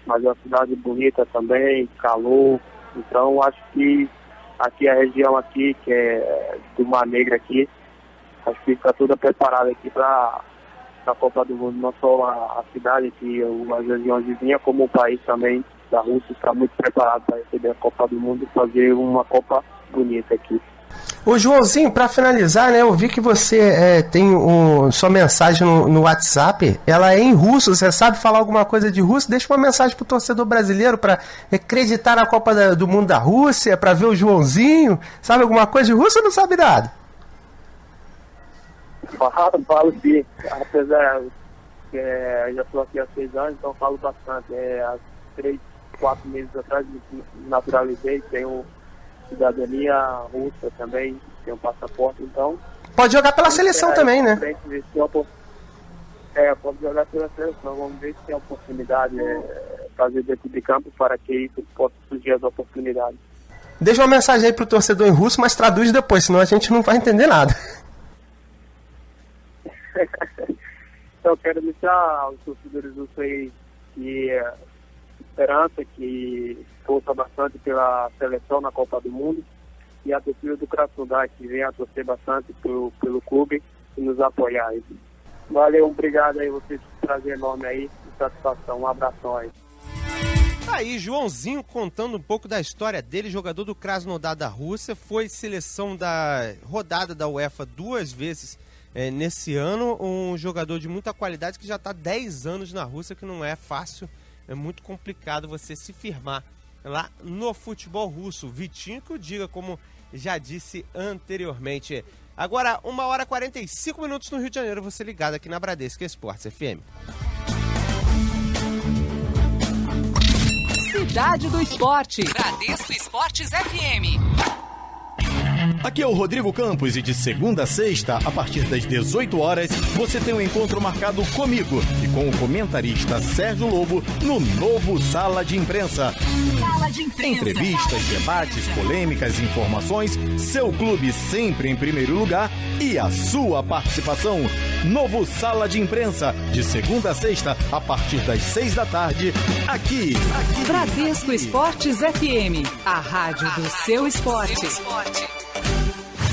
mas é uma cidade bonita também, calor. Então acho que aqui a região aqui, que é do Mar Negro aqui, acho que está toda preparada aqui para a Copa do Mundo. Não só a cidade aqui, as regiões vizinhas, como o país também da Rússia está muito preparado para receber a Copa do Mundo e fazer uma Copa bonita aqui. Ô Joãozinho, para finalizar, né, eu vi que você tem sua mensagem no WhatsApp, ela é em russo, você sabe falar alguma coisa de russo? Deixa uma mensagem pro torcedor brasileiro para acreditar na Copa do Mundo da Rússia, para ver o Joãozinho, sabe alguma coisa de russo ou não sabe nada? Falo sim, apesar que já estou aqui há 6 anos, então falo bastante. Há 3, 4 meses atrás me naturalizei, tenho cidadania russa também, tem um passaporte, então... Pode jogar pela seleção também, né? Pode jogar pela seleção, vamos ver se tem oportunidade, fazer dentro de campo para que isso possa surgir as oportunidades. Deixa uma mensagem aí pro torcedor em russo, mas traduz depois, senão a gente não vai entender nada. Então eu quero deixar aos torcedores russos aí que esperança, que força bastante pela seleção na Copa do Mundo, e a torcida do Krasnodar que venha a torcer bastante pelo clube e nos apoiar aí. Valeu, obrigado aí vocês por trazer nome aí, satisfação, um abração aí. Aí, Joãozinho contando um pouco da história dele, jogador do Krasnodar da Rússia, foi seleção da rodada da UEFA 2 vezes nesse ano, um jogador de muita qualidade que já está 10 anos na Rússia, que não é fácil, é muito complicado você se firmar lá no futebol russo. Vitinho que o diga, como já disse anteriormente. Agora, 1h45 no Rio de Janeiro, você ligado aqui na Bradesco Esportes FM. Cidade do Esporte. Bradesco Esportes FM. Aqui é o Rodrigo Campos e de segunda a sexta, a partir das 18 horas, você tem um encontro marcado comigo e com o comentarista Sérgio Lobo no novo Sala de Imprensa. Sala de Imprensa. Entrevistas, debates, polêmicas, informações, seu clube sempre em primeiro lugar e a sua participação. Novo Sala de Imprensa, de segunda a sexta, a partir das 6 da tarde, aqui. Bradesco Esportes FM, a rádio do seu esporte.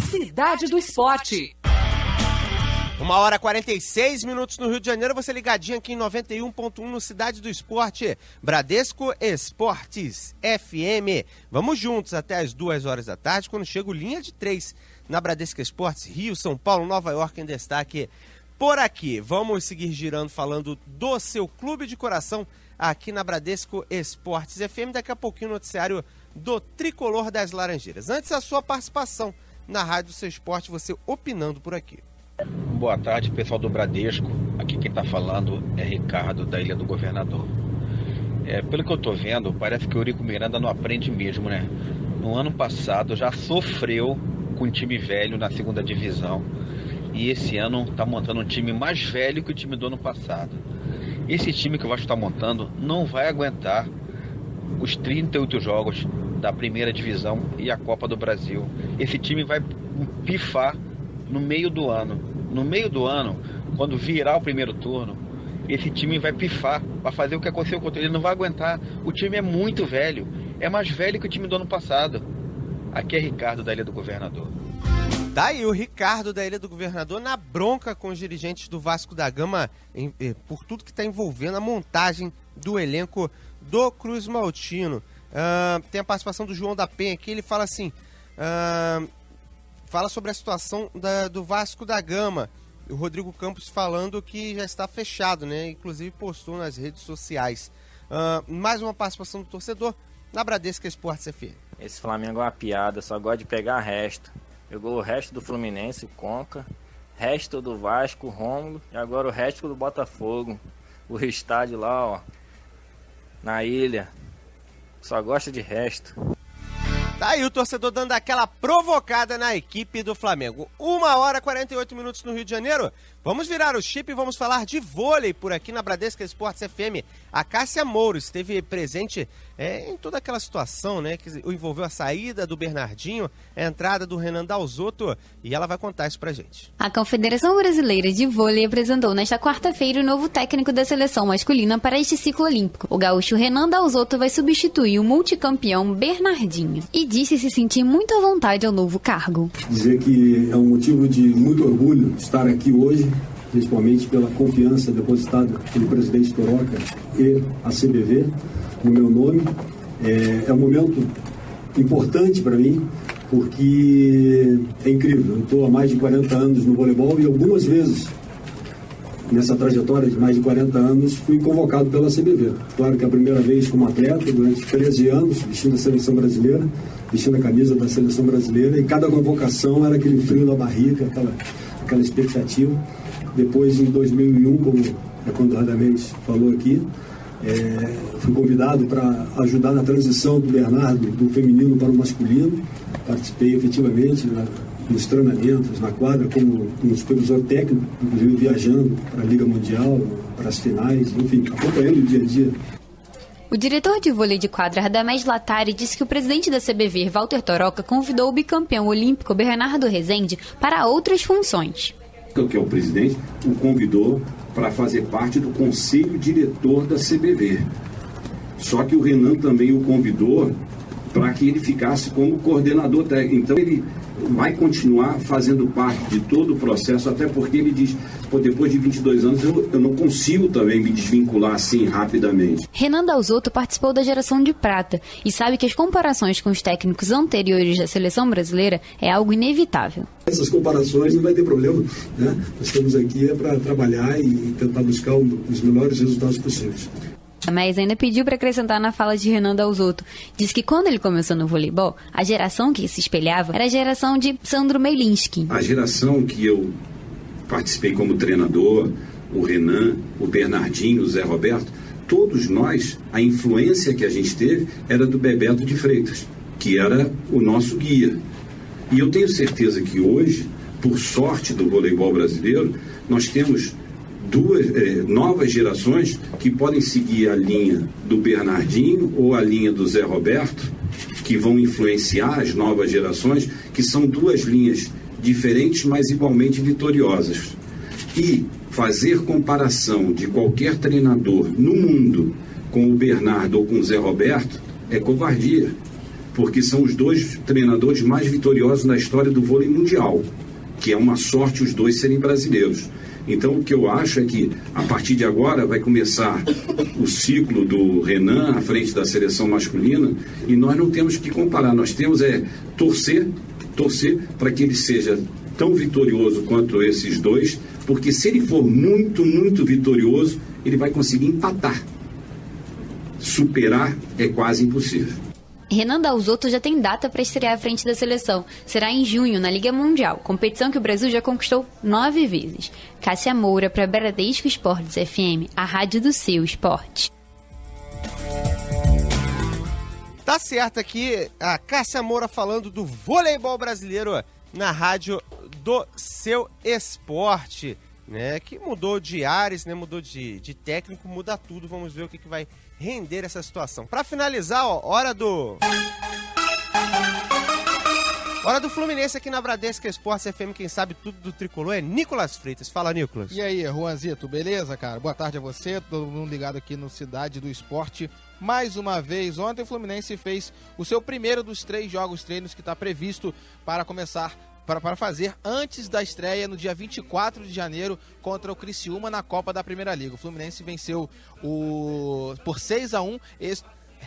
Cidade do Esporte. 1h46 no Rio de Janeiro, você ligadinho aqui em 91.1 no Cidade do Esporte, Bradesco Esportes FM. Vamos juntos até as 2 horas da tarde, quando chega o Linha de 3 na Bradesco Esportes, Rio, São Paulo, Nova York em destaque por aqui. Vamos seguir girando, falando do seu clube de coração aqui na Bradesco Esportes FM. Daqui a pouquinho o noticiário do Tricolor das Laranjeiras. Antes, a sua participação na Rádio do Seu Esporte, você opinando por aqui. Boa tarde, pessoal do Bradesco. Aqui quem está falando é Ricardo, da Ilha do Governador. Pelo que eu estou vendo, parece que o Eurico Miranda não aprende mesmo, né? No ano passado já sofreu com um time velho na segunda divisão. E esse ano está montando um time mais velho que o time do ano passado. Esse time que o Vasco está montando não vai aguentar os 38 jogos da primeira divisão e a Copa do Brasil. Esse time vai pifar no meio do ano. No meio do ano, quando virar o primeiro turno, esse time vai pifar, vai fazer o que aconteceu com ele, não vai aguentar. O time é muito velho, é mais velho que o time do ano passado. Aqui é Ricardo, da Ilha do Governador. Tá aí o Ricardo, da Ilha do Governador, na bronca com os dirigentes do Vasco da Gama por tudo que está envolvendo a montagem do elenco do Cruz Maltino. Tem a participação do João da Penha aqui, ele fala assim, fala sobre a situação do Vasco da Gama. O Rodrigo Campos falando que já está fechado, né? Inclusive postou nas redes sociais. Mais uma participação do torcedor na Bradesco Esportes FM. Esse Flamengo é uma piada, só gosta de pegar resto. Pegou o resto do Fluminense, Conca, resto do Vasco, Rômulo, e agora o resto do Botafogo. O estádio lá, ó, na ilha. Só gosta de resto. Tá aí o torcedor dando aquela provocada na equipe do Flamengo. 1h48 no Rio de Janeiro. Vamos virar o chip e vamos falar de vôlei por aqui na Bradesco Esportes FM. A Cássia Mouro esteve presente em toda aquela situação, né, que envolveu a saída do Bernardinho, a entrada do Renan Dalzotto, e ela vai contar isso pra gente. A Confederação Brasileira de Vôlei apresentou nesta quarta-feira o novo técnico da seleção masculina para este ciclo olímpico. O gaúcho Renan Dalzotto vai substituir o multicampeão Bernardinho e disse se sentir muito à vontade ao novo cargo. Dizer que é um motivo de muito orgulho estar aqui hoje, principalmente pela confiança depositada pelo presidente Toroca e a CBV no meu nome. É um momento importante para mim, porque é incrível. Eu estou há mais de 40 anos no voleibol e algumas vezes, nessa trajetória de mais de 40 anos, fui convocado pela CBV. Claro que a primeira vez como atleta, durante 13 anos, vestindo a seleção brasileira, vestindo a camisa da seleção brasileira, e cada convocação era aquele frio na barriga, aquela expectativa. Depois, em 2001, como o Radamés falou aqui, fui convidado para ajudar na transição do Bernardo do feminino para o masculino. Participei efetivamente nos treinamentos, na quadra, como um supervisor técnico, inclusive viajando para a Liga Mundial, para as finais, enfim, acompanhando o dia a dia. O diretor de vôlei de quadra, Radamés Latari, disse que o presidente da CBV, Walter Toroca, convidou o bicampeão olímpico Bernardo Rezende para outras funções. Que é o presidente, o convidou para fazer parte do conselho diretor da CBV. Só que o Renan também o convidou para que ele ficasse como coordenador técnico. Então ele vai continuar fazendo parte de todo o processo, até porque ele diz, depois de 22 anos eu não consigo também me desvincular assim rapidamente. Renan Dalzotto participou da geração de prata e sabe que as comparações com os técnicos anteriores da seleção brasileira é algo inevitável. Essas comparações não vai ter problema, né? Nós estamos aqui para trabalhar e tentar buscar os melhores resultados possíveis. Mas ainda pediu para acrescentar na fala de Renan Dalzotto. Diz que quando ele começou no voleibol, a geração que se espelhava era a geração de Sandro Meilinski. A geração que eu participei como treinador, o Renan, o Bernardinho, o Zé Roberto, todos nós, a influência que a gente teve era do Bebeto de Freitas, que era o nosso guia. E eu tenho certeza que hoje, por sorte do voleibol brasileiro, nós temos duas novas gerações que podem seguir a linha do Bernardinho ou a linha do Zé Roberto, que vão influenciar as novas gerações, que são duas linhas diferentes, mas igualmente vitoriosas. E fazer comparação de qualquer treinador no mundo com o Bernardo ou com o Zé Roberto é covardia, porque são os dois treinadores mais vitoriosos na história do vôlei mundial, que é uma sorte os dois serem brasileiros. Então, o que eu acho é que, a partir de agora, vai começar o ciclo do Renan à frente da seleção masculina e nós não temos que comparar, nós temos torcer para que ele seja tão vitorioso quanto esses dois, porque se ele for muito, muito vitorioso, ele vai conseguir empatar. Superar é quase impossível. Renan Dalzotto já tem data para estrear à frente da seleção. Será em junho, na Liga Mundial, competição que o Brasil já conquistou 9 vezes. Cássia Moura para Bradesco Esportes FM, a rádio do seu esporte. Tá certo aqui a Cássia Moura falando do voleibol brasileiro na rádio do seu esporte, né? Que mudou de ares, né? Mudou de técnico, muda tudo. Vamos ver o que vai render essa situação. Para finalizar, hora do Fluminense aqui na Bradesco Esportes FM. Quem sabe tudo do tricolor é Nicolas Freitas. Fala, Nicolas. E aí, Juanzito, beleza, cara? Boa tarde a você, todo mundo ligado aqui no Cidade do Esporte. Mais uma vez, ontem o Fluminense fez o seu primeiro dos 3 jogos treinos que está previsto para começar para fazer antes da estreia no dia 24 de janeiro contra o Criciúma na Copa da Primeira Liga. O Fluminense venceu por 6-1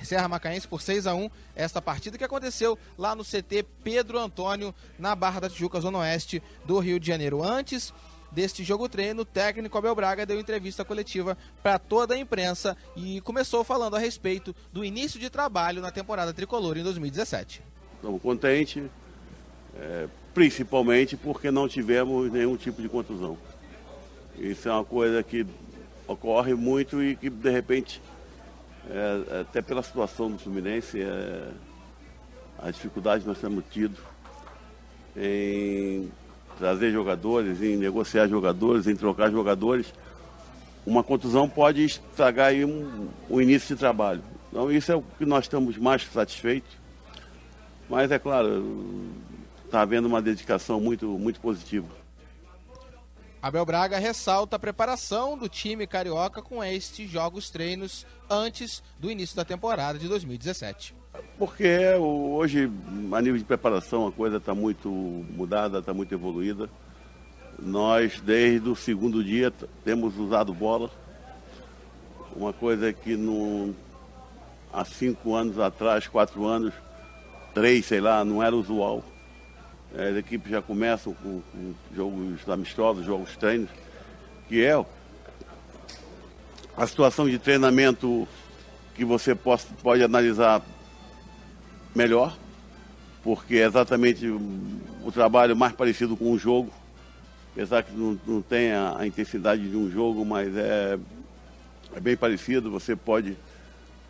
Serra Macaense por 6-1 esta partida que aconteceu lá no CT Pedro Antônio, na Barra da Tijuca, Zona Oeste do Rio de Janeiro. Antes deste jogo treino, o técnico Abel Braga deu entrevista coletiva para toda a imprensa e começou falando a respeito do início de trabalho na temporada tricolor em 2017. Estamos contentes, principalmente porque não tivemos nenhum tipo de contusão. Isso é uma coisa que ocorre muito e que, de repente, até pela situação do Fluminense, a dificuldade que nós temos tido em trazer jogadores, em negociar jogadores, em trocar jogadores, uma contusão pode estragar aí um início de trabalho. Então isso é o que nós estamos mais satisfeitos. Mas é claro, está havendo uma dedicação muito, muito positiva. Abel Braga ressalta a preparação do time carioca com estes jogos treinos antes do início da temporada de 2017. Porque hoje, a nível de preparação, a coisa está muito mudada, está muito evoluída. Nós, desde o segundo dia, temos usado bola. Uma coisa que há 5 anos atrás, 4 anos, 3, sei lá, não era usual. As equipes já começam com jogos amistosos, jogos treinos, que é a situação de treinamento que você pode analisar melhor, porque é exatamente o trabalho mais parecido com um jogo, apesar que não tem a intensidade de um jogo, mas é bem parecido. Você pode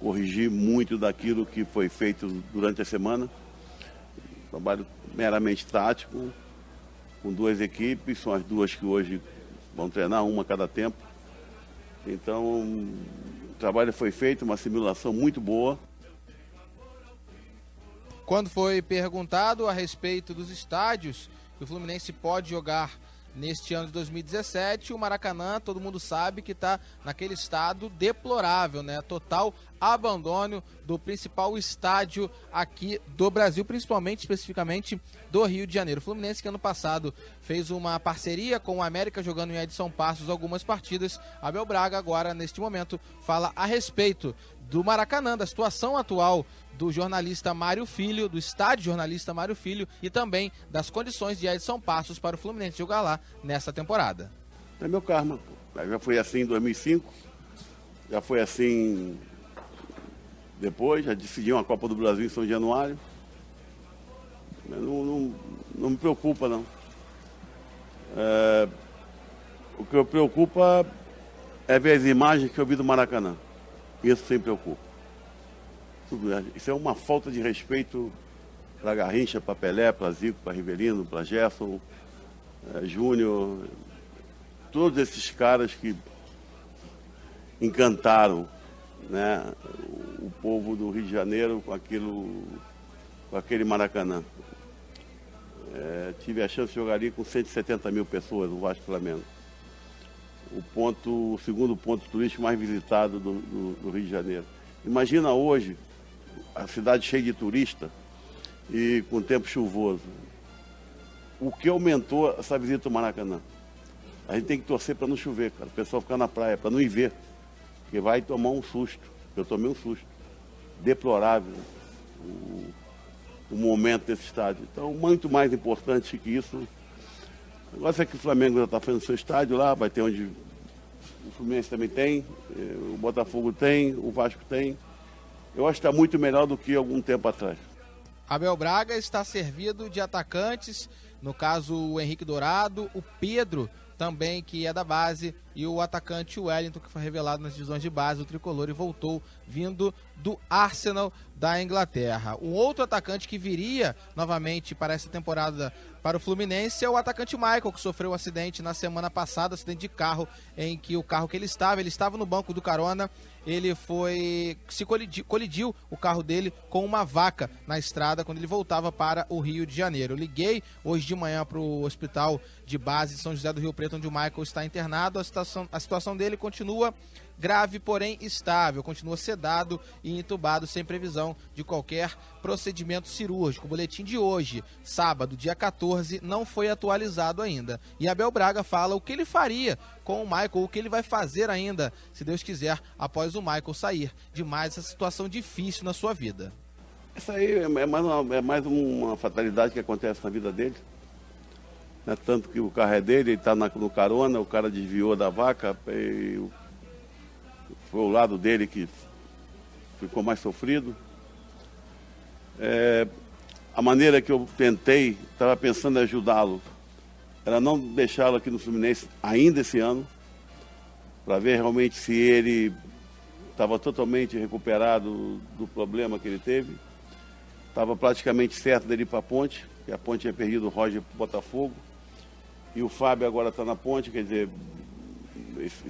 corrigir muito daquilo que foi feito durante a semana. Trabalho meramente tático, com 2 equipes, são as 2 que hoje vão treinar, uma a cada tempo. Então, o trabalho foi feito, uma simulação muito boa. Quando foi perguntado a respeito dos estádios que o Fluminense pode jogar neste ano de 2017. O Maracanã, todo mundo sabe que está naquele estado deplorável, né? Total abandono do principal estádio aqui do Brasil, principalmente, especificamente do Rio de Janeiro. O Fluminense, que ano passado fez uma parceria com o América, jogando em Edson Passos algumas partidas. Abel Braga agora, neste momento, fala a respeito do Maracanã, da situação atual do jornalista Mário Filho, do estádio jornalista Mário Filho, e também das condições de Edson Passos para o Fluminense jogar lá nessa temporada. É meu karma. Já foi assim em 2005, já foi assim depois, já decidi uma Copa do Brasil em São Januário. Não me preocupa, não. O que me preocupa é ver as imagens que eu vi do Maracanã. Isso sempre preocupa. Isso é uma falta de respeito para Garrincha, para Pelé, para Zico, para Rivelino, para Gerson, Júnior, todos esses caras que encantaram, né, o povo do Rio de Janeiro com aquele Maracanã. Tive a chance de jogar ali com 170 mil pessoas, no Vasco Flamengo. O segundo ponto turístico mais visitado do Rio de Janeiro. Imagina hoje a cidade cheia de turista e com tempo chuvoso. O que aumentou essa visita ao Maracanã? A gente tem que torcer para não chover, cara. O pessoal ficar na praia, para não ir ver. Porque vai tomar um susto. Eu tomei um susto. Deplorável o momento desse estádio. Então, muito mais importante que isso. O negócio é que o Flamengo já está fazendo seu estádio lá, vai ter onde o Fluminense também tem, o Botafogo tem, o Vasco tem. Eu acho que está muito melhor do que algum tempo atrás. Abel Braga está servido de atacantes, no caso o Henrique Dourado, o Pedro também, que é da base, e o atacante Wellington, que foi revelado nas divisões de base do Tricolor e voltou vindo do Arsenal da Inglaterra. Um outro atacante que viria novamente para essa temporada para o Fluminense é o atacante Michael, que sofreu um acidente na semana passada, acidente de carro, em que o carro que ele estava no banco do carona, ele colidiu o carro dele com uma vaca na estrada quando ele voltava para o Rio de Janeiro. Eu liguei hoje de manhã para o hospital de base de São José do Rio Preto, onde o Michael está internado. A situação dele continua grave, porém estável, continua sedado e entubado, sem previsão de qualquer procedimento cirúrgico. O boletim de hoje, sábado, dia 14, não foi atualizado ainda. E Abel Braga fala o que ele faria com o Michael, o que ele vai fazer ainda, se Deus quiser, após o Michael sair de mais essa situação difícil na sua vida. Isso aí é mais uma fatalidade que acontece na vida dele. Né? Tanto que o carro é dele, ele está no carona, o cara desviou da vaca, foi o lado dele que ficou mais sofrido. A maneira que eu tentei, estava pensando em ajudá-lo, era não deixá-lo aqui no Fluminense ainda esse ano, para ver realmente se ele estava totalmente recuperado do problema que ele teve. Estava praticamente certo dele ir para a Ponte, que a Ponte tinha perdido o Roger para o Botafogo, e o Fábio agora está na Ponte, quer dizer,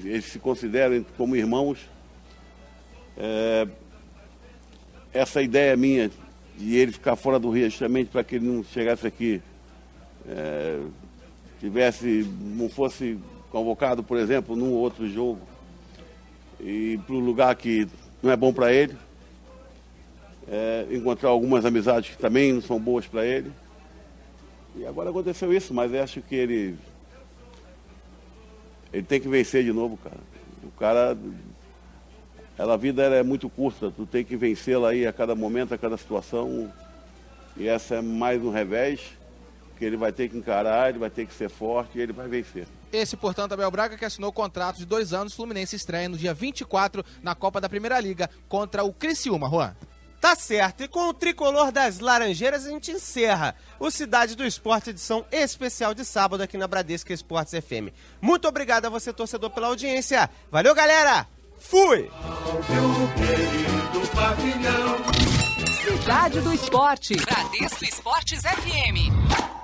eles se consideram como irmãos. Essa ideia minha de ele ficar fora do Rio, justamente para que ele não chegasse aqui, não fosse convocado, por exemplo, num outro jogo, e para um lugar que não é bom para ele, encontrar algumas amizades que também não são boas para ele. E agora aconteceu isso, mas eu acho que ele tem que vencer de novo, cara. O cara, a vida é muito curta, tu tem que vencê-la aí a cada momento, a cada situação. E essa é mais um revés que ele vai ter que encarar, ele vai ter que ser forte e ele vai vencer. Esse, portanto, Abel Braga, que assinou o contrato de 2 anos, Fluminense estreia no dia 24 na Copa da Primeira Liga contra o Criciúma, Juan. Tá certo, e com o tricolor das Laranjeiras a gente encerra o Cidade do Esporte, edição especial de sábado aqui na Bradesco Esportes FM. Muito obrigado a você, torcedor, pela audiência. Valeu, galera! Fui! Cidade do Esporte, Bradesco Esportes FM.